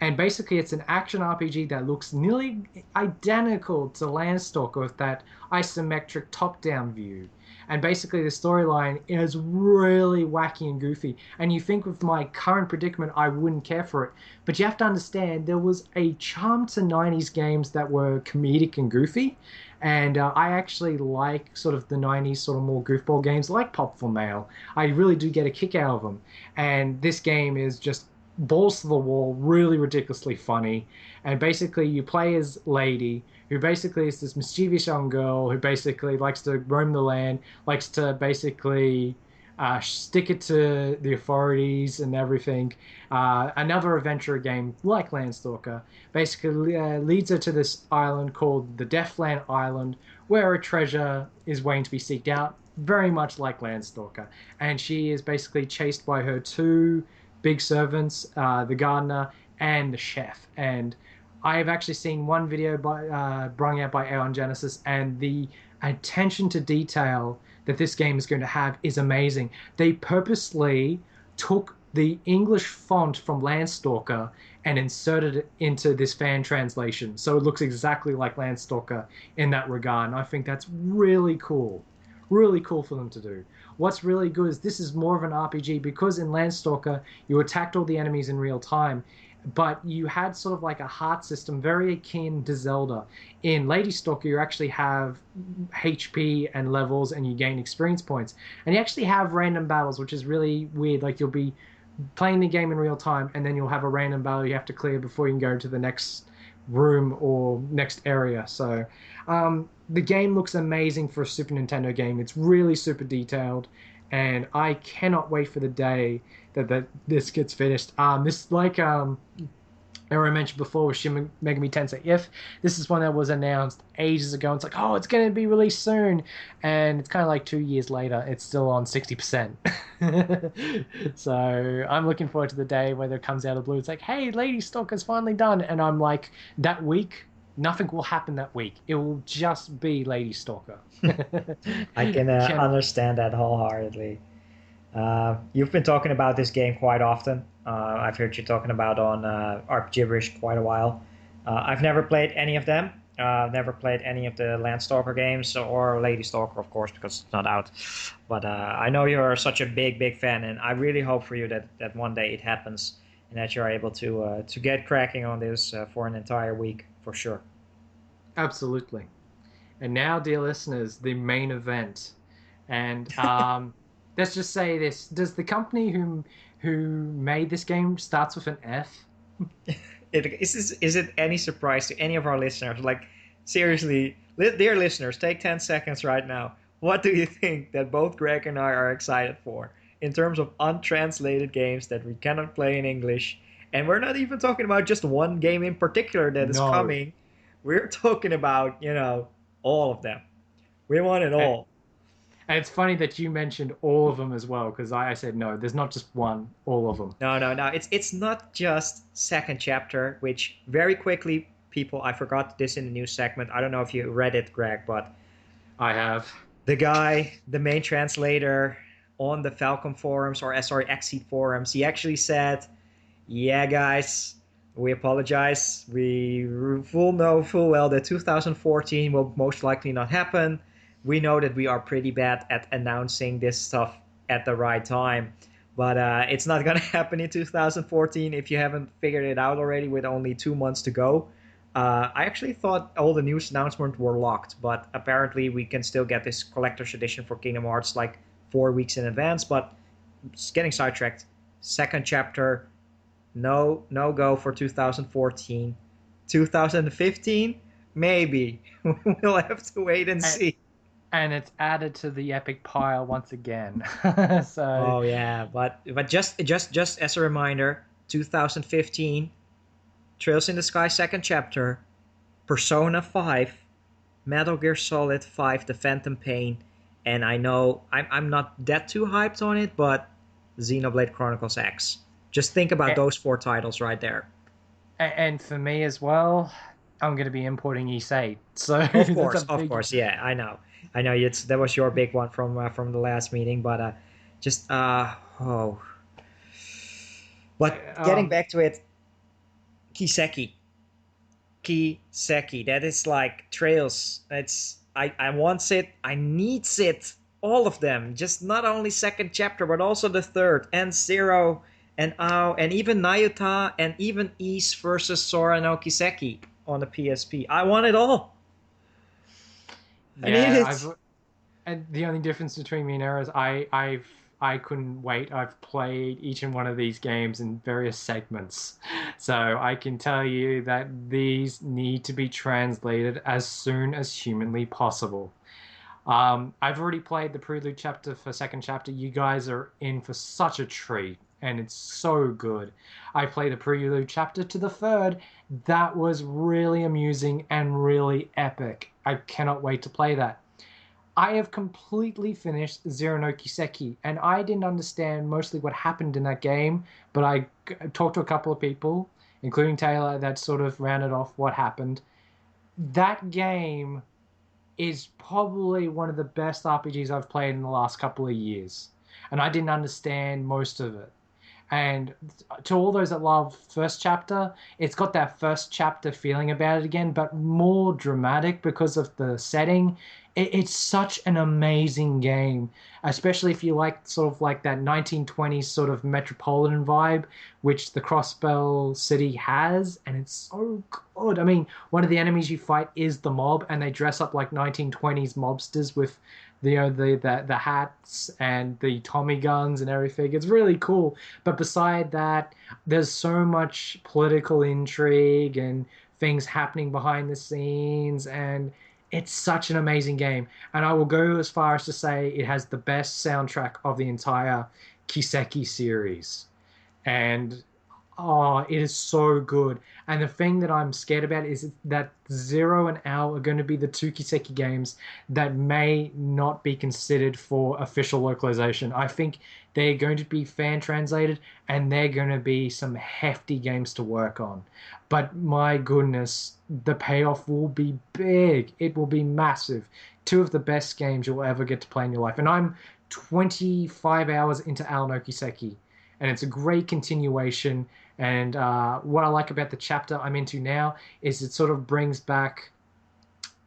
And basically it's an action RPG that looks nearly identical to Landstalker with that isometric top-down view. And basically the storyline is really wacky and goofy. And you think with my current predicament, I wouldn't care for it. But you have to understand, there was a charm to 90s games that were comedic and goofy. And I actually like sort of the 90s sort of more goofball games like Pop for Mail. I really do get a kick out of them. And this game is just balls to the wall, really ridiculously funny. And basically you play as Lady, who basically is this mischievous young girl who basically likes to roam the land, likes to basically stick it to the authorities and everything. Another adventure game like Landstalker basically leads her to this island called the Deathland Island, where a treasure is waiting to be seeked out, very much like Landstalker. And she is basically chased by her two big servants, the gardener and the chef. And I have actually seen one video brought out by Aeon Genesis, and the attention to detail that this game is going to have is amazing. They purposely took the English font from Landstalker and inserted it into this fan translation, so it looks exactly like Landstalker in that regard. And I think that's really cool. Really cool for them to do. What's really good is this is more of an RPG, because in Landstalker you attacked all the enemies in real time, but you had sort of like a heart system very akin to Zelda. In Lady Stalker you actually have HP and levels, and you gain experience points, and you actually have random battles, which is really weird. Like, you'll be playing the game in real time, and then you'll have a random battle you have to clear before you can go to the next room or next area. So the game looks amazing for a Super Nintendo game. It's really super detailed, and I cannot wait for the day that this gets finished. This, like Aaron mentioned before with Shin Megami Tensei If, this is one that was announced ages ago. It's like, oh, it's going to be released soon, and it's kind of like 2 years later, it's still on 60%. So I'm looking forward to the day where it comes out of the blue. It's like, hey, Lady Stalker's finally done, and I'm like, that week, nothing will happen that week. It will just be Lady Stalker. I can understand that wholeheartedly. You've been talking about this game quite often. I've heard you talking about on RPGIBBERISH quite a while. I've never played any of them. Never played any of the Landstalker games, or Lady Stalker, of course, because it's not out. But I know you're such a big fan, and I really hope for you that one day it happens, and that you're able to get cracking on this for an entire week, for sure. Absolutely. And now, dear listeners, the main event. And let's just say this. Does the company who made this game starts with an F? Is it any surprise to any of our listeners? Like, seriously, dear listeners, take 10 seconds right now. What do you think that both Greg and I are excited for in terms of untranslated games that we cannot play in English? And we're not even talking about just one game in particular that is No. coming. We're talking about, all of them. We want it And, all. and it's funny that you mentioned all of them as well, because I said no, there's not just one, all of them. No, no, no. It's not just second chapter, which very quickly, people, I forgot this in the news segment. I don't know if you read it, Greg, but I have. the guy, the main translator on the Falcom forums, or sorry, Exceed forums, he actually said, "Yeah, guys, we apologize. We know full well that 2014 will most likely not happen. We know that we are pretty bad at announcing this stuff at the right time." But it's not going to happen in 2014 if you haven't figured it out already with only 2 months to go. I actually thought all the news announcements were locked, but apparently we can still get this collector's edition for Kingdom Hearts like 4 weeks in advance. But just getting sidetracked. Second chapter, no go for 2014. 2015, maybe. We'll have to wait and see. And it's added to the epic pile once again. So. Oh yeah, but just as a reminder, 2015, Trails in the Sky second chapter, Persona 5, Metal Gear Solid 5, The Phantom Pain, and I know I'm not that too hyped on it, but Xenoblade Chronicles X. Just think about those 4 titles right there. And for me as well, I'm going to be importing Ys 8. So of course, yeah, I know. That was your big one from the last meeting, but But getting back to it, Kiseki, that is like Trails. I want it, I need it, all of them. Just not only second chapter, but also the third, and Zero, and Ao, and even Nayuta, and even Ys versus Sora no Kiseki on the PSP. I want it all. I need it. And the only difference between me and Era is I couldn't wait. I've played each and one of these games in various segments, so I can tell you that these need to be translated as soon as humanly possible. I've already played the prelude chapter for second chapter. You guys are in for such a treat, and it's so good. I played the prelude chapter to the third. That was really amusing and really epic. I cannot wait to play that. I have completely finished Zero no Kiseki, and I didn't understand mostly what happened in that game, but I talked to a couple of people, including Taylor, that sort of rounded off what happened. That game is probably one of the best RPGs I've played in the last couple of years, and I didn't understand most of it. And to all those that love first chapter, it's got that first chapter feeling about it again, but more dramatic because of the setting. It's such an amazing game, especially if you like sort of like that 1920s sort of metropolitan vibe, which the Crossbell City has, and it's so good. I mean, one of the enemies you fight is the mob, and they dress up like 1920s mobsters with the hats and the Tommy guns and everything. It's really cool. But beside that, there's so much political intrigue and things happening behind the scenes, and it's such an amazing game. And I will go as far as to say it has the best soundtrack of the entire Kiseki series. And it is so good. And the thing that I'm scared about is that Zero and Ao are going to be the 2 Kiseki games that may not be considered for official localization. I think they're going to be fan translated, and they're going to be some hefty games to work on. But my goodness, the payoff will be big. It will be massive. 2 of the best games you'll ever get to play in your life. And I'm 25 hours into Ao no Kiseki, and it's a great continuation. And what I like about the chapter I'm into now is it sort of brings back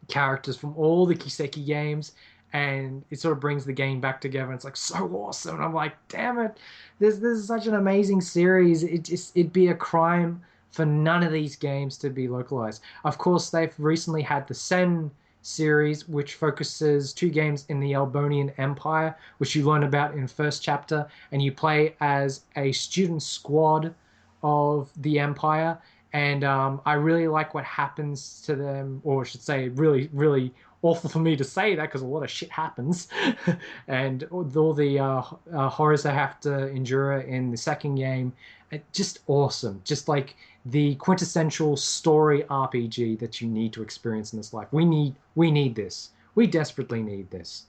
characters from all the Kiseki games, and it sort of brings the game back together. And it's like so awesome. And I'm like, damn it, this is such an amazing series. It'd be a crime for none of these games to be localized. Of course, they've recently had the Sen series, which focuses 2 games in the Albanian Empire, which you learn about in first chapter, and you play as a student squad of the Empire, and I really like what happens to them, or I should say, really, really awful for me to say that because a lot of shit happens, and all the horrors they have to endure in the second game, just awesome, just like the quintessential story RPG that you need to experience in this life. We need this. We desperately need this.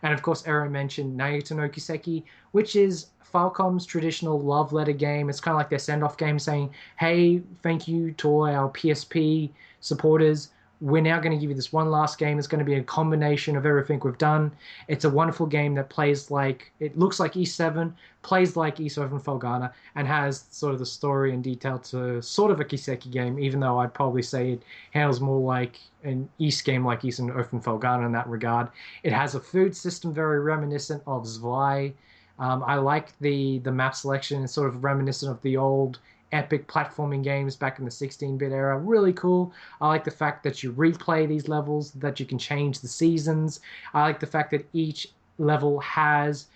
And of course, Ero mentioned Naruto no Kiseki, which is Falcom's traditional love letter game. It's kind of like their send-off game saying, hey, thank you to all our PSP supporters. We're now going to give you this one last game. It's going to be a combination of everything we've done. It's a wonderful game that plays like, it looks like E7, plays like E7 Felghana, and has sort of the story and detail to sort of a Kiseki game, even though I'd probably say it handles more like an East game like East and Open Felghana in that regard. It has a food system very reminiscent of Zwei. I like the map selection. It's sort of reminiscent of the old epic platforming games back in the 16-bit era. Really cool. I like the fact that you replay these levels, that you can change the seasons. I like the fact that each level has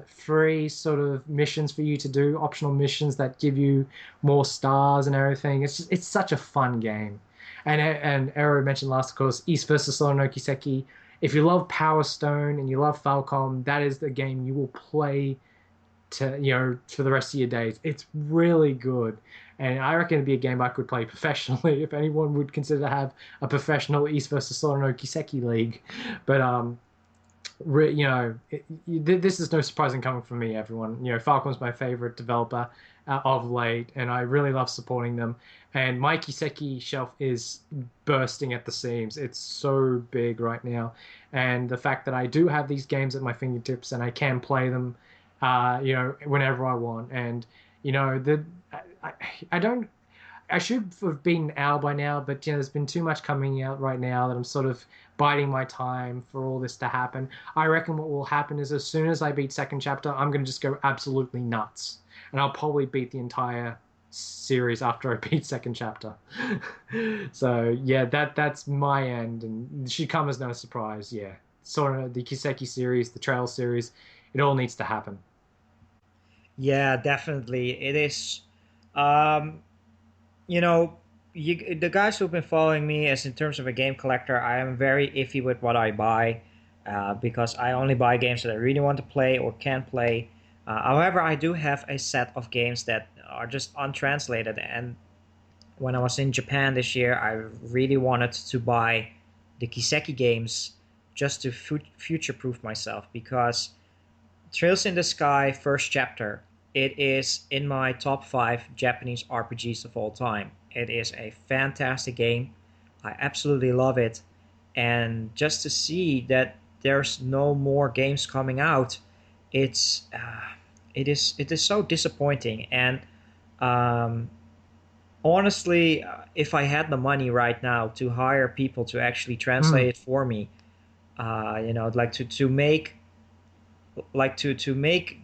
free sort of missions for you to do, optional missions that give you more stars and everything. It's such a fun game. And Ero mentioned last, of course, East versus Sora no Kiseki. If you love Power Stone and you love Falcom, that is the game you will play to for the rest of your days. It's really good, and I reckon it'd be a game I could play professionally if anyone would consider to have a professional East versus Sora no Kiseki league. But this is no surprising coming from me, everyone. Falcom's my favorite developer of late, and I really love supporting them. And my Kiseki shelf is bursting at the seams. It's so big right now, and the fact that I do have these games at my fingertips and I can play them whenever I want. And I don't. I should have been out by now, but there's been too much coming out right now that I'm sort of biding my time for all this to happen. I reckon what will happen is as soon as I beat second chapter, I'm going to just go absolutely nuts, and I'll probably beat the entire series after I beat second chapter. So yeah, that's my end, and it should come as no surprise. Yeah, sort of the Kiseki series, the Trail series, it all needs to happen. Yeah, definitely. It is. Um, you know, the guys who've been following me as in terms of a game collector, I am very iffy with what I buy because I only buy games that I really want to play or can play. However, I do have a set of games that are just untranslated. And when I was in Japan this year, I really wanted to buy the Kiseki games just to future-proof myself because Trails in the Sky first chapter, it is in my top 5 Japanese RPGs of all time. It is a fantastic game. I absolutely love it. And just to see that there's no more games coming out, it's it is so disappointing. And um, honestly, if I had the money right now to hire people to actually translate Mm. it for me, like to make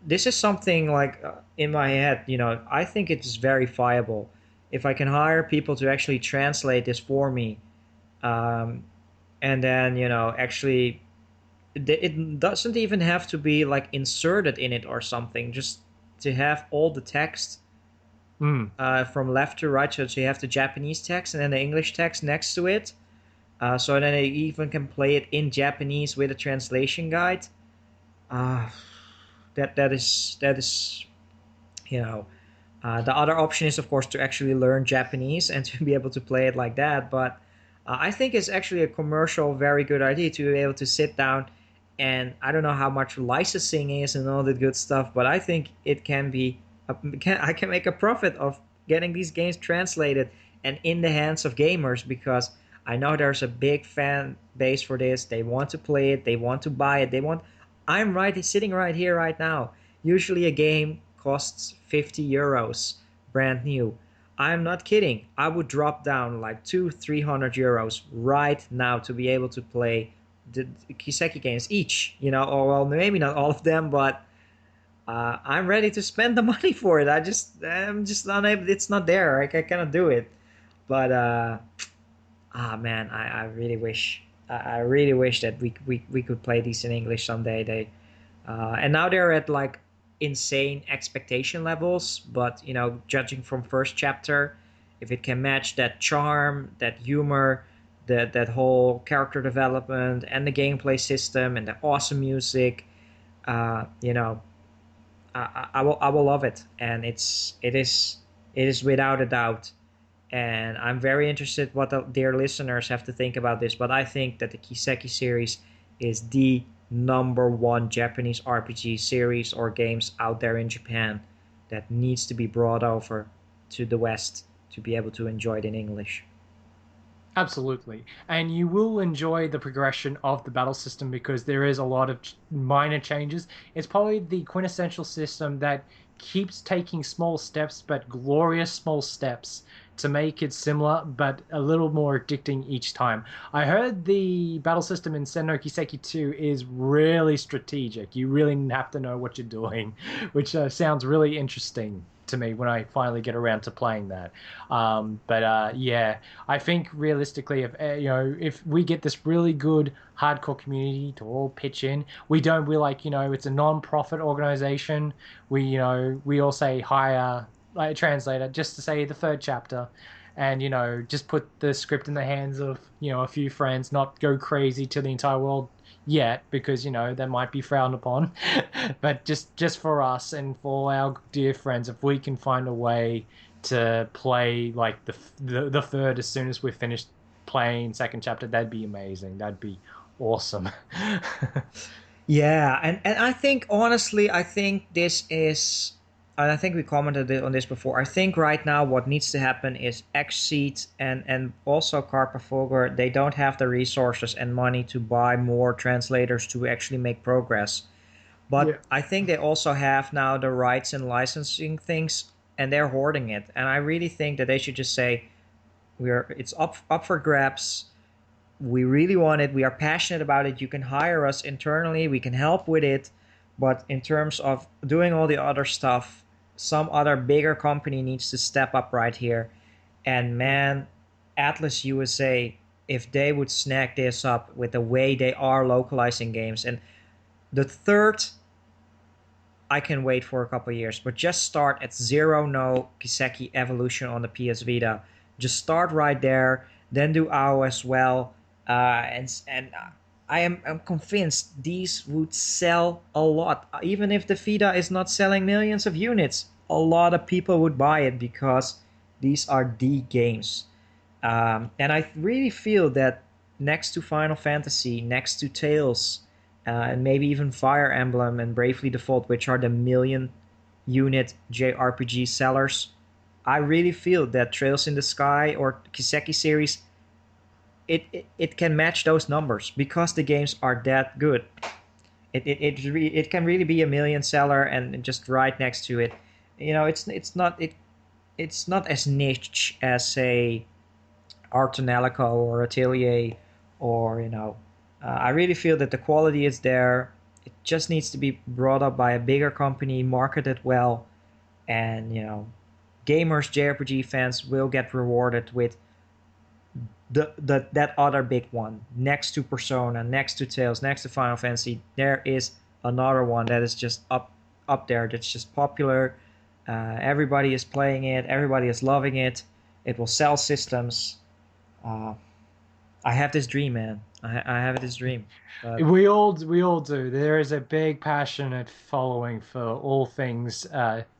this is something like in my head. I think it's very viable if I can hire people to actually translate this for me, um, and then actually it doesn't even have to be like inserted in it or something, just to have all the text Mm. from left to right, so you have the Japanese text and then the English text next to it, so then they even can play it in Japanese with a translation guide. uh, that is the other option is, of course, to actually learn Japanese and to be able to play it like that. But I think it's actually a commercial, very good idea to be able to sit down, and I don't know how much licensing is and all that good stuff, but I think it can be, I can make a profit of getting these games translated and in the hands of gamers because I know there's a big fan base for this. They want to play it, they want to buy it, they want. I'm right sitting right here right now. Usually a game costs 50 euros brand new. I'm not kidding. I would drop down like 200-300 euros right now to be able to play the Kiseki games each, or well, maybe not all of them, but I'm ready to spend the money for it. I'm just unable. It's not there. I cannot do it. But man, I really wish. I really wish that we could play these in English someday. And now they're at like insane expectation levels, but judging from first chapter, if it can match that charm, that humor, that whole character development and the gameplay system and the awesome music, uh, you know, I will love it, and it is without a doubt. And I'm very interested what dear listeners have to think about this. But I think that the Kiseki series is the number one Japanese RPG series or games out there in Japan that needs to be brought over to the West to be able to enjoy it in English. Absolutely. And you will enjoy the progression of the battle system because there is a lot of minor changes. It's probably the quintessential system that keeps taking small steps, but glorious small steps to make it similar, but a little more addicting each time. I heard the battle system in Senno Kiseki 2 is really strategic. You really have to know what you're doing, which sounds really interesting to me when I finally get around to playing that. But yeah, I think realistically, if we get this really good hardcore community to all pitch in, we like it's a non-profit organization. We all say hire like a translator just to say the third chapter, and just put the script in the hands of a few friends, not go crazy to the entire world yet because that might be frowned upon. But just for us and for our dear friends, if we can find a way to play like the third as soon as we're finished playing second chapter, that'd be amazing. That'd be awesome. Yeah, and I think honestly, I think this is, and I think we commented on this before. I think right now what needs to happen is Exceed and also Carpafogor, they don't have the resources and money to buy more translators to actually make progress. But Yeah. I think they also have now the rights and licensing things, and they're hoarding it. And I really think that they should just say, it's up for grabs. We really want it. We are passionate about it. You can hire us internally. We can help with it. But in terms of doing all the other stuff, some other bigger company needs to step up right here. And man, Atlas USA, if they would snag this up with the way they are localizing games. And the third, I can wait for a couple of years, but just start at Zero no Kiseki Evolution on the PS Vita. Just start right there, then do AO as well. And I'm convinced these would sell a lot. Even if the Vita is not selling millions of units, a lot of people would buy it because these are the games. And I really feel that next to Final Fantasy, next to Tales, and maybe even Fire Emblem and Bravely Default, which are the million unit JRPG sellers, I really feel that Trails in the Sky or Kiseki series, it can match those numbers because the games are that good. It can really be a million seller, and just right next to it, it's not as niche as say Artonelico or Atelier, or I really feel that the quality is there. It just needs to be brought up by a bigger company, marketed well, and gamers, JRPG fans will get rewarded with that other big one next to Persona, next to Tales, next to Final Fantasy. There is another one that is just up there. That's just popular. Everybody is playing it. Everybody is loving it. It will sell systems. I have this dream, man. I have this dream. But We all do. There is a big passionate following for all things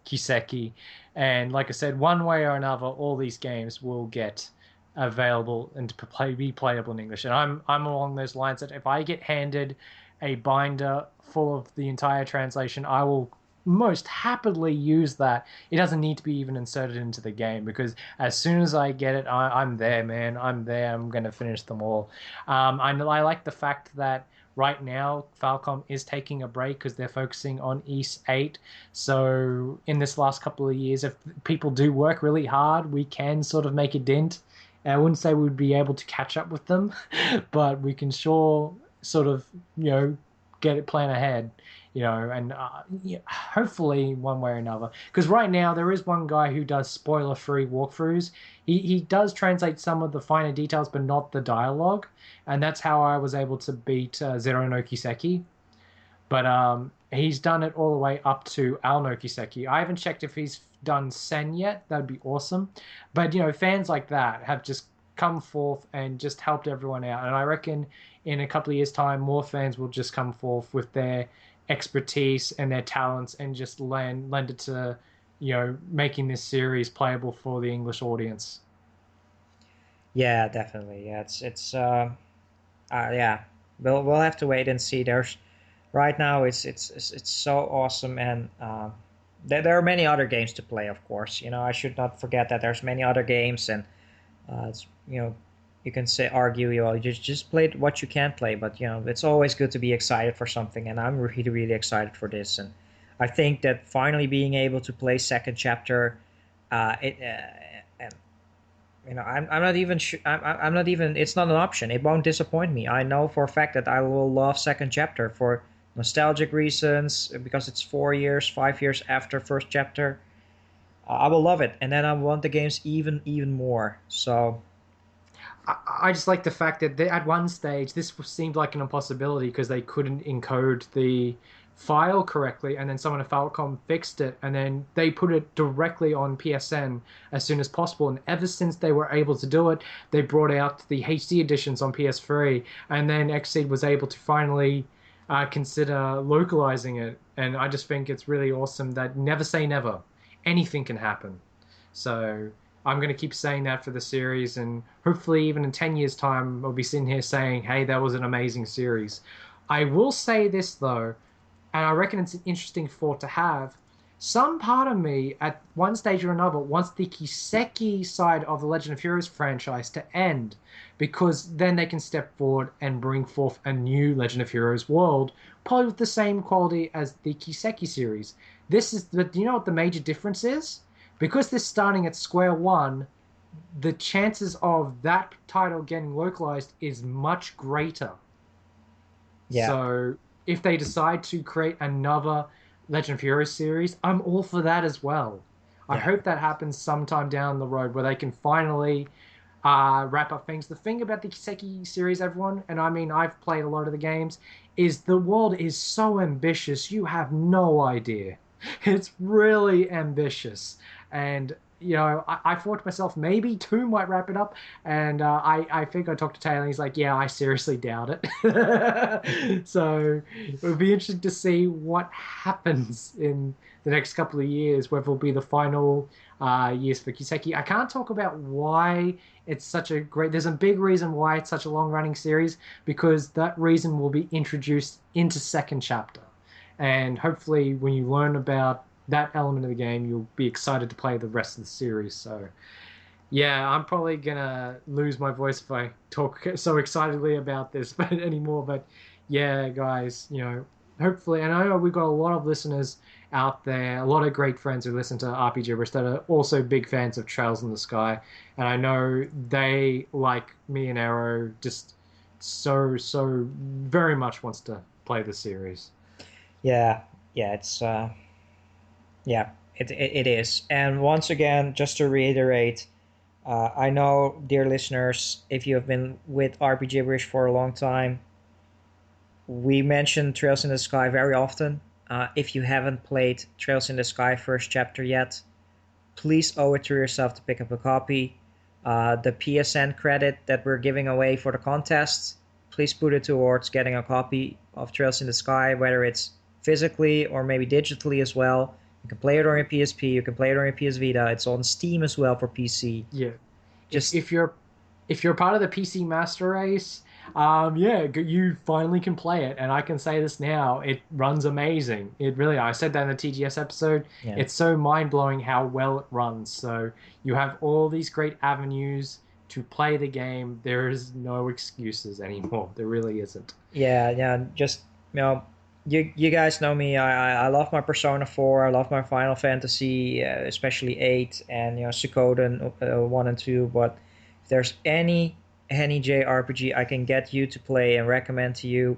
Kiseki, and like I said, one way or another, all these games will get available and be playable in English. And I'm along those lines that if I get handed a binder full of the entire translation, I will most happily use that. It doesn't need to be even inserted into the game because as soon as I get it, I'm there, man. I'm there. I'm going to finish them all. I like the fact that right now Falcom is taking a break because they're focusing on East 8. So in this last couple of years, if people do work really hard, we can sort of make a dent. And I wouldn't say we'd be able to catch up with them, but we can sure sort of, get it plan ahead, and hopefully one way or another. Because right now there is one guy who does spoiler-free walkthroughs. He does translate some of the finer details, but not the dialogue. And that's how I was able to beat Zero no Kiseki. But He's done it all the way up to Alno Kiseki. I haven't checked if he's done Sen yet. That'd be awesome. But, fans like that have just come forth and just helped everyone out. And I reckon in a couple of years' time, more fans will just come forth with their expertise and their talents and just lend it to, making this series playable for the English audience. Yeah, definitely. Yeah, yeah. We'll have to wait and see. There's right now it's so awesome, and there are many other games to play. Of course, I should not forget that there's many other games, and it's you can argue you just play what you can play, but it's always good to be excited for something, and I'm really excited for this, and I think that finally being able to play second chapter, and I'm not even I'm not even, it's not an option. It won't disappoint me. I know for a fact that I will love second chapter for nostalgic reasons, because it's 4 years, 5 years after first chapter. I will love it, and then I want the games even more. So I just like the fact that at one stage this seemed like an impossibility because they couldn't encode the file correctly, and then someone at Falcom fixed it, and then they put it directly on PSN as soon as possible. And ever since they were able to do it, they brought out the HD editions on PS3, and then Xseed was able to finally consider localizing it. And I just think it's really awesome that never say never. Anything can happen. So I'm going to keep saying that for the series, and hopefully even in 10 years' time, I'll be sitting here saying, hey, that was an amazing series. I will say this, though, and I reckon it's an interesting thought to have. Some part of me, at one stage or another, wants the Kiseki side of the Legend of Heroes franchise to end, because then they can step forward and bring forth a new Legend of Heroes world, probably with the same quality as the Kiseki series. Do you know what the major difference is? Because they're starting at square one, the chances of that title getting localized is much greater. yeah. So if they decide to create another Legend of Heroes series, I'm all for that as well. I hope that happens sometime down the road where they can finally wrap up things. The thing about the Kiseki series, everyone, and I mean, I've played a lot of the games, is the world is so ambitious, you have no idea. It's really ambitious. And, I thought to myself, maybe 2 might wrap it up. And I think I talked to Taylor, and he's like, yeah, I seriously doubt it. So it would be interesting to see what happens in the next couple of years, whether it'll be the final years for Kiseki. I can't talk about why it's such a great... There's a big reason why it's such a long-running series, because that reason will be introduced into second chapter. And hopefully when you learn about that element of the game, you'll be excited to play the rest of the series. So yeah, I'm probably gonna lose my voice if I talk so excitedly about this anymore. But yeah, guys, hopefully, and I know we've got a lot of listeners out there, a lot of great friends who listen to RPG Gibberish that are also big fans of Trails in the Sky, and I know they, like me and Arrow, just so very much wants to play the series. Yeah, it's it is. And once again, just to reiterate, I know, dear listeners, if you have been with RPG Gibberish for a long time, we mention Trails in the Sky very often. If you haven't played Trails in the Sky first chapter yet, please owe it to yourself to pick up a copy. The PSN credit that we're giving away for the contest, please put it towards getting a copy of Trails in the Sky, whether it's physically or maybe digitally as well. You can play it on your PSP, you can play it on your PS Vita. It's on Steam as well for PC. Yeah. Just if you're part of the PC Master Race, you finally can play it. And I can say this now, it runs amazing. It really, I said that in the TGS episode. Yeah. It's so mind-blowing how well it runs. So you have all these great avenues to play the game. There is no excuses anymore. There really isn't. Yeah. Just, you guys know me. I love my Persona 4. I love my Final Fantasy, especially 8 and Suikoden 1 and 2. But if there's any JRPG I can get you to play and recommend to you,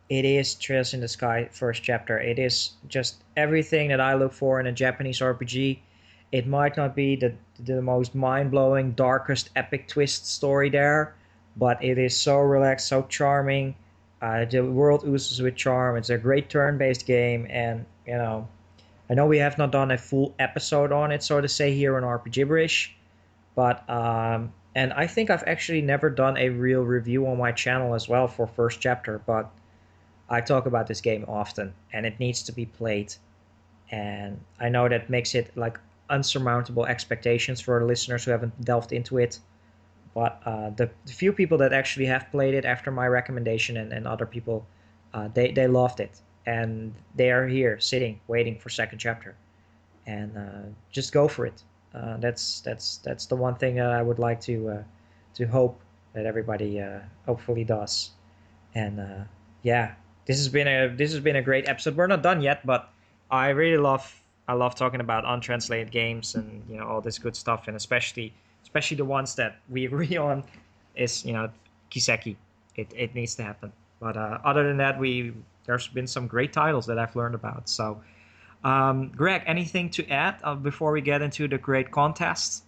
it is Trails in the Sky first chapter. It is just everything that I look for in a Japanese RPG. It might not be the most mind-blowing, darkest, epic twist story there, but it is so relaxed, so charming. The world oozes with charm. It's a great turn-based game, and I know we have not done a full episode on it, so to say, here on RPG Gibberish, but and I think I've actually never done a real review on my channel as well for first chapter, but I talk about this game often, and it needs to be played, and I know that makes it like unsurmountable expectations for the listeners who haven't delved into it. But the few people that actually have played it after my recommendation and other people, they loved it, and they are here sitting waiting for second chapter, and just go for it. That's the one thing that I would like to hope that everybody hopefully does. And yeah, this has been a great episode. We're not done yet, but I love talking about untranslated games and all this good stuff, and especially the ones that we agree on is Kiseki. It needs to happen. But other than that, there's been some great titles that I've learned about. So, Greg, anything to add before we get into the great contest?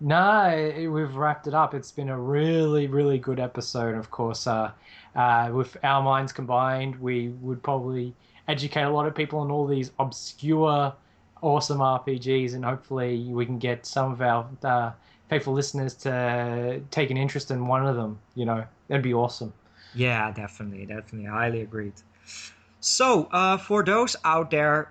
No, we've wrapped it up. It's been a really, really good episode. Of course, with our minds combined, we would probably educate a lot of people on all these obscure, awesome RPGs, and hopefully we can get some of our faithful listeners to take an interest in one of them. That'd be awesome. Yeah, definitely, highly agreed. So, for those out there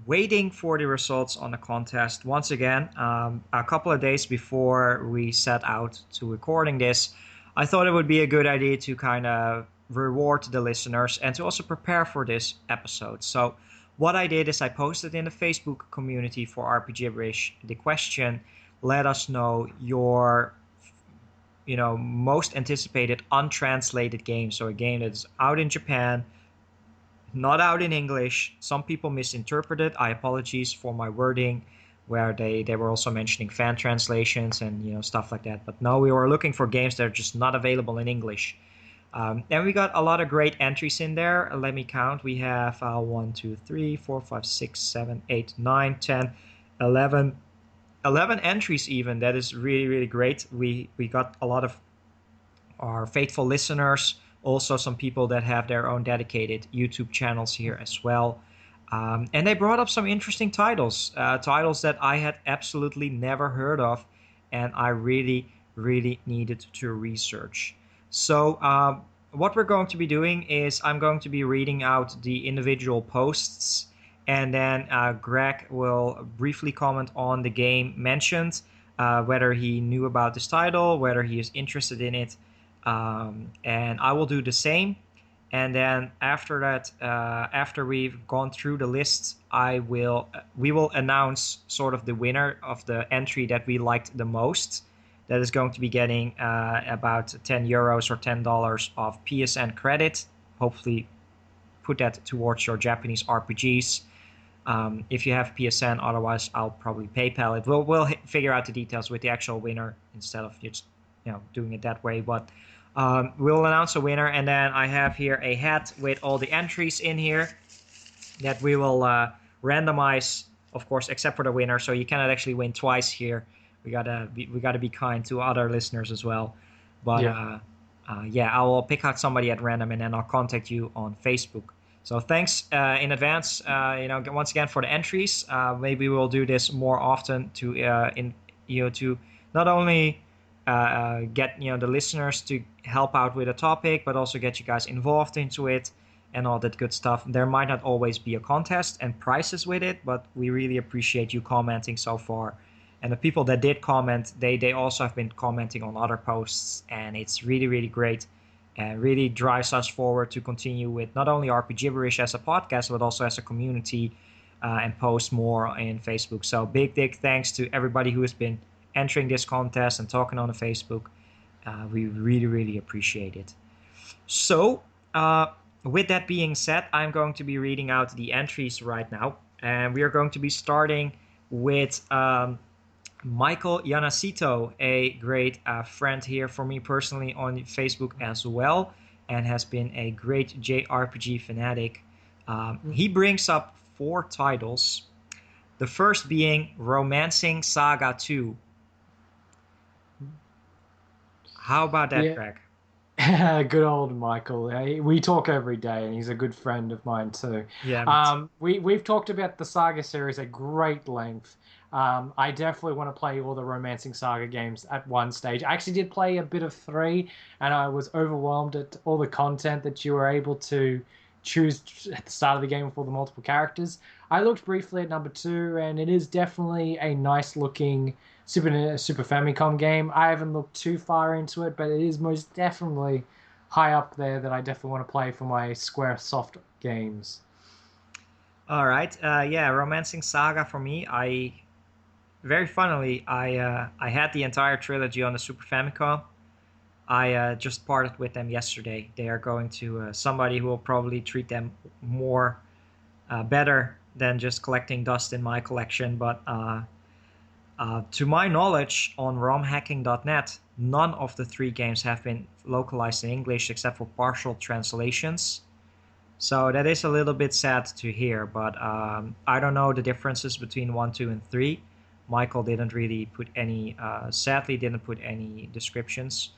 waiting for the results on the contest, once again, a couple of days before we set out to recording this, I thought it would be a good idea to kind of reward the listeners and to also prepare for this episode. So, what I did is I posted in the Facebook community for RPG Gibberish the question: let us know your most anticipated untranslated game. So a game that's out in Japan, not out in English. Some people misinterpreted. I apologize for my wording, where they were also mentioning fan translations and stuff like that. But no, we were looking for games that are just not available in English. And we got a lot of great entries in there. Let me count. We have 1, 2, 3, 4, 5, 6, 7, 8, 9, 10, 11 entries even. That is really, really great. We got a lot of our faithful listeners, also some people that have their own dedicated YouTube channels here as well. And they brought up some interesting titles that I had absolutely never heard of, and I really, really needed to research. So what we're going to be doing is I'm going to be reading out the individual posts, and then Greg will briefly comment on the game mentioned, whether he knew about this title, whether he is interested in it, and I will do the same. And then after that, after we've gone through the lists, we will announce sort of the winner of the entry that we liked the most. That is going to be getting about €10 or $10 of PSN credit. Hopefully put that towards your Japanese RPGs. If you have PSN, otherwise I'll probably PayPal it. We'll figure out the details with the actual winner instead of just doing it that way. But we'll announce a winner, and then I have here a hat with all the entries in here that we will randomize, of course, except for the winner. So you cannot actually win twice here. We gotta be kind to other listeners as well. But yeah, I will pick out somebody at random, and then I'll contact you on Facebook. So thanks in advance, once again for the entries. Maybe we'll do this more often to not only get the listeners to help out with a topic, but also get you guys involved into it and all that good stuff. There might not always be a contest and prizes with it, but we really appreciate you commenting so far. And the people that did comment, they also have been commenting on other posts, and it's really, really great and really drives us forward to continue with not only RPG Gibberish as a podcast, but also as a community and post more in Facebook. So big thanks to everybody who has been entering this contest and talking on the Facebook. We really, really appreciate it. So with that being said, I'm going to be reading out the entries right now. And we are going to be starting with Michael Yanacito, a great friend here for me personally on Facebook as well, and has been a great JRPG fanatic. He brings up 4 titles. The first being Romancing Saga 2. How about that, Greg? Good old Michael. We talk every day, and he's a good friend of mine too. Yeah, me too. We've talked about the Saga series at great length. I definitely want to play all the Romancing Saga games at one stage. I actually did play a bit of three, and I was overwhelmed at all the content that you were able to choose at the start of the game for the multiple characters. I looked briefly at number two, and it is definitely a nice looking Super Famicom game. I haven't looked too far into it, but it is most definitely high up there that I definitely want to play for my SquareSoft games. All right. Yeah, Romancing Saga for me. Very funnily, I had the entire trilogy on the Super Famicom. I just parted with them yesterday. They are going to somebody who will probably treat them more better than just collecting dust in my collection. But to my knowledge, on romhacking.net, none of the three games have been localized in English except for partial translations. So that is a little bit sad to hear, but I don't know the differences between 1, 2, and 3. Michael didn't really put any, sadly didn't put any descriptions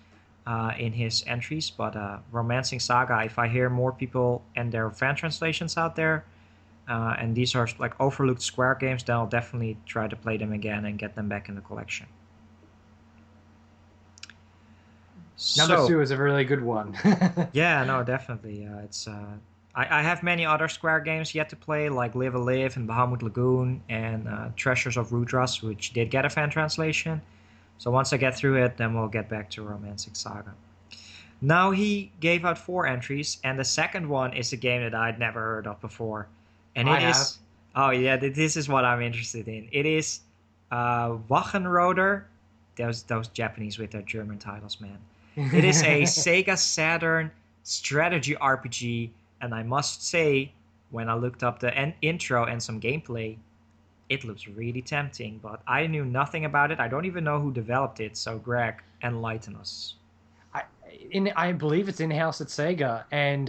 in his entries, but Romancing Saga, if I hear more people and their fan translations out there, and these are like overlooked Square games, then I'll definitely try to play them again and get them back in the collection. Number two is a really good one. Yeah, no, definitely. I have many other Square games yet to play, like Live a Live and Bahamut Lagoon and Treasures of Rudras, which did get a fan translation. So once I get through it, then we'll get back to Romancing Saga. Now he gave out 4 entries, and the second one is a game that I'd never heard of before. And it is... Oh yeah, this is what I'm interested in. It is Wachenroder. Those Japanese with their German titles, man. It is a Sega Saturn strategy RPG, and I must say, when I looked up the intro and some gameplay, it looks really tempting, but I knew nothing about it. I don't even know who developed it, so Greg, enlighten us. I believe it's in-house at Sega, and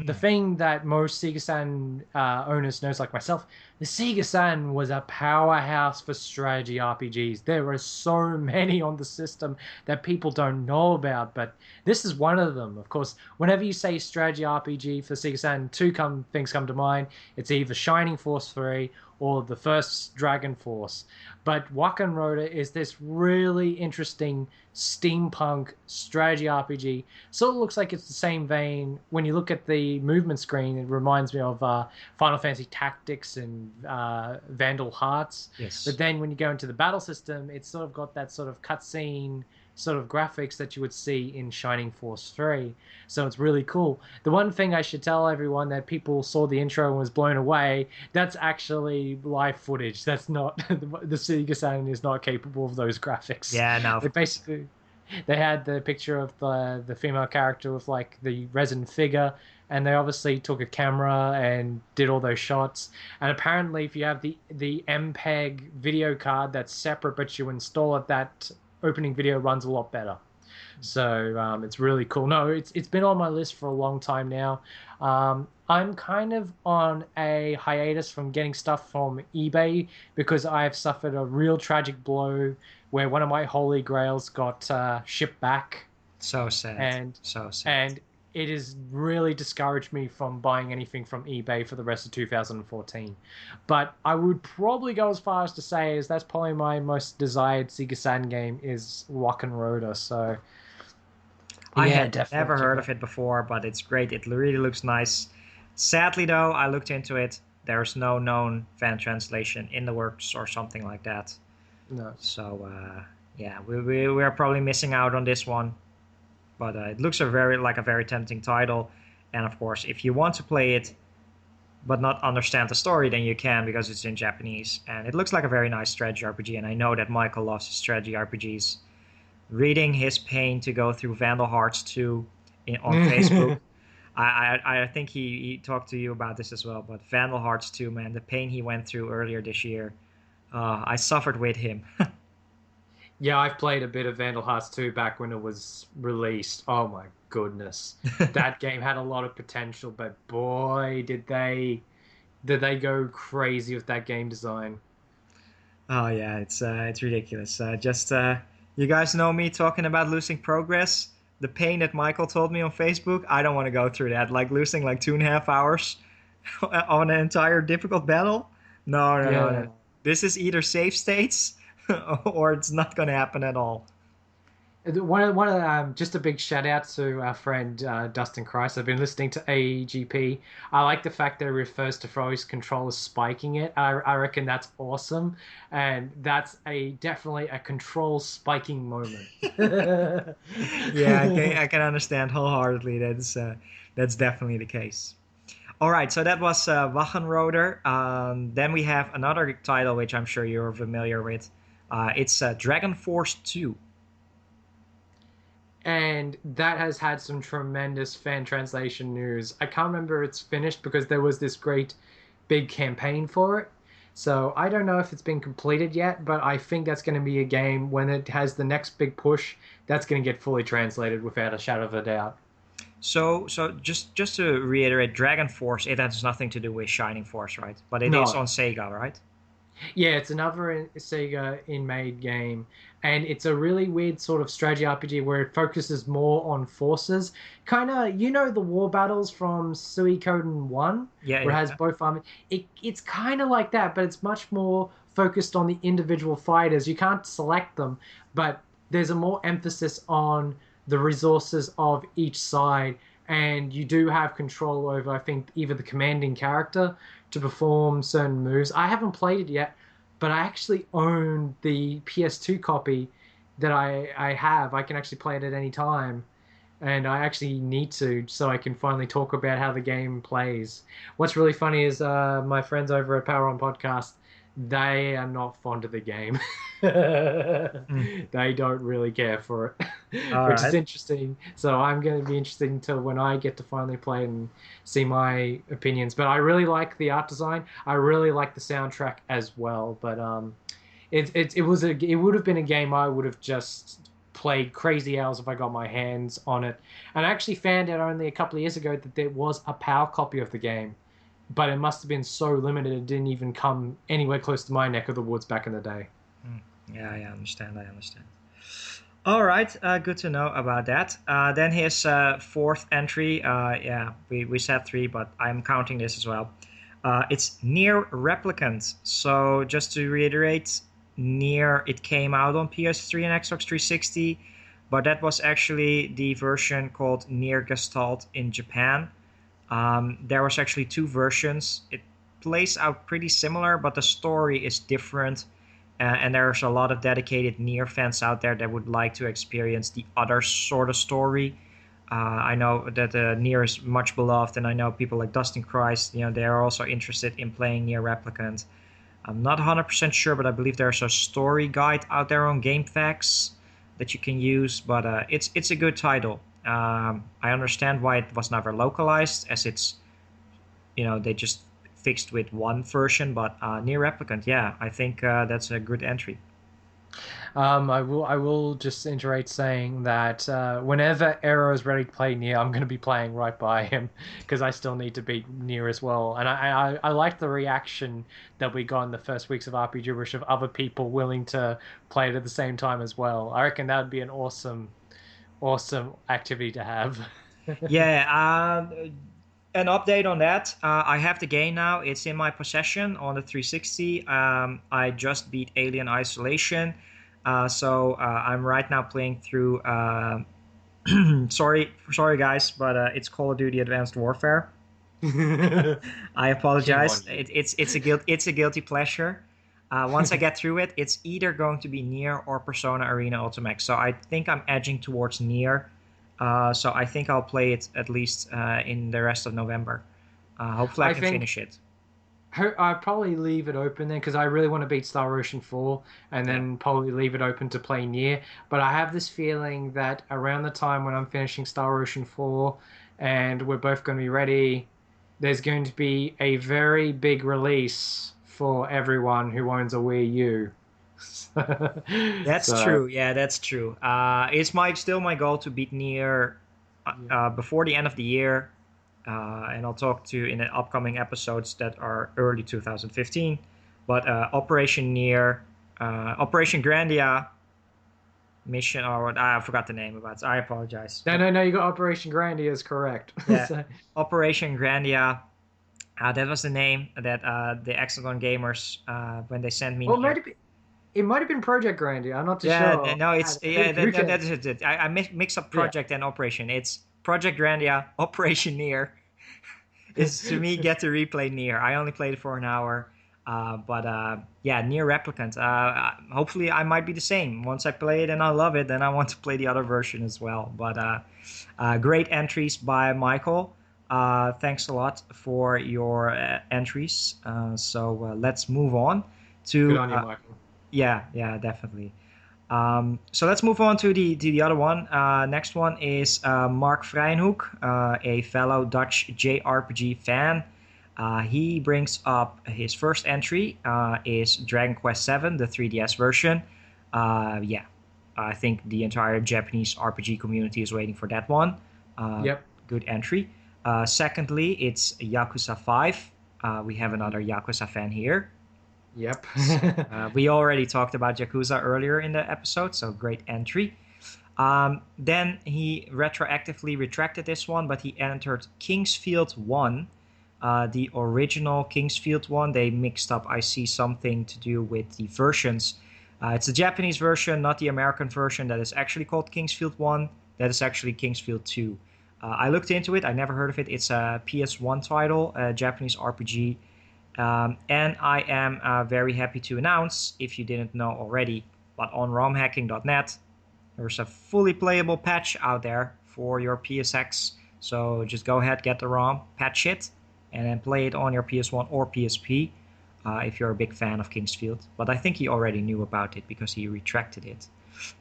the thing that most Sega Saturn owners knows, like myself, the Sega Saturn was a powerhouse for strategy RPGs. There are so many on the system that people don't know about, but this is one of them. Of course, whenever you say strategy RPG for Sega Saturn, things come to mind. It's either Shining Force 3 or the first Dragon Force. But Wachenroder is this really interesting steampunk strategy RPG. Sort of looks like it's the same vein. When you look at the movement screen, it reminds me of Final Fantasy Tactics and Vandal Hearts. Yes. But then when you go into the battle system, it's sort of got that sort of cutscene sort of graphics that you would see in Shining Force 3. So it's really cool. The one thing I should tell everyone that people saw the intro and was blown away, that's actually live footage. That's not, the Sega Saturn is not capable of those graphics. Yeah, no. They had the picture of the female character with like the resin figure, and they obviously took a camera and did all those shots. And apparently if you have the MPEG video card that's separate, but you install it, that opening video runs a lot better. So it's really cool. No, it's been on my list for a long time now. I'm kind of on a hiatus from getting stuff from eBay because I've suffered a real tragic blow where one of my holy grails got shipped back. So sad. So sad. And it has really discouraged me from buying anything from eBay for the rest of 2014. But I would probably go as far as to say is that's probably my most desired Sega Saturn game is Wachenroder. So I had never heard of it before, but it's great. It really looks nice. Sadly, though, I looked into it. There's no known fan translation in the works or something like that. No. So, yeah, we're probably missing out on this one. But it looks a very tempting title. And, of course, if you want to play it but not understand the story, then you can because it's in Japanese. And it looks like a very nice strategy RPG. And I know that Michael loves his strategy RPGs. Reading his pain to go through Vandal Hearts 2 on Facebook. I think he talked to you about this as well, but Vandal Hearts 2, man, the pain he went through earlier this year, I suffered with him. Yeah, I've played a bit of Vandal Hearts 2 back when it was released. Oh my goodness. That game had a lot of potential, but boy, did they go crazy with that game design. Oh yeah, it's ridiculous. You guys know me talking about losing progress. the pain that Michael told me on Facebook, I don't want to go through that. Like losing like 2.5 hours on an entire difficult battle. No, no, no, Yeah. no. This is either save states or it's not going to happen at all. Just a big shout out to our friend Dustin Christ. I've been listening to AEGP. I like the fact that it refers to Fro's controllers spiking it. I reckon that's awesome, and that's definitely a control spiking moment. Yeah, I can understand wholeheartedly. That's definitely the case. All right, so that was Wachenroder. Then we have another title which I'm sure you're familiar with. It's Dragon Force 2. And that has had some tremendous fan translation news. I can't remember it's finished because there was this great big campaign for it. So I don't know if it's been completed yet, but I think that's going to be a game when it has the next big push, that's going to get fully translated without a shadow of a doubt. So just to reiterate, Dragon Force, it has nothing to do with Shining Force, right? But it is on Sega, right? Yeah, it's another Sega in-made game, and it's a really weird sort of strategy RPG where it focuses more on forces. Kind of, the war battles from Suikoden 1, Yeah, where it yeah. has both army. It's kind of like that, but it's much more focused on the individual fighters. You can't select them, but there's a more emphasis on the resources of each side, and you do have control over, I think, either the commanding character to perform certain moves. I haven't played it yet, but I actually own the PS2 copy that I have. I can actually play it at any time, and I actually need to so I can finally talk about how the game plays. What's really funny is my friends over at Power On Podcast, they are not fond of the game. They don't really care for it, which is interesting. So I'm going to be interested until when I get to finally play it and see my opinions. But I really like the art design. I really like the soundtrack as well. But it would have been a game I would have just played crazy hours if I got my hands on it. And I actually found out only a couple of years ago that there was a PAL copy of the game. But it must have been so limited it didn't even come anywhere close to my neck of the woods back in the day. Yeah, I understand. All right, good to know about that. Then his fourth entry. Yeah, we said 3, but I'm counting this as well. It's Nier Replicant. So just to reiterate, Nier, it came out on PS3 and Xbox 360, but that was actually the version called Nier Gestalt in Japan. There was actually 2 versions. It plays out pretty similar, but the story is different. And there's a lot of dedicated Nier fans out there that would like to experience the other sort of story. I know that Nier is much beloved, and I know people like Dustin Christ, they are also interested in playing Nier Replicant. I'm not 100% sure, but I believe there's a story guide out there on GameFAQs that you can use, but it's a good title. I understand why it was never localized, as it's, they just fixed with one version, but Nier Replicant, yeah, I think that's a good entry. I will just iterate saying that whenever Aero is ready to play Nier, I'm going to be playing right by him because I still need to beat Nier as well. And I like the reaction that we got in the first weeks of RPG Gibberish of other people willing to play it at the same time as well. I reckon that would be an awesome activity to have. Yeah, an update on that. I have the game now. It's in my possession on the 360. I just beat Alien Isolation. So I'm right now playing through. Sorry, guys, but it's Call of Duty: Advanced Warfare. I apologize. It's a guilty pleasure. Once I get through it, it's either going to be Nier or Persona Arena Ultimate. So I think I'm edging towards Nier. So I think I'll play it at least in the rest of November. Hopefully I can finish it. I'll probably leave it open then because I really want to beat Star Ocean 4 and then probably leave it open to play Nier. But I have this feeling that around the time when I'm finishing Star Ocean 4 and we're both going to be ready, there's going to be a very big release for everyone who owns a Wii U. That's true. Yeah, that's true. It's still my goal to beat Nier before the end of the year, and I'll talk to you in the upcoming episodes that are early 2015. But Operation Nier, Operation Grandia, mission, or what? I forgot the name of it. I apologize. No, But no, no. You got Operation Grandia is correct. yeah, So, Operation Grandia. That was the name that the Hexagon gamers when they sent me well, here. it might have been Project Grandia. I'm not too Yeah, sure. no, it's yeah, Who that cares? is it. I mix up Yeah. project and operation. It's Project Grandia. Operation Near is to me get to replay Near. I only played it for an hour, but yeah, Near Replicant. Hopefully, I might be the same. Once I play it and I love it, then I want to play the other version as well. But great entries by Michael. Thanks a lot for your entries. So let's move on Good to on you, Michael. yeah, yeah, definitely. So let's move on to the other one. Next one is Mark Vrijnhoek, a fellow Dutch JRPG fan. He brings up his first entry is Dragon Quest VII, the 3DS version. Yeah, I think the entire Japanese RPG community is waiting for that one. Yep. Good entry. Secondly, it's Yakuza 5. We have another Yakuza fan here. Yep. We already talked about Yakuza earlier in the episode, so great entry. Then he retroactively retracted this one, but he entered Kingsfield 1, the original Kingsfield 1. They mixed up, I see, something to do with the versions. It's the Japanese version, not the American version, that is actually called Kingsfield 1. That is actually Kingsfield 2. I looked into it. I never heard of it. It's a PS1 title, a Japanese RPG. And I am very happy to announce, if you didn't know already, but on romhacking.net, there's a fully playable patch out there for your PSX. So just go ahead, get the ROM, patch it, and then play it on your PS1 or PSP if you're a big fan of Kingsfield. But I think he already knew about it because he retracted it.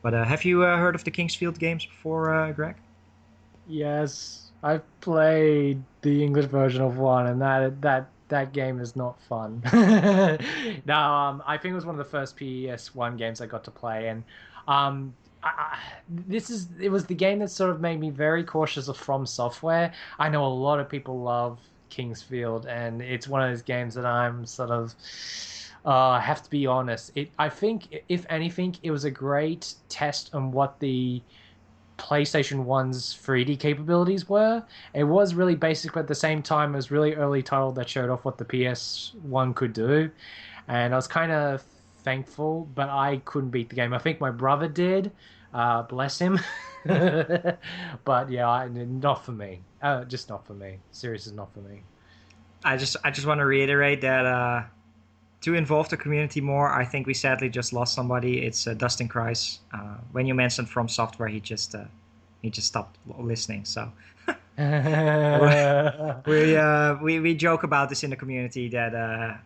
But have you heard of the Kingsfield games before, Greg? Yes, I've played the English version of one, and that game is not fun. No, I think it was one of the first PS1 games I got to play, and it was the game that sort of made me very cautious of From Software. I know a lot of people love Kingsfield, and it's one of those games that I'm sort of. I have to be honest. I think, if anything, it was a great test on what the PlayStation 1's 3D capabilities were. It was really basic, but at the same time, it was really early title that showed off what the PS1 could do. And I was kind of thankful, but I couldn't beat the game. I think my brother did. Bless him. But yeah, not for me. Just not for me. Series is not for me. I just want to reiterate that to involve the community more, I think we sadly just lost somebody. It's Dustin Kreis. When you mentioned From Software, he just stopped listening. So we joke about this in the community that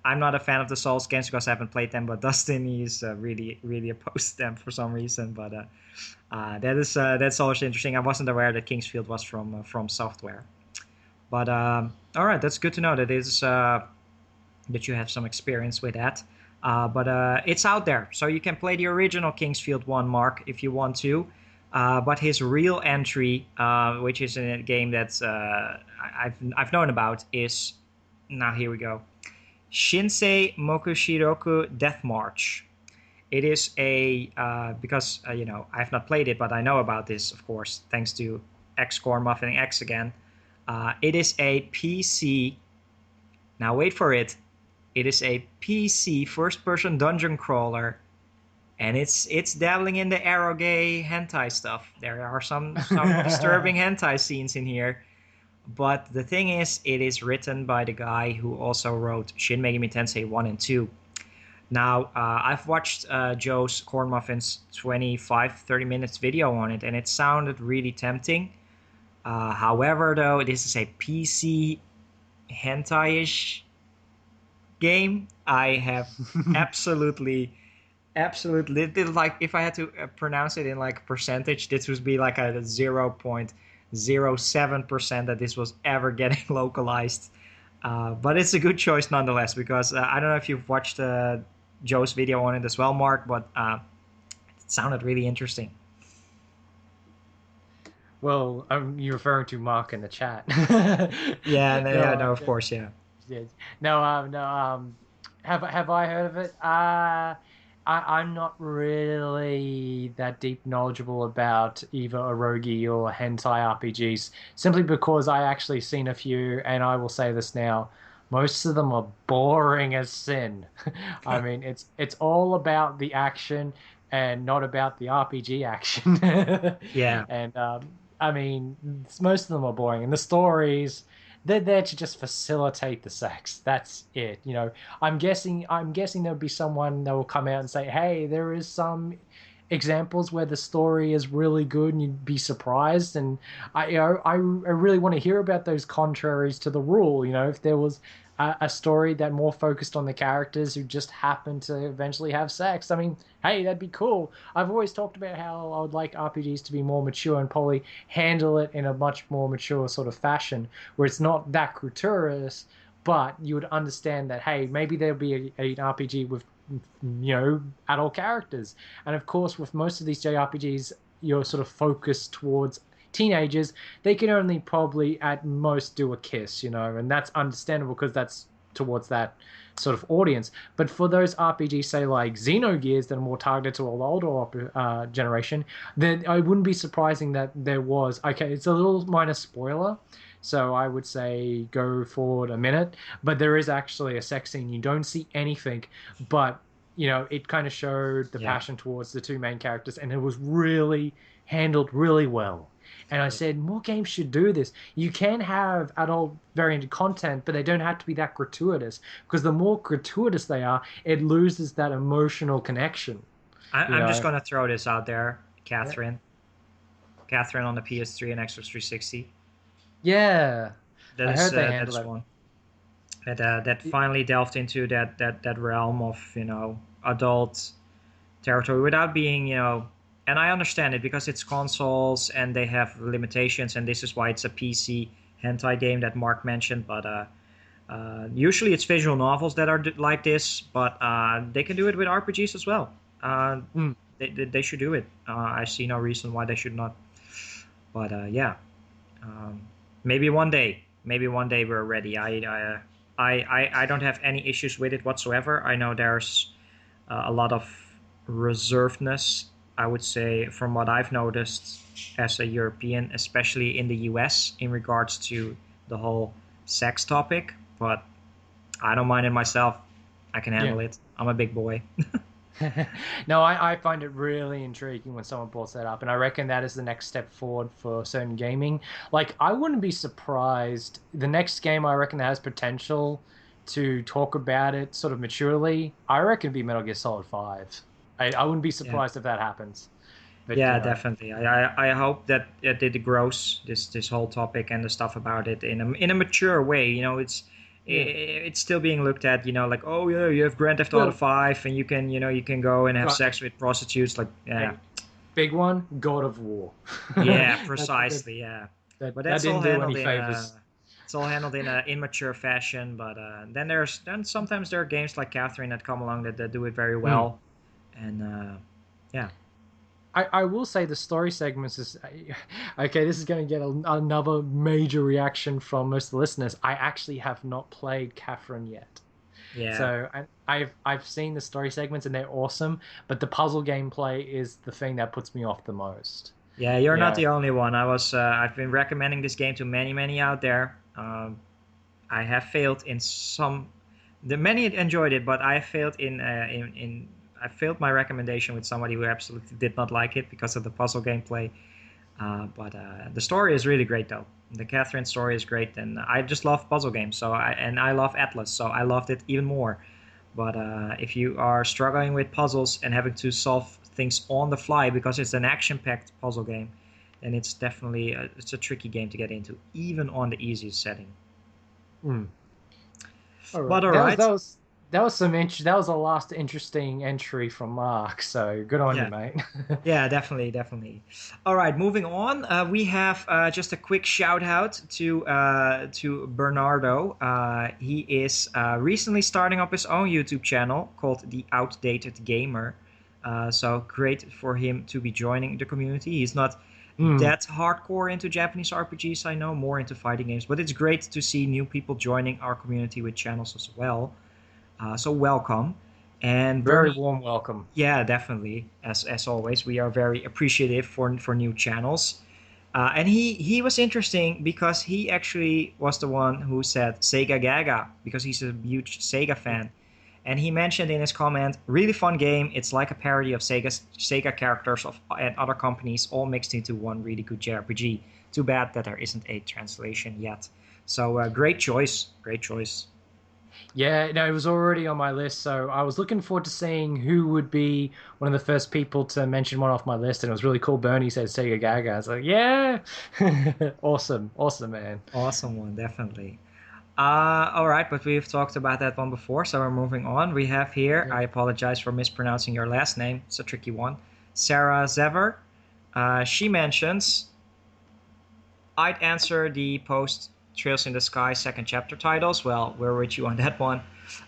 I'm not a fan of the Souls games because I haven't played them, but Dustin is really opposed to them for some reason. But that's always interesting. I wasn't aware that Kingsfield was from Software. But all right, that's good to know that is. That you have some experience with that. But it's out there, so you can play the original Kingsfield 1, Mark, if you want to. But his real entry, which is in a game that I've known about, is, now here we go, Shinsei Mokushiroku Death March. It is a, because, I've not played it, but I know about this, of course, thanks to X-Core Muffin X again. It is a PC, now wait for it, it is a PC first-person dungeon crawler, and it's dabbling in the eroge hentai stuff. There are some disturbing hentai scenes in here, but the thing is, it is written by the guy who also wrote Shin Megami Tensei 1 and 2. Now, I've watched Joe's Corn Muffins 25-30 minutes video on it, and it sounded really tempting. However, though, this is a PC hentai-ish game. I have absolutely, like, if I had to pronounce it in like percentage, this would be like a 0.07% that this was ever getting localized. But it's a good choice nonetheless, because I don't know if you've watched Joe's video on it as well, Mark, but it sounded really interesting. Well, you're referring to Mark in the chat. Yeah, no, of course, yeah. No, no. Have I heard of it? I'm not really that deep knowledgeable about either eroge or hentai RPGs, simply because I actually seen a few, and I will say this now, most of them are boring as sin. I mean, it's all about the action and not about the RPG action. Yeah. And I mean, most of them are boring, and the stories. They're there to just facilitate the sex. That's it. You know, I'm guessing there'll be someone that will come out and say, "Hey, there is some examples where the story is really good and you'd be surprised." And I really want to hear about those contraries to the rule. You know, if there was a story that more focused on the characters who just happen to eventually have sex. I mean, hey, that'd be cool. I've always talked about how I would like RPGs to be more mature and probably handle it in a much more mature sort of fashion where it's not that gratuitous, but you would understand that, hey, maybe there'll be an RPG with, adult characters. And of course, with most of these JRPGs, you're sort of focused towards teenagers. They can only probably at most do a kiss, and that's understandable because that's towards that sort of audience. But for those RPGs, say like Xenogears, that are more targeted to an older generation, then I wouldn't be surprising that there was. Okay, it's a little minor spoiler, so I would say go forward a minute. But there is actually a sex scene. You don't see anything, but it kind of showed the passion towards the two main characters, and it was really handled really well. And I said, more games should do this. You can have adult variant content, but they don't have to be that gratuitous. Because the more gratuitous they are, it loses that emotional connection. I'm just going to throw this out there, Catherine. Yeah. Catherine on the PS3 and Xbox 360. Yeah. That's one. That finally delved into that realm of, adult territory without being, and I understand it because it's consoles and they have limitations, and this is why it's a PC hentai game that Mark mentioned. But usually it's visual novels that are like this, but they can do it with RPGs as well. They should do it. I see no reason why they should not. But maybe one day we're ready. I don't have any issues with it whatsoever. I know there's a lot of reservedness, I would say, from what I've noticed as a European, especially in the US, in regards to the whole sex topic. But I don't mind it myself. I can handle it. I'm a big boy. No, I find it really intriguing when someone brought that up, and I reckon that is the next step forward for certain gaming. Like, I wouldn't be surprised. The next game I reckon that has potential to talk about it sort of maturely, I reckon it'd be Metal Gear Solid 5. I wouldn't be surprised if that happens. But, definitely. I hope that it grows this whole topic and the stuff about it in a mature way. It's still being looked at. Like, oh yeah, you have Grand Theft Auto 5, and you can go and have sex with prostitutes. Like, big one, God of War. Yeah, precisely. But that's didn't all do handled any favors. It's all handled in an immature fashion. But then sometimes there are games like Catherine that come along that do it very well. And I will say the story segments is okay. This is going to get another major reaction from most of the listeners. I actually have not played Catherine yet. Yeah. So I've seen the story segments and they're awesome, but the puzzle gameplay is the thing that puts me off the most. Yeah, you're not the only one. I've been recommending this game to many out there. I have failed in some. The many enjoyed it, but I failed I failed my recommendation with somebody who absolutely did not like it because of the puzzle gameplay. But the story is really great, though. The Catherine story is great, and I just love puzzle games. I love Atlas, so I loved it even more. But if you are struggling with puzzles and having to solve things on the fly because it's an action-packed puzzle game, then it's definitely it's a tricky game to get into, even on the easiest setting. All right. But all right. That was a last interesting entry from Mark, so good on you, mate. Yeah, definitely. All right, moving on. We have just a quick shout out to Bernardo. He is recently starting up his own YouTube channel called The Outdated Gamer. So great for him to be joining the community. He's not that hardcore into Japanese RPGs, I know, more into fighting games. But it's great to see new people joining our community with channels as well. So welcome. And Very Bernie, warm welcome. yeah, definitely. As always, we are very appreciative for new channels. And he was interesting because he actually was the one who said Sega Gaga because he's a huge Sega fan. And he mentioned in his comment, really fun game. It's like a parody of Sega characters and other companies all mixed into one really good JRPG. Too bad that there isn't a translation yet. So great choice, great choice. Yeah, no, it was already on my list, so I was looking forward to seeing who would be one of the first people to mention one off my list, and it was really cool. Bernie said Sega Gaga. I was like, yeah, awesome, awesome, man. Awesome one, definitely. All right, but we've talked about that one before, so we're moving on. We have here, Yeah. I apologize for mispronouncing your last name, it's a tricky one, Sarah Zever. She mentions, I'd answer the post Trails in the Sky second chapter titles. Well, we're with you on that one,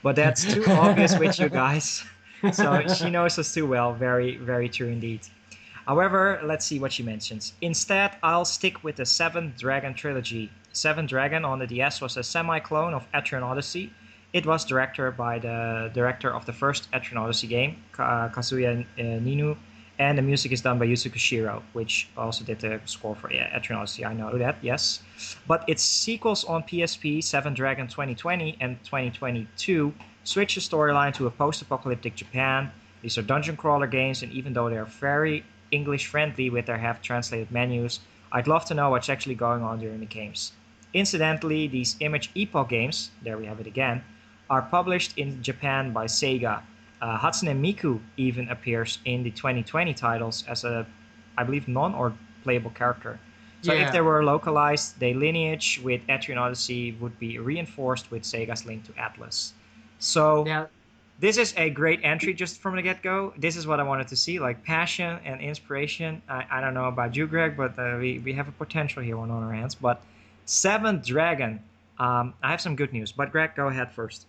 but that's too obvious with you guys. So she knows us too well. Very, very true indeed. However, let's see what she mentions. Instead, I'll stick with the Seven Dragon trilogy. Seven Dragon on the DS was a semi-clone of Etrian Odyssey. It was directed by the director of the first Etrian Odyssey game, Kazuya Ninu, and the music is done by Yuzo Koshiro, which also did the score for Etrian Odyssey. I know that, yes. But its sequels on PSP, Seven Dragon 2020 and 2022, switch the storyline to a post-apocalyptic Japan. These are dungeon crawler games, and even though they are very English friendly with their half translated menus, I'd love to know what's actually going on during the games. Incidentally, these Image Epoch games, there we have it again, are published in Japan by Sega. Hatsune Miku even appears in the 2020 titles as a, I believe, non or playable character. So if they Yeah. were localized, their lineage with Etrian Odyssey would be reinforced with Sega's Link to Atlas. So Now, this is a great entry just from the get-go. This is what I wanted to see, like passion and inspiration. I don't know about you, Greg, but we have a potential here on our hands. But Seventh Dragon, I have some good news. But Greg, go ahead first.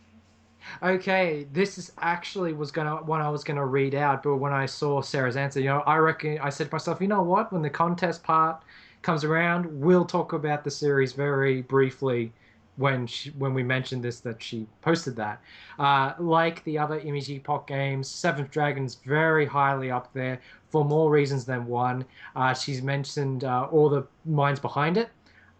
okay, this is actually was gonna one I was gonna read out, but when I saw Sarah's answer, I reckon I said to myself, you know what? When the contest part comes around, we'll talk about the series very briefly when we mentioned this that she posted that. Like the other Image Epoch games, Seventh Dragon's very highly up there for more reasons than one. She's mentioned all the minds behind it.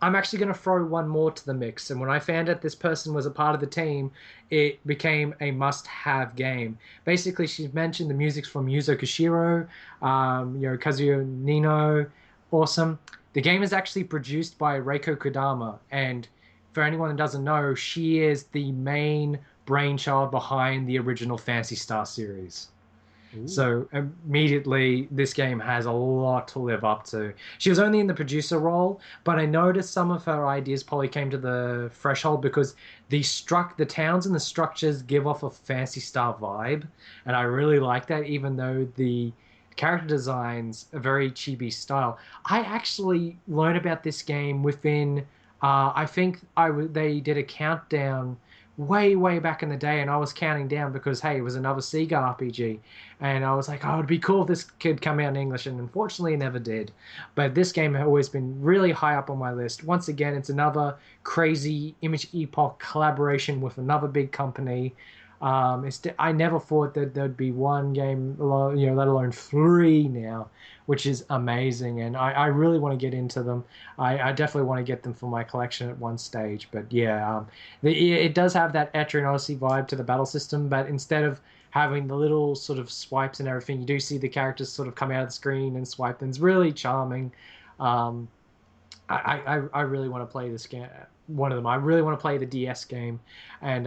I'm actually going to throw one more to the mix. And when I found out this person was a part of the team, it became a must-have game. Basically, she's mentioned the music's from Yuzo Koshiro, Kazuyo Nino, awesome. The game is actually produced by Reiko Kodama, and for anyone that doesn't know, she is the main brainchild behind the original Phantasy Star series. Ooh. So immediately, this game has a lot to live up to. She was only in the producer role, but I noticed some of her ideas probably came to the threshold because the towns and the structures give off a Fantasy Star vibe, and I really like that. Even though the character designs a very chibi style, I actually learned about this game within. I think they did a countdown way back in the day, and I was counting down because hey, it was another Sega RPG, and I was like, oh, it'd be cool if this could come out in English, and unfortunately, it never did. But this game has always been really high up on my list. Once again, it's another crazy Image Epoch collaboration with another big company. I never thought that there'd be one game, let alone three now, which is amazing, and I really want to get into them. I definitely want to get them for my collection at one stage. But yeah, it does have that Etrian Odyssey vibe to the battle system, but instead of having the little sort of swipes and everything, you do see the characters sort of come out of the screen and swipe, and it's really charming. Um, I really want to play this game. One of them. I really want to play the DS game, and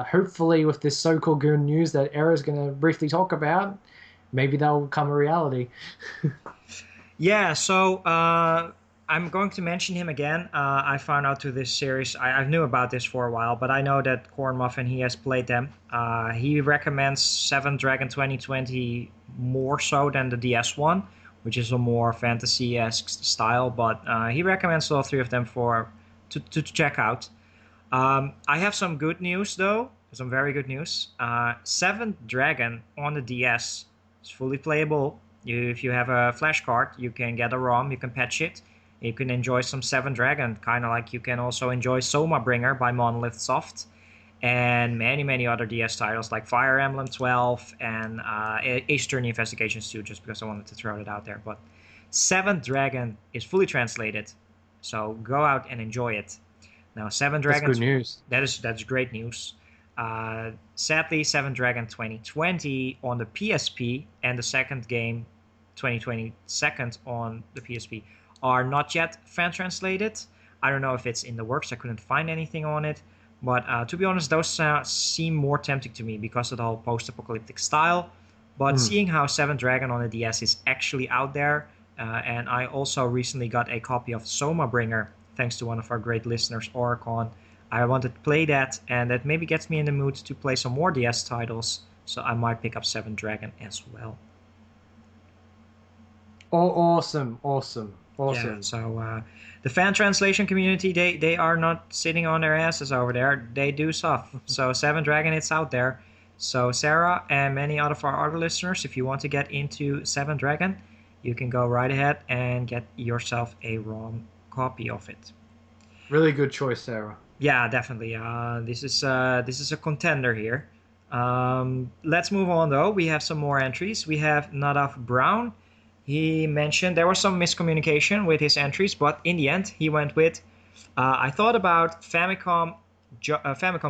hopefully, with this so-called good news that Era's going to briefly talk about, maybe that'll become a reality. Yeah, so I'm going to mention him again. I found out through this series. I knew about this for a while, but I know that Corn Muffin, he has played them. He recommends Seven Dragon 2020 more so than the DS one, which is a more fantasy-esque style, but he recommends all three of them to check out. I have some good news, though. Some very good news. Seventh Dragon on the DS is fully playable. If you have a flash card, you can get a ROM, you can patch it. You can enjoy some Seven Dragon, kind of like you can also enjoy Soma Bringer by Monolith Soft. and many other DS titles like Fire Emblem 12 and Ace Attorney Investigations 2, just because I wanted to throw it out there. But Seventh Dragon is fully translated, so go out and enjoy it. Now, Seven Dragons. That's good news. That's great news. Sadly, Seven Dragon 2020 on the PSP and the second game 2020 second on the PSP are not yet fan translated. I don't know if it's in the works. I couldn't find anything on it. But to be honest, those seem more tempting to me because of the whole post-apocalyptic style. But seeing how Seven Dragon on the DS is actually out there, and I also recently got a copy of Somabringer, thanks to one of our great listeners, Oricon. I wanted to play that, and that maybe gets me in the mood to play some more DS titles, so I might pick up Seven Dragon as well. Oh, awesome. Yeah, so the fan translation community, they are not sitting on their asses over there. They do stuff. So Seven Dragon, it's out there. So Sarah and many of our other listeners, if you want to get into Seven Dragon, you can go right ahead and get yourself a ROM copy of it. Really good choice, Sarah. Yeah, definitely. This is a contender here. Let's move on though. We have some more entries. We have Nadav Brown. He mentioned there was some miscommunication with his entries, but in the end he went with, I thought about Famicom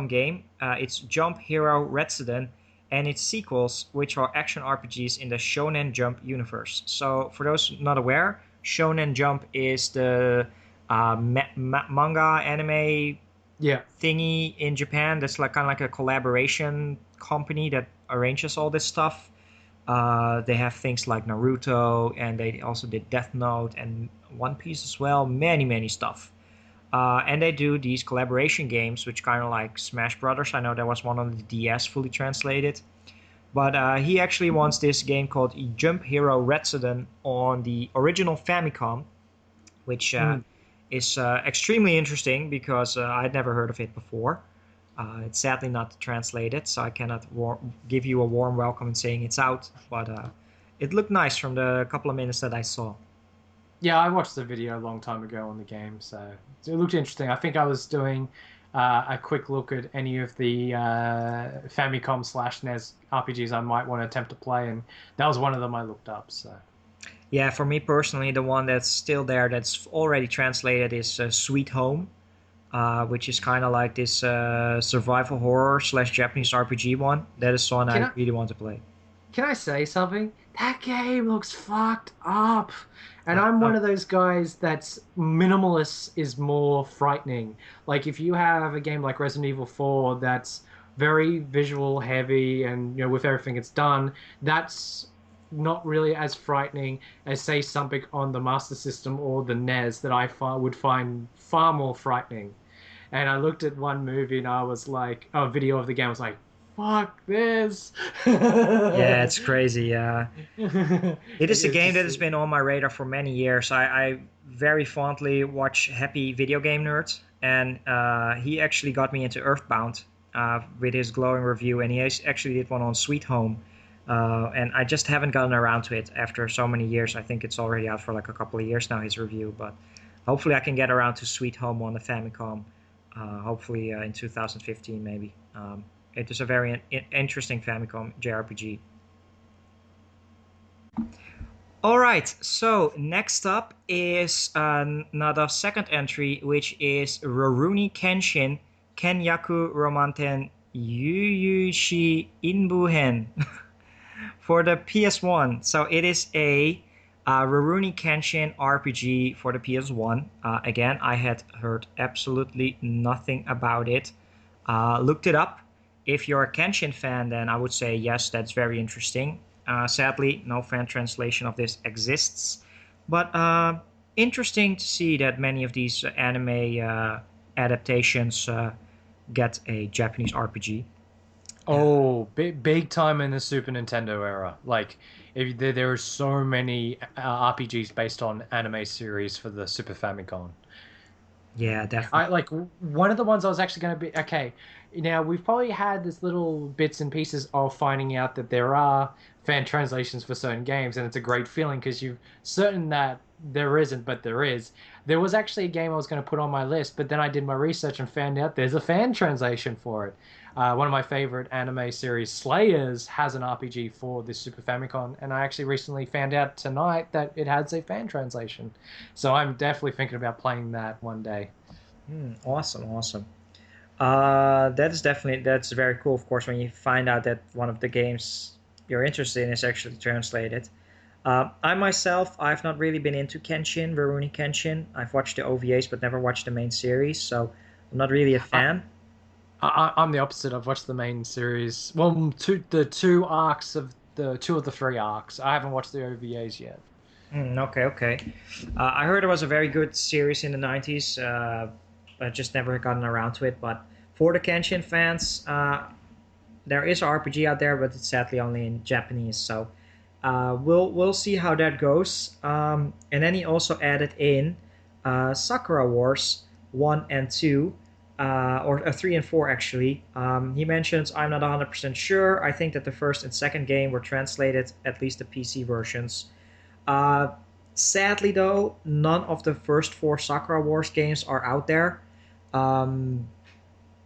game, its Jump Hero Redsuden, and its sequels, which are action RPGs in the Shonen Jump universe. So for those not aware, Shonen Jump is the manga anime thingy in Japan. That's like kind of like a collaboration company that arranges all this stuff. They have things like Naruto, and they also did Death Note and One Piece as well. Many stuff. And they do these collaboration games, which kind of like Smash Brothers. I know there was one on the DS fully translated. But he actually wants this game called Jump Hero Redsuden on the original Famicom, which is extremely interesting because I'd never heard of it before. It's sadly not translated, so I cannot give you a warm welcome in saying it's out. But it looked nice from the couple of minutes that I saw. Yeah, I watched the video a long time ago on the game, so it looked interesting. I think I was doing a quick look at any of the Famicom/NES RPGs I might want to attempt to play, and that was one of them I looked up. So. Yeah, for me personally, the one that's still there that's already translated is Sweet Home, which is kind of like this survival horror / Japanese RPG one. That is one I really want to play. Can I say something? That game looks fucked up. And I'm one of those guys that's minimalist is more frightening. Like if you have a game like Resident Evil 4 that's very visual heavy and with everything it's done, that's not really as frightening as say something on the Master System or the NES that I would find far more frightening. And I looked at one movie and I was like, a video of the game, I was like, fuck this. Yeah, it's crazy. It is a game that has been on my radar for many years. I very fondly watch Happy Video Game Nerd, and he actually got me into Earthbound with his glowing review, and he actually did one on Sweet Home. And I just haven't gotten around to it after so many years. I think it's already out for like a couple of years now, his review, but hopefully I can get around to Sweet Home on the Famicom, hopefully in 2015 maybe. It is a very interesting Famicom JRPG. Alright, so next up is another second entry, which is Rurouni Kenshin Kenyaku Romanten Yuyushi Inbuhen for the PS1. So it is a Rurouni Kenshin RPG for the PS1. Again, I had heard absolutely nothing about it. Looked it up. If you're a Kenshin fan, then I would say yes, that's very interesting. Sadly, no fan translation of this exists. But interesting to see that many of these anime adaptations get a Japanese RPG. Oh, big time in the Super Nintendo era. Like, there are so many RPGs based on anime series for the Super Famicom. Yeah, definitely. One of the ones I was actually going to be... Okay, now we've probably had this little bits and pieces of finding out that there are fan translations for certain games, and it's a great feeling because you're certain that there isn't, but there is. There was actually a game I was going to put on my list, but then I did my research and found out there's a fan translation for it. One of my favorite anime series, Slayers, has an RPG for the Super Famicom, and I actually recently found out tonight that it has a fan translation. So I'm definitely thinking about playing that one day. Awesome, awesome. That's very cool. Of course, when you find out that one of the games you're interested in is actually translated. I myself, I've not really been into Kenshin, Rurouni Kenshin. I've watched the OVAs but never watched the main series, so I'm not really a fan. I'm the opposite. I've watched the main series. Well, the two arcs of the two of the three arcs. I haven't watched the OVAs yet. Okay, okay. I heard it was a very good series in the 90s. I just never gotten around to it. But for the Kenshin fans, there is an RPG out there, but it's sadly only in Japanese. So we'll see how that goes. And then he also added in Sakura Wars 1 and 2. Or 3 and 4 actually. He mentions, I'm not 100% sure. I think that the first and second game were translated, at least the PC versions. Sadly though, none of the first 4 Sakura Wars games are out there.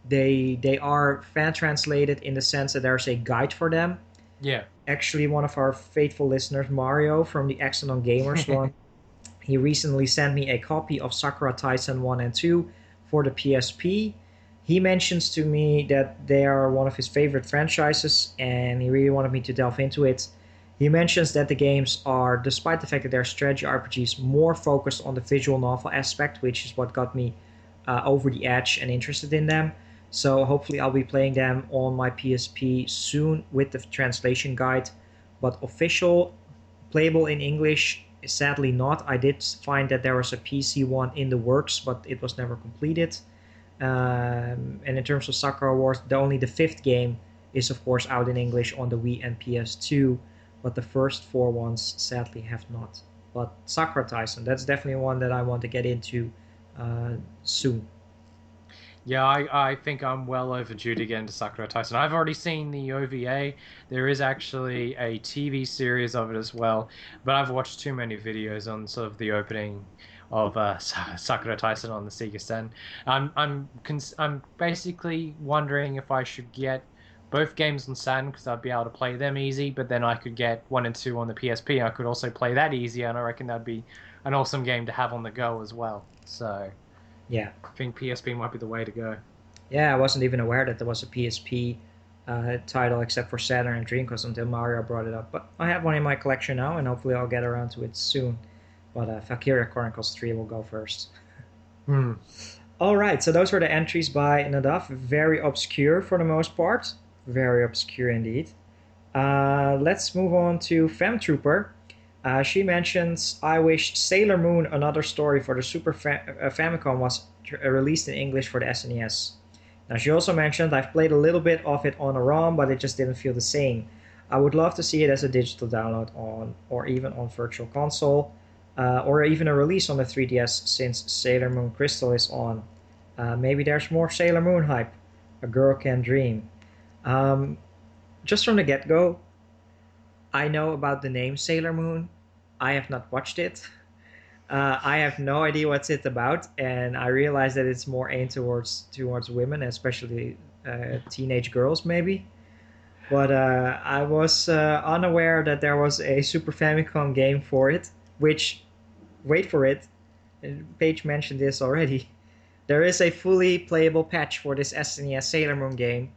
They are fan translated in the sense that there's a guide for them. Yeah. Actually, one of our faithful listeners, Mario from the Excellent Gamers one, he recently sent me a copy of Sakura Taisen 1 and 2 for the PSP. He mentions to me that they are one of his favorite franchises and he really wanted me to delve into it. He mentions that the games are, despite the fact that they're strategy RPGs, more focused on the visual novel aspect, which is what got me over the edge and interested in them. So hopefully I'll be playing them on my PSP soon with the translation guide. But official, playable in English, sadly not. I did find that there was a PC one in the works, but it was never completed. And in terms of Sakura Wars, only the 5th game is of course out in English on the Wii and PS2, but the first 4 ones sadly have not. But Sakura Taisen, that's definitely one that I want to get into soon. Yeah, I think I'm well overdue to get into Sakura Taisen. I've already seen the OVA. There is actually a TV series of it as well, but I've watched too many videos on sort of the opening of Sakura Taisen on the Sega Saturn. I'm basically wondering if I should get both games on Saturn because I'd be able to play them easy, but then I could get 1 and 2 on the PSP. I could also play that easier, and I reckon that'd be an awesome game to have on the go as well. So yeah, I think PSP might be the way to go. Yeah, I wasn't even aware that there was a PSP title except for Saturn and Dreamcast until Mario brought it up. But I have one in my collection now, and hopefully I'll get around to it soon. But Valkyria Chronicles 3 will go first. All right, so those were the entries by Nadav. Very obscure for the most part. Very obscure indeed. Let's move on to Femtrooper. She mentions, I wish Sailor Moon, Another Story for the Super Famicom was released in English for the SNES. Now she also mentioned, I've played a little bit of it on a ROM, but it just didn't feel the same. I would love to see it as a digital download on, or even on Virtual Console, or even a release on the 3DS since Sailor Moon Crystal is on. Maybe there's more Sailor Moon hype. A girl can dream. Just from the get-go, I know about the name Sailor Moon. I have not watched it. I have no idea what's it about, and I realize that it's more aimed towards women, especially teenage girls, maybe. But I was unaware that there was a Super Famicom game for it, which, wait for it, Paige mentioned this already. There is a fully playable patch for this SNES Sailor Moon game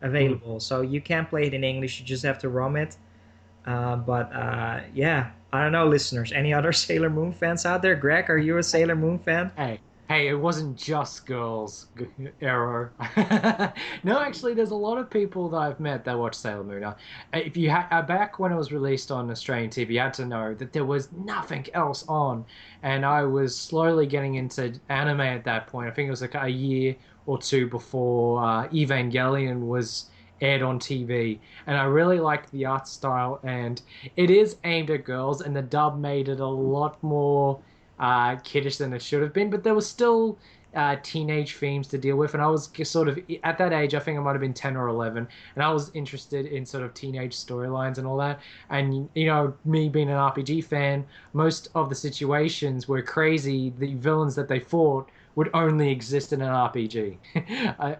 available, so you can play it in English, you just have to ROM it. Yeah, I don't know, listeners. Any other Sailor Moon fans out there? Greg, are you a Sailor Moon fan? Hey, it wasn't just girls, error. No, actually, there's a lot of people that I've met that watch Sailor Moon. If you back when it was released on Australian TV, you had to know that there was nothing else on, and I was slowly getting into anime at that point. I think it was like a year or two before Evangelion was aired on TV, and I really liked the art style, and it is aimed at girls, and the dub made it a lot more kiddish than it should have been, but there was still teenage themes to deal with, and I was sort of, at that age, I think I might have been 10 or 11, and I was interested in sort of teenage storylines and all that, and, you know, me being an RPG fan, most of the situations were crazy. The villains that they fought would only exist in an RPG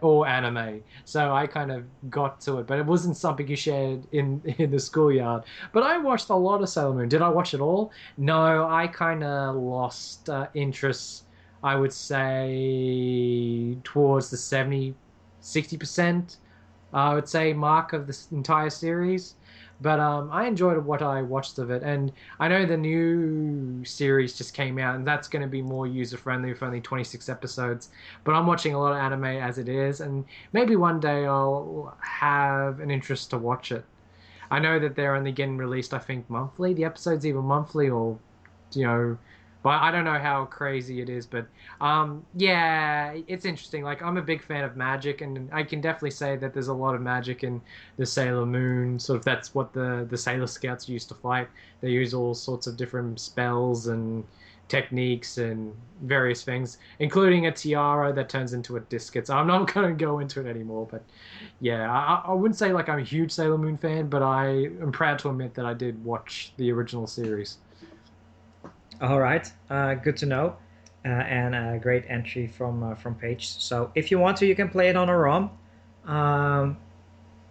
or anime. So I kind of got to it, but it wasn't something you shared in the schoolyard. But I watched a lot of Sailor Moon. Did I watch it all? No, I kind of lost interest, I would say, towards the 60%, I would say, mark of this entire series. But I enjoyed what I watched of it, and I know the new series just came out, and that's going to be more user-friendly with only 26 episodes. But I'm watching a lot of anime as it is, and maybe one day I'll have an interest to watch it. I know that they're only getting released, I think, monthly. The episodes either monthly or, you know, but I don't know how crazy it is. But yeah, it's interesting. Like, I'm a big fan of magic, and I can definitely say that there's a lot of magic in the Sailor Moon. Sort of that's what the Sailor Scouts used to fight. They use all sorts of different spells and techniques and various things, including a tiara that turns into a discus. I'm not going to go into it anymore, but yeah, I wouldn't say like I'm a huge Sailor Moon fan, but I am proud to admit that I did watch the original series. All right, good to know, and a great entry from Paige. So if you want to, you can play it on a ROM. I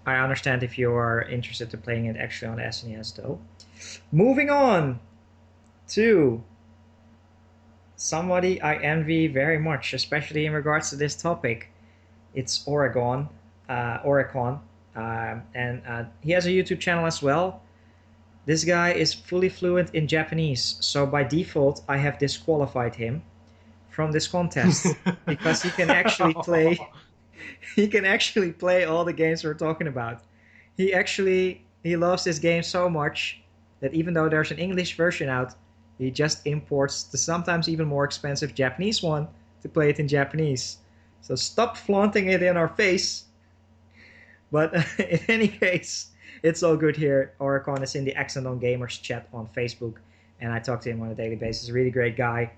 understand if you are interested in playing it actually on the SNES though. Moving on to somebody I envy very much, especially in regards to this topic. It's Oregon, and he has a YouTube channel as well. This guy is fully fluent in Japanese, so by default I have disqualified him from this contest because he can actually play. He can actually play all the games we're talking about. He loves this game so much that even though there's an English version out, he just imports the sometimes even more expensive Japanese one to play it in Japanese. So stop flaunting it in our face. But in any case, it's all good here. Oricon is in the Accent on Gamers chat on Facebook, and I talk to him on a daily basis. Really great guy.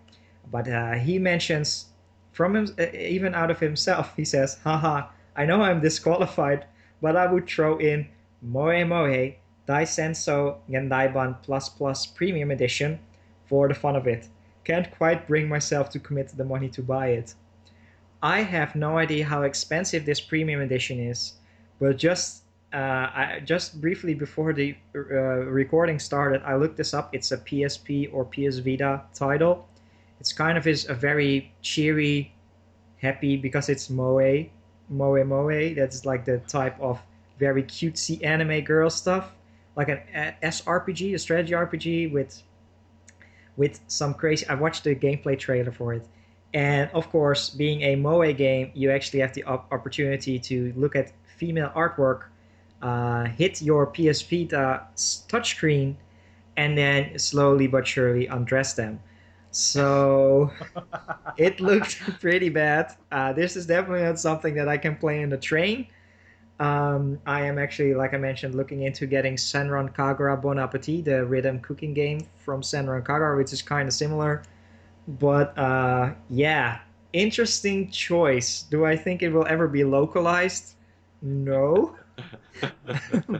But he mentions, from him, even out of himself, he says, haha, I know I'm disqualified, but I would throw in Moe Moe Daisenso Gendaiban Plus Plus Premium Edition for the fun of it. Can't quite bring myself to commit the money to buy it. I have no idea how expensive this premium edition is, but just briefly before the recording started, I looked this up. It's a PSP or PS Vita title. It's kind of a very cheery, happy, because it's Moe. That's like the type of very cutesy anime girl stuff, like an SRPG, a strategy RPG with some crazy. I watched the gameplay trailer for it, and of course, being a Moe game, you actually have the opportunity to look at female artwork, hit your PS Vita touchscreen, and then slowly but surely undress them. So it looked pretty bad. This is definitely not something that I can play in the train. I am actually, like I mentioned, looking into getting Senran Kagura Bon Appetit, the rhythm cooking game from Senran Kagura, which is kind of similar. But yeah, interesting choice. Do I think it will ever be localized? No.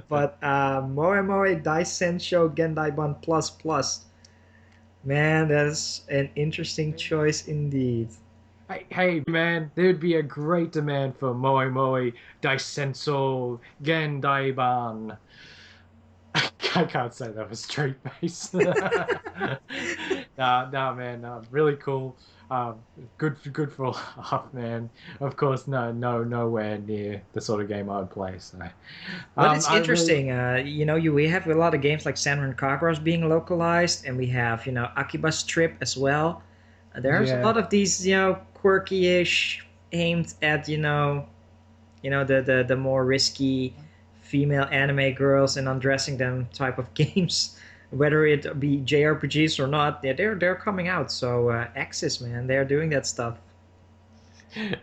But Moe Moe Daisensho Gendaiban Plus Plus. Man, that's an interesting choice indeed. Hey man, there'd be a great demand for Moe Moe Daisenso Gendaiban. I can't say that with a straight face. Nah, man, really cool. Good for a laugh, man. Of course, nowhere near the sort of game I would play. So, but it's interesting. We have a lot of games like Senran Kagura's being localized, and we have Akiba's Trip as well. There's a lot of these quirky-ish, aimed at the more risky female anime girls and undressing them type of games, whether it be JRPGs or not. They're coming out. So Axis, man, they're doing that stuff. And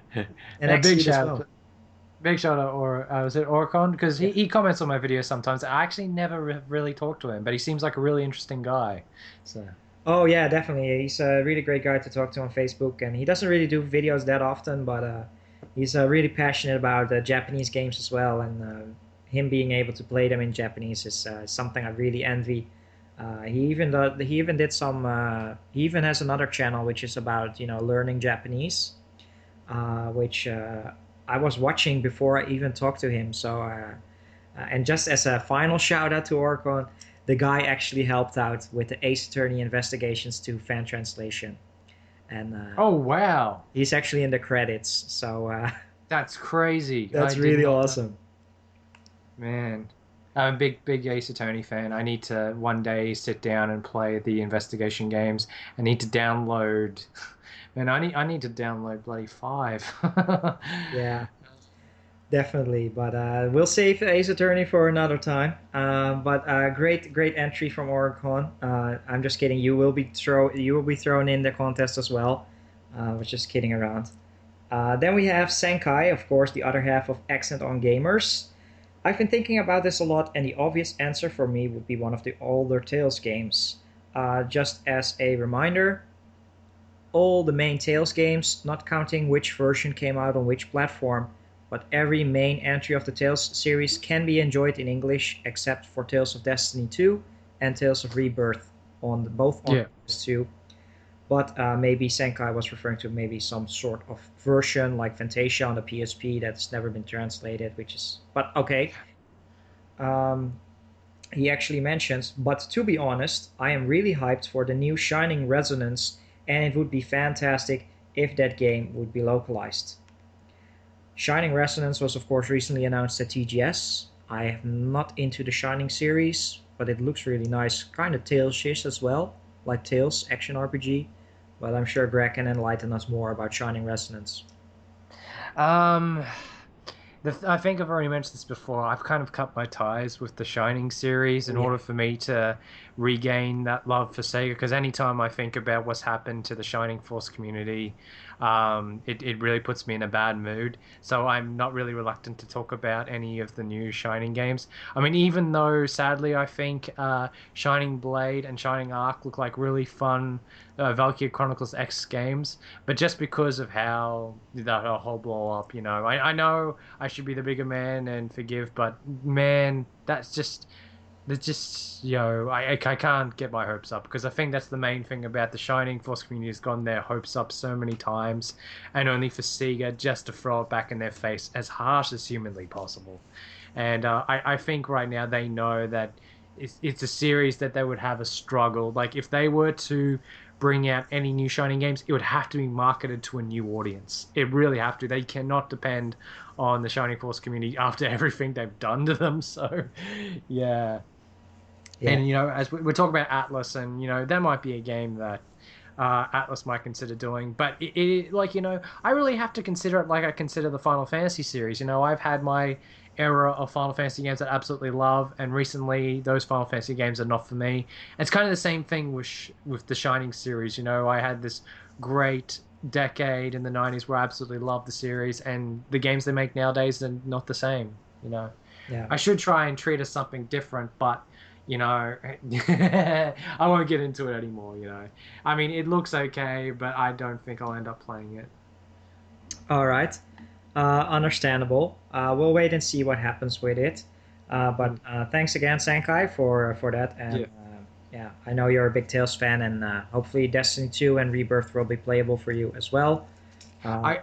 a big shout out. Big shout out, or was it Oricon? Because he comments on my videos sometimes. I actually never really talked to him, but he seems like a really interesting guy. So. Oh yeah, definitely. He's a really great guy to talk to on Facebook, and he doesn't really do videos that often, but he's really passionate about Japanese games as well, and him being able to play them in Japanese is something I really envy. He even did some. He even has another channel which is about learning Japanese, which I was watching before I even talked to him. So and just as a final shout out to Orcon, the guy actually helped out with the Ace Attorney investigations to fan translation, and Oh wow, he's actually in the credits. So that's crazy. that's I did really not know. awesome. Man, I'm a big Ace Attorney fan. I need to one day sit down and play the investigation games. I need to download. Man, I need to download bloody 5. Yeah. Definitely, but we'll save Ace Attorney for another time. But great entry from Oricon. I'm just kidding. You will be thrown in the contest as well. I was just kidding around. Then we have Senkai, of course, the other half of Accent on Gamers. I've been thinking about this a lot, and the obvious answer for me would be one of the older Tales games. Just as a reminder, all the main Tales games, not counting which version came out on which platform, but every main entry of the Tales series can be enjoyed in English except for Tales of Destiny 2 and Tales of Rebirth both on Yeah. PS2. But maybe Senkai was referring to maybe some sort of version like Fantasia on the PSP that's never been translated, which is... But okay. Um, he actually mentions, but to be honest, I am really hyped for the new Shining Resonance, and it would be fantastic if that game would be localized. Shining Resonance was of course recently announced at TGS. I am not into the Shining series, but it looks really nice, kind of Tales-ish as well, like Tales action RPG. But I'm sure Greg can enlighten us more about Shining Resonance. Um, I think I've already mentioned this before. I've kind of cut my ties with the Shining series in Yeah, order for me to regain that love for Sega. Because anytime I think about what's happened to the Shining Force community, it really puts me in a bad mood. So I'm not really reluctant to talk about any of the new Shining games. I mean, even though sadly I think Shining Blade and Shining Arc look like really fun Valkyria Chronicles X games, but just because of how that whole blow up, I know I should be the bigger man and forgive, but man, I can't get my hopes up because I think that's the main thing about the Shining Force community has gotten their hopes up so many times, and only for Sega just to throw it back in their face as harsh as humanly possible. And I think right now they know that it's a series that they would have a struggle. Like if they were to bring out any new Shining games, it would have to be marketed to a new audience. It really have to. They cannot depend on the Shining Force community after everything they've done to them. So, yeah. yeah, And as we're talking about Atlas, and that might be a game that Atlas might consider doing, but I really have to consider it like I consider the Final Fantasy series. I've had my era of Final Fantasy games that I absolutely love, and recently those Final Fantasy games are not for me. It's kind of the same thing with the Shining series. I had this great decade in the 90s where I absolutely loved the series, and the games they make nowadays are not the same. yeah. I should try and treat it as something different, but I won't get into it anymore. I mean, it looks okay, but I don't think I'll end up playing it. All right. Understandable. We'll wait and see what happens with it. But thanks again, Sankai, for that. And Yeah. yeah, I know you're a big Tales fan, and hopefully Destiny 2 and Rebirth will be playable for you as well. Uh,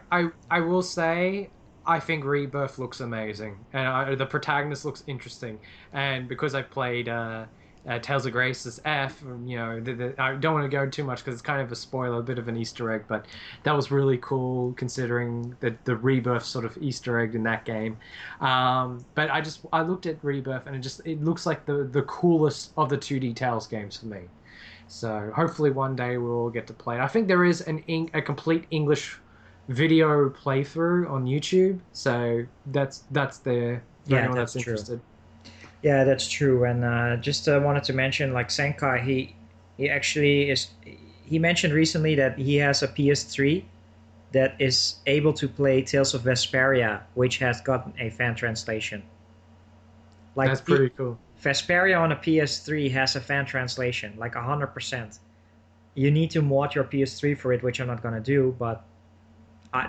I will say I think Rebirth looks amazing, and the protagonist looks interesting. And because I've played Tales of Grace as F, I don't want to go too much because it's kind of a spoiler, a bit of an Easter egg, but that was really cool considering the Rebirth sort of Easter egg in that game. But I looked at Rebirth and it looks like the coolest of the 2D Tales games for me. So hopefully one day we'll get to play it. I think there is a complete English video playthrough on YouTube, so that's there for yeah, anyone that's that's true. interested. Yeah, that's true. And just wanted to mention, like Senkai, he actually is. He mentioned recently that he has a PS3 that is able to play Tales of Vesperia, which has gotten a fan translation. Like That's pretty cool. Vesperia on a PS3 has a fan translation, like 100%. You need to mod your PS3 for it, which I'm not gonna do, but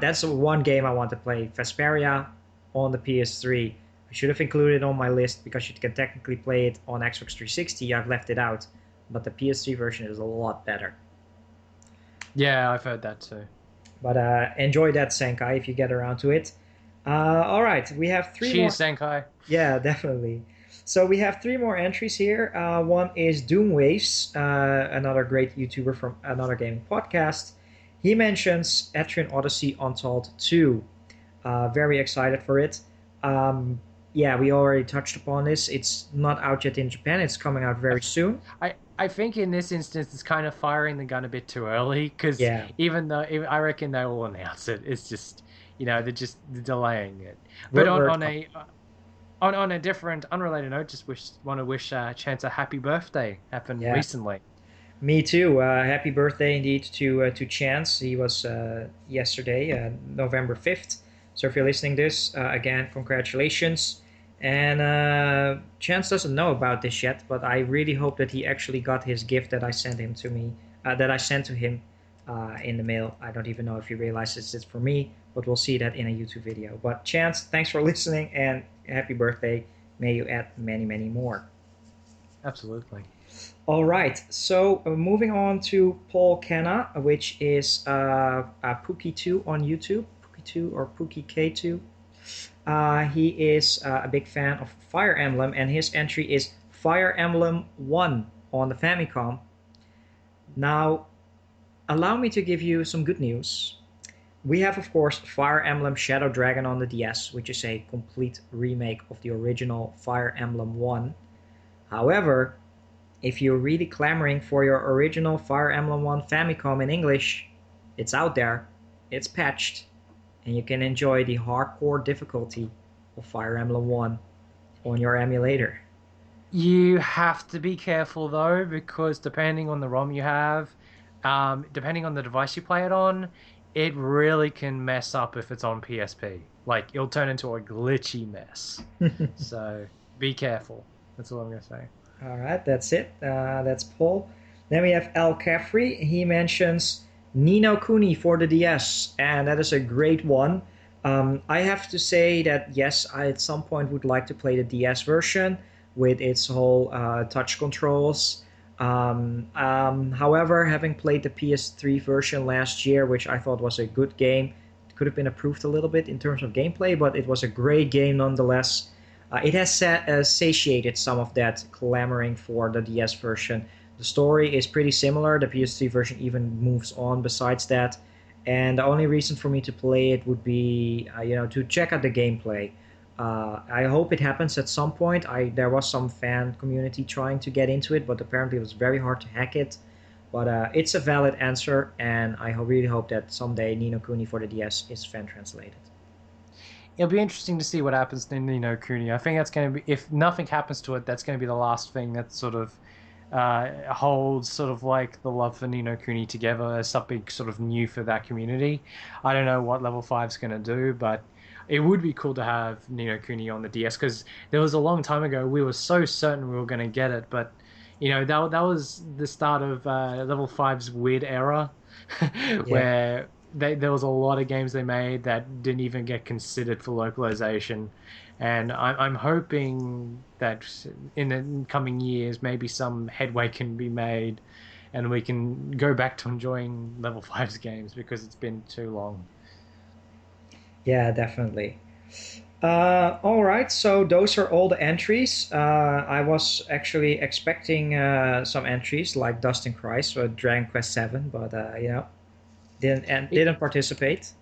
that's one game I want to play. Vesperia on the PS3. I should have included it on my list because you can technically play it on Xbox 360. I've left it out, but the PS3 version is a lot better. Yeah, I've heard that too. But enjoy that, Senkai, if you get around to it. All right, we have three more. Cheers, Senkai. Yeah, definitely. So we have three more entries here. One is Doom Waves, another great YouTuber from another gaming podcast. He mentions Etrian Odyssey Untold 2. Very excited for it. Yeah, we already touched upon this. It's not out yet in Japan. It's coming out very soon. I think in this instance it's kind of firing the gun a bit too early, because Yeah. even though I reckon they will announce it, it's just, they're just delaying it. But on a different, unrelated note, just want to wish Chance a happy birthday. Happened recently. Me too. Happy birthday indeed to Chance. He was yesterday, November 5th. So if you're listening to this, again, congratulations. And Chance doesn't know about this yet, but I really hope that he actually got his gift that I sent him to me, that I sent to him in the mail. I don't even know if he realizes it's for me, but we'll see that in a YouTube video. But Chance, thanks for listening and happy birthday. May you add many, many more. Absolutely. All right, so moving on to Paul Kenna, which is Pookie2 on YouTube, Pookie2 or PookieK2. He is a big fan of Fire Emblem, and his entry is Fire Emblem 1 on the Famicom. Now, allow me to give you some good news. We have, of course, Fire Emblem Shadow Dragon on the DS, which is a complete remake of the original Fire Emblem 1. However, if you're really clamoring for your original Fire Emblem 1 Famicom in English, it's out there, it's patched, and you can enjoy the hardcore difficulty of Fire Emblem 1 on your emulator. You have to be careful though, because depending on the ROM you have, depending on the device you play it on, it really can mess up if it's on PSP. Like, it'll turn into a glitchy mess. So be careful. That's all I'm going to say. All right, that's it. That's Paul. Then we have Al Caffrey. He mentions Ni no Kuni for the DS, and that is a great one. I have to say that, yes, I at some point would like to play the DS version with its whole touch controls. However, having played the PS3 version last year, which I thought was a good game, it could have been improved a little bit in terms of gameplay, but it was a great game nonetheless. It has satiated some of that clamoring for the DS version. The story is pretty similar. The PS3 version even moves on besides that. And the only reason for me to play it would be, to check out the gameplay. I hope it happens at some point. There was some fan community trying to get into it, but apparently it was very hard to hack it. But it's a valid answer, and I really hope that someday Ni no Kuni for the DS is fan translated. It'll be interesting to see what happens to Ni no Kuni. I think that's going to be, if nothing happens to it, that's going to be the last thing that sort of holds sort of like the love for Ni no Kuni together as something sort of new for that community. I don't know what Level 5's going to do, but it would be cool to have Ni no Kuni on the DS, because there was a long time ago we were so certain we were going to get it, but that was the start of Level 5's weird era where there was a lot of games they made that didn't even get considered for localization, and I'm hoping that in the coming years maybe some headway can be made and we can go back to enjoying Level 5's games, because it's been too long. Yeah, definitely. All right, so those are all the entries. I was actually expecting some entries like Dustin Christ or Dragon Quest 7, but didn't participate.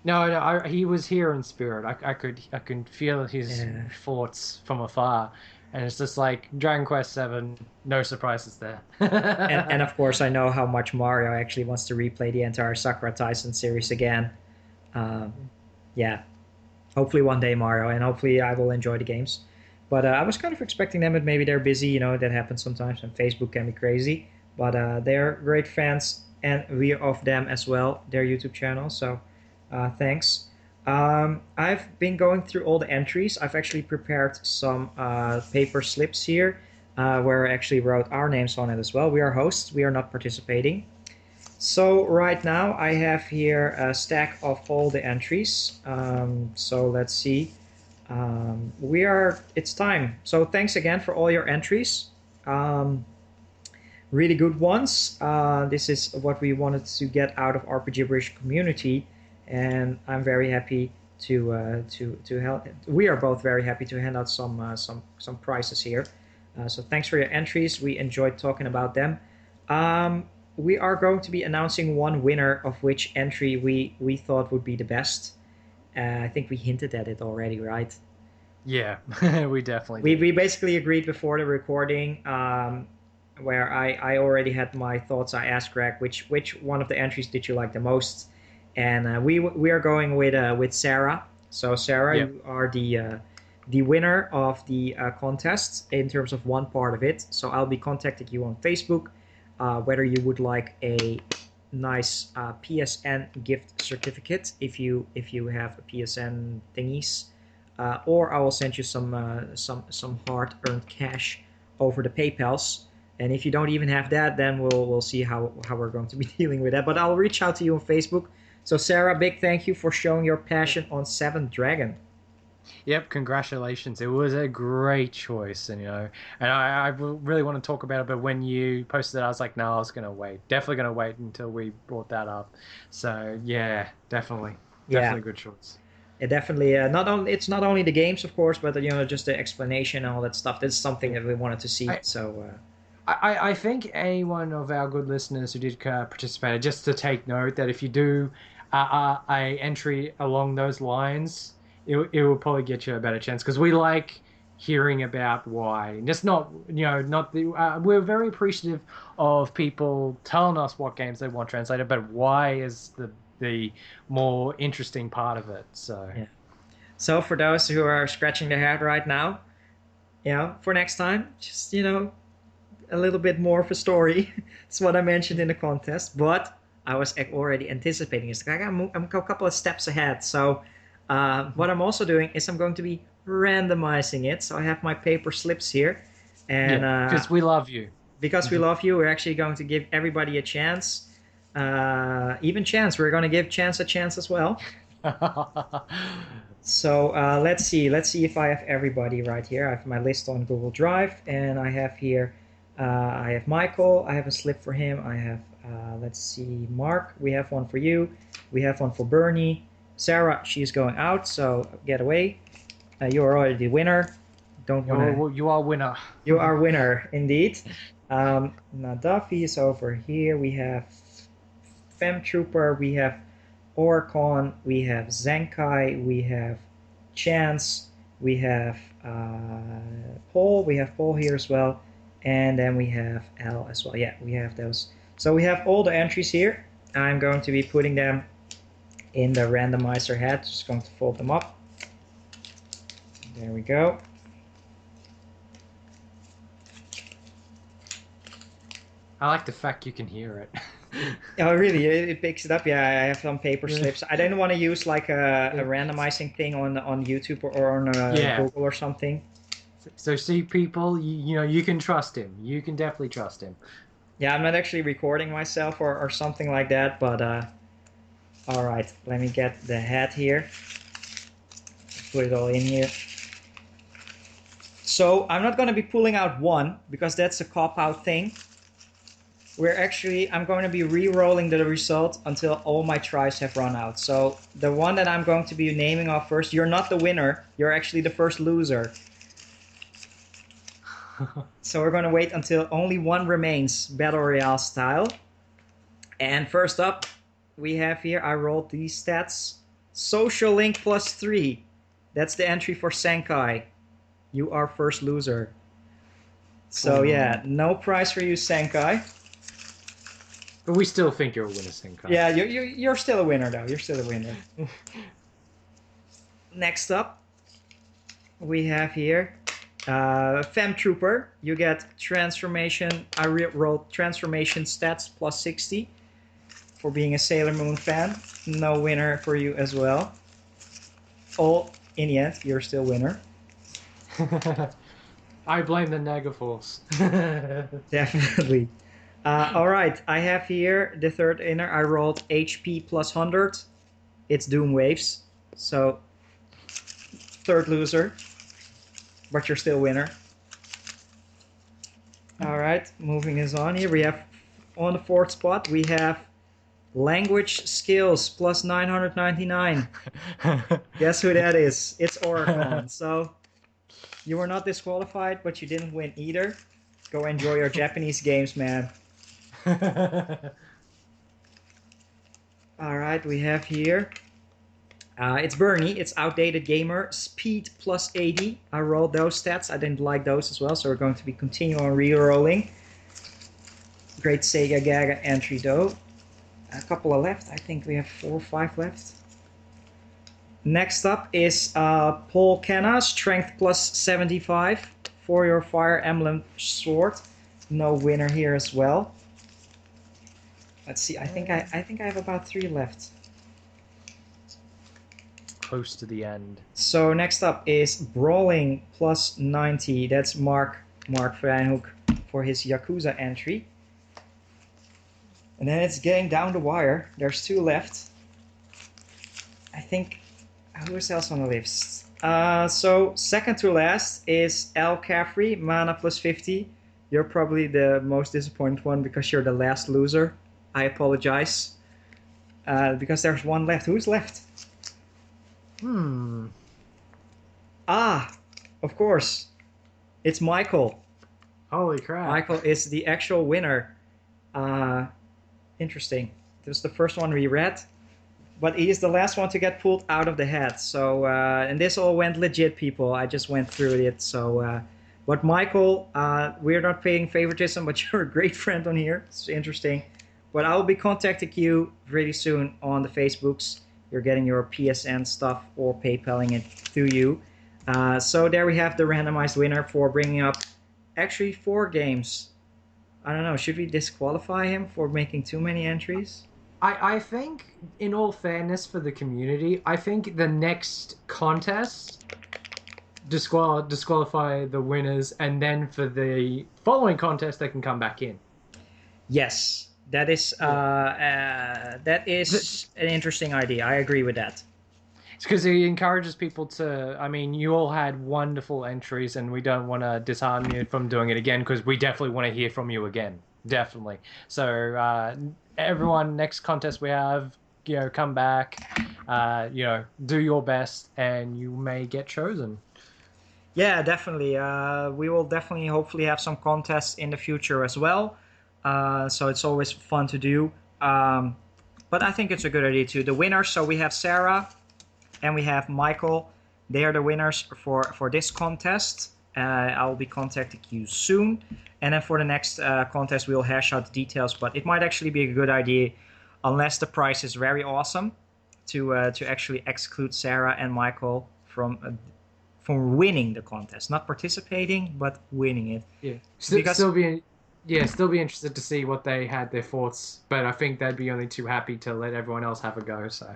No, he was here in spirit. I could feel his thoughts from afar, and it's just like Dragon Quest 7. No surprises there. and of course, I know how much Mario actually wants to replay the entire Sakura Taisen series again. Yeah, hopefully one day, Mario, and hopefully I will enjoy the games. But I was kind of expecting them, but maybe they're busy. That happens sometimes, and Facebook can be crazy. But they're great fans, and we are of them as well, their YouTube channel. So thanks. I've been going through all the entries. I've actually prepared some paper slips here where I actually wrote our names on it as well. We are hosts. We are not participating. So right now I have here a stack of all the entries. So let's see. It's time. So thanks again for all your entries. really good ones. This is what we wanted to get out of RPG Gibberish community, and I'm very happy to help. We are both very happy to hand out some prizes here. So thanks for your entries. We enjoyed talking about them. We are going to be announcing one winner of which entry we thought would be the best. I think we hinted at it already, right? Yeah, we definitely We, did. we basically agreed before the recording, where I already had my thoughts. I asked Greg which one of the entries did you like the most, and we are going with Sarah. So Sarah, Yep. you are the winner of the contest in terms of one part of it. So I'll be contacting you on Facebook, whether you would like a nice PSN gift certificate if you have a PSN thingies, or I will send you some hard-earned cash over the PayPal's. And if you don't even have that, then we'll see how we're going to be dealing with that. But I'll reach out to you on Facebook. So Sarah, big thank you for showing your passion on Seventh Dragon. Yep, congratulations. It was a great choice, and and I really want to talk about it, but when you posted it, I was like, no, I was gonna wait. Definitely gonna wait until we brought that up. So yeah, definitely, Yeah, definitely good choice. it definitely it's not only the games, of course, but just the explanation and all that stuff. That's something that we wanted to see. I, So I think any one of our good listeners who did participate, just to take note that if you do a entry along those lines, it will probably get you a better chance, because we like hearing about why. Just not not the we're very appreciative of people telling us what games they want translated, but why is the more interesting part of it. So yeah. So for those who are scratching their head right now, for next time, just a little bit more of a story. It's what I mentioned in the contest, but I was already anticipating it. I'm a couple of steps ahead. So what I'm also doing is I'm going to be randomizing it. So I have my paper slips here, and because we love you. Because we love you, we're actually going to give everybody a chance. Even Chance, we're going to give Chance a chance as well. So let's see if I have everybody right here. I have my list on Google Drive, and I have here, I have Michael, I have a slip for him, I have, let's see, Mark, we have one for you, we have one for Bernie, Sarah, she's going out, so get away. You're already the winner. You are winner. You are winner, indeed. Nadafi is over here. We have Fem Trooper, we have Orcon, we have Zenkai, we have Chance, we have Paul, here as well, and then we have L as well. Yeah, we have those. So we have all the entries here. I'm going to be putting them in the randomizer head. Just going to fold them up. There we go. I like the fact you can hear it. Oh, really? It picks it up. Yeah, I have some paper slips. I didn't want to use like a randomizing thing on YouTube or on Google or something. So see, people, you can trust him. You can definitely trust him. Yeah, I'm not actually recording myself or something like that, but all right, let me get the head here. Put it all in here. So I'm not going to be pulling out one because that's a cop-out thing. I'm going to be re-rolling the result until all my tries have run out. So the one that I'm going to be naming off first, you're not the winner, you're actually the first loser. So we're going to wait until only one remains, Battle Royale style. And first up, we have here, I rolled these stats. Social Link +3. That's the entry for Senkai. You are first loser. So yeah, no prize for you, Senkai. But we still think you're a winner, Senkai. Yeah, you're still a winner, though. You're still a winner. Next up, we have here Fem Trooper. You get transformation. I rolled transformation stats +60 for being a Sailor Moon fan. No winner for you as well. In the end, you're still winner. I blame the Negaforce. Definitely. All right, I have here the third inner. I rolled HP +100. It's Doom Waves. So, third loser. But you're still winner. All right, moving us on here. We have on the fourth spot, we have language skills plus 999. Guess who that is? It's Oricon. So you were not disqualified, but you didn't win either. Go enjoy your Japanese games, man. All right, we have here. It's Bernie. It's outdated gamer. Speed plus 80. I rolled those stats. I didn't like those as well, so we're going to be continuing on re-rolling. Great Sega Gaga entry though. A couple of left. I think we have 4 or 5 left. Next up is Paul Kenna. Strength plus 75 for your Fire Emblem sword. No winner here as well. Let's see. I think I have about 3 left. Close to the end. So next up is Brawling plus 90. That's Mark Verhoek for his Yakuza entry. And then it's getting down the wire. There's 2 left. I think, who else on the list? So second to last is Al Caffrey, Mana plus 50. You're probably the most disappointed one because you're the last loser. I apologize. Because there's 1 left. Who's left? Of course. It's Michael. Holy crap. Michael is the actual winner. Interesting. This was the first one we read, but he is the last one to get pulled out of the hat. So, and this all went legit, people. I just went through it. So, but Michael, we're not paying favoritism, but you're a great friend on here. It's interesting. But I will be contacting you pretty soon on the Facebooks. You're getting your PSN stuff or PayPaling it to you. So there we have the randomized winner for bringing up actually 4 games. I don't know, should we disqualify him for making too many entries? I think, in all fairness for the community, I think the next contest, disqualify the winners, and then for the following contest, they can come back in. Yes, that is an interesting idea. I agree with that. It's because it encourages people to, I mean, you all had wonderful entries and we don't want to dishearten you from doing it again because we definitely want to hear from you again. Definitely. So everyone, next contest we have, come back, do your best and you may get chosen. Yeah, definitely. We will definitely hopefully have some contests in the future as well. So it's always fun to do. But I think it's a good idea too. The winners, so we have Sarah and we have Michael. They are the winners for this contest. I will be contacting you soon. And then for the next contest, we'll hash out the details. But it might actually be a good idea, unless the prize is very awesome, to actually exclude Sarah and Michael from winning the contest. Not participating, but winning it. Yeah, still be interested to see what they had their thoughts, but I think they'd be only too happy to let everyone else have a go. So,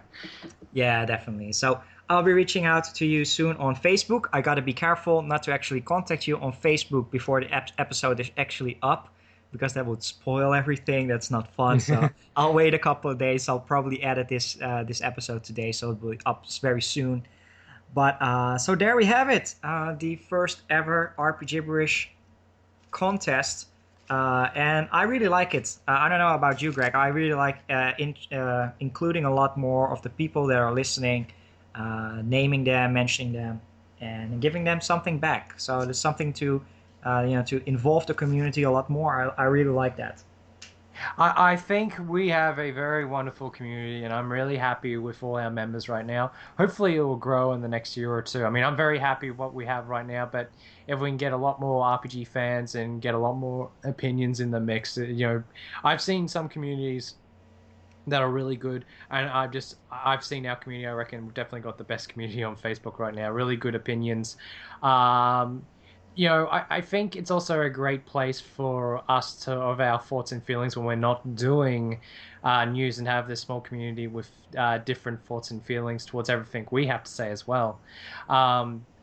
yeah, definitely. So I'll be reaching out to you soon on Facebook. I gotta be careful not to actually contact you on Facebook before the episode is actually up, because that would spoil everything. That's not fun. So I'll wait a couple of days. I'll probably edit this episode today, so it will be up very soon. But so there we have it. The first ever RPGibberish contest. And I really like it. I don't know about you, Greg. I really like including a lot more of the people that are listening, naming them, mentioning them, and giving them something back. So there's something to involve the community a lot more. I really like that. I think we have a very wonderful community, and I'm really happy with all our members right now. Hopefully it will grow in the next year or two. I mean, I'm very happy with what we have right now, but if we can get a lot more RPG fans and get a lot more opinions in the mix, I've seen some communities that are really good, and I've seen our community. I reckon we've definitely got the best community on Facebook right now. Really good opinions. I think it's also a great place for us of our thoughts and feelings when we're not doing news, and have this small community with different thoughts and feelings towards everything we have to say as well.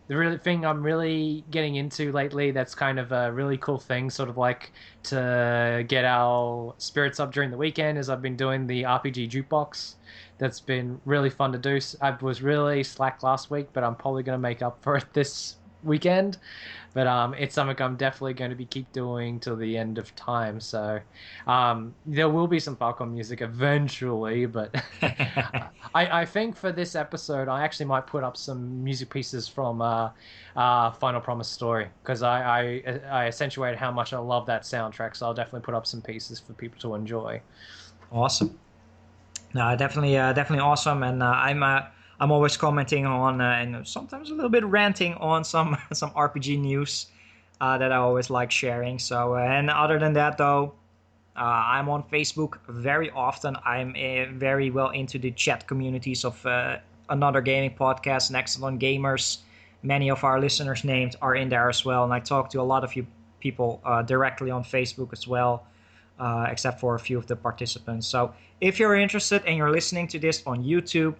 The really thing I'm really getting into lately, that's kind of a really cool thing, sort of like to get our spirits up during the weekend, is I've been doing the RPG jukebox. That's been really fun to do. I was really slack last week, but I'm probably going to make up for it this weekend. But it's something I'm definitely going to be keep doing till the end of time. So there will be some Falcon music eventually, but I think for this episode I actually might put up some music pieces from Final Promise Story, because I accentuated how much I love that soundtrack. So I'll definitely put up some pieces for people to enjoy. Awesome. No, definitely awesome, and I'm always commenting on and sometimes a little bit ranting on some some RPG news that I always like sharing. So and other than that though, I'm on Facebook very often. I'm very well into the chat communities of Another Gaming Podcast and Excellent Gamers. Many of our listeners' names are in there as well, and I talk to a lot of you people directly on Facebook as well. Except for a few of the participants. So if you're interested and you're listening to this on YouTube,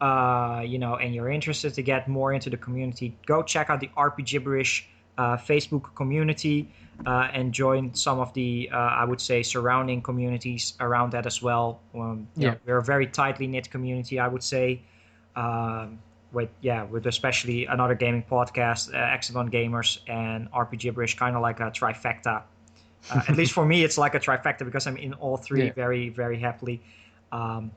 and you're interested to get more into the community, go check out the RPGibberish Facebook community and join some of the, I would say, surrounding communities around that as well. We're a very tightly knit community, I would say. With especially Another Gaming Podcast, Excellent Gamers, and RPGibberish, kind of like a trifecta. At least for me, it's like a trifecta because I'm in all three very, very happily. And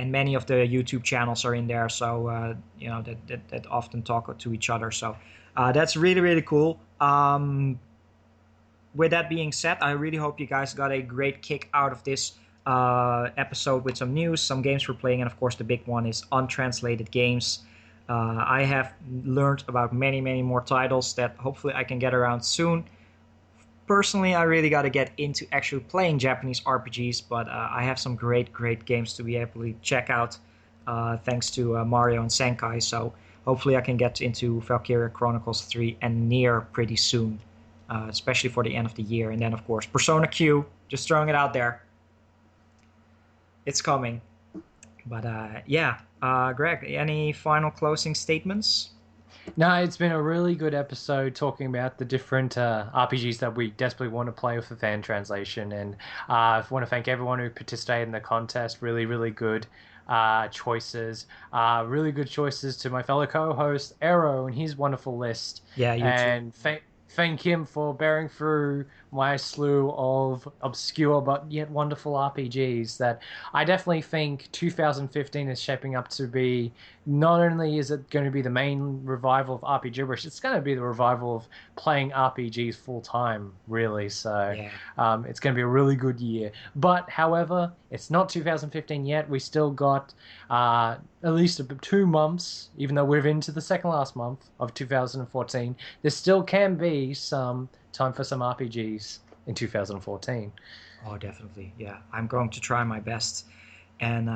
many of the YouTube channels are in there, so that often talk to each other. So that's really, really cool. With that being said, I really hope you guys got a great kick out of this episode with some news, some games we're playing, and of course the big one is Untranslated games. I have learned about many, many more titles that hopefully I can get around soon. Personally, I really got to get into actually playing Japanese RPGs, but I have some great, great games to be able to check out thanks to Mario and Senkai. So hopefully I can get into Valkyria Chronicles 3 and Nier pretty soon, especially for the end of the year. And then, of course, Persona Q, just throwing it out there. It's coming. But Greg, any final closing statements? No, it's been a really good episode talking about the different RPGs that we desperately want to play with the fan translation. And I want to thank everyone who participated in the contest. Really, really good choices. Really good choices to my fellow co-host, Aero, and his wonderful list. Yeah, you and too. Thank him for bearing through my slew of obscure but yet wonderful RPGs that I definitely think 2015 is shaping up to be. Not only is it going to be the main revival of RPG Gibberish, it's going to be the revival of playing RPGs full time, really. So it's going to be a really good year. But however, it's not 2015 yet. We still got at least 2 months, even though we're into the second last month of 2014. There still can be some time for some RPGs in 2014. Oh, definitely. Yeah, I'm going to try my best. And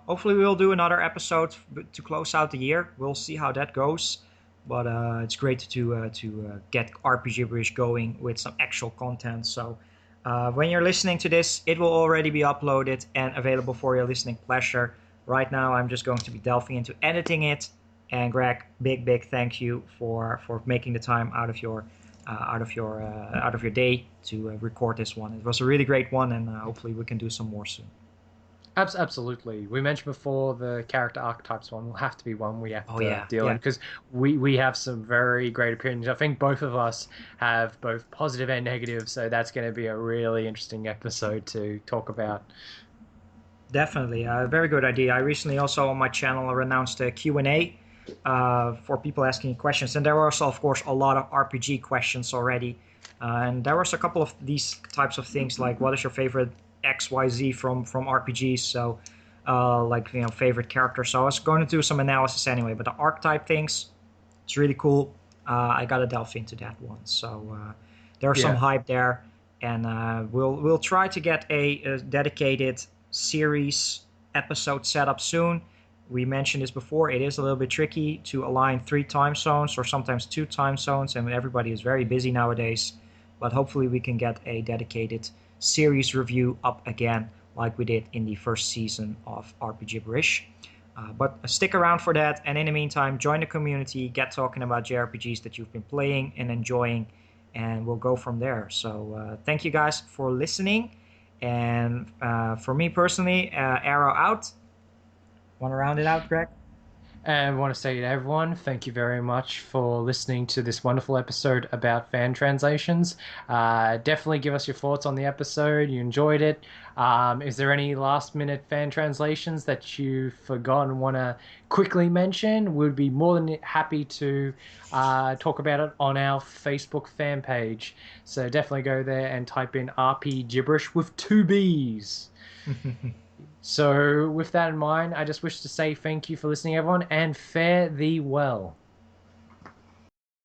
hopefully we'll do another episode to close out the year. We'll see how that goes. But it's great to get RPGibberish going with some actual content. So when you're listening to this, it will already be uploaded and available for your listening pleasure. Right now, I'm just going to be delving into editing it. And Greg, big thank you for making the time out of your day to record this one. It was a really great one, and hopefully we can do some more soon. Absolutely. We mentioned before the character archetypes one will have to be one we have to deal in, because we have some very great opinions. I think both of us have both positive and negative, so that's going to be a really interesting episode to talk about. Definitely. A very good idea. I recently also on my channel announced a Q&A for people asking questions, and there were also, of course, a lot of RPG questions already. And there was a couple of these types of things, like what is your favorite XYZ from RPGs, so favorite character. So I was going to do some analysis anyway, but the archetype things, it's really cool. I gotta delve into that one. So there's some hype there, and we'll try to get a dedicated series episode set up soon. We mentioned this before, it is a little bit tricky to align 3 time zones or sometimes 2 time zones, and everybody is very busy nowadays, but hopefully we can get a dedicated series review up again like we did in the first season of RPGibberish. But stick around for that, and in the meantime, join the community, get talking about JRPGs that you've been playing and enjoying, and we'll go from there. So thank you guys for listening, and for me personally, Arrow out. Want to round it out, Greg? And I want to say to everyone, thank you very much for listening to this wonderful episode about fan translations. Definitely give us your thoughts on the episode. You enjoyed it. Is there any last minute fan translations that you forgot and want to quickly mention? We'd be more than happy to talk about it on our Facebook fan page. So definitely go there and type in RP Gibberish with 2 B's. So with that in mind, I just wish to say thank you for listening, everyone, and fare thee well.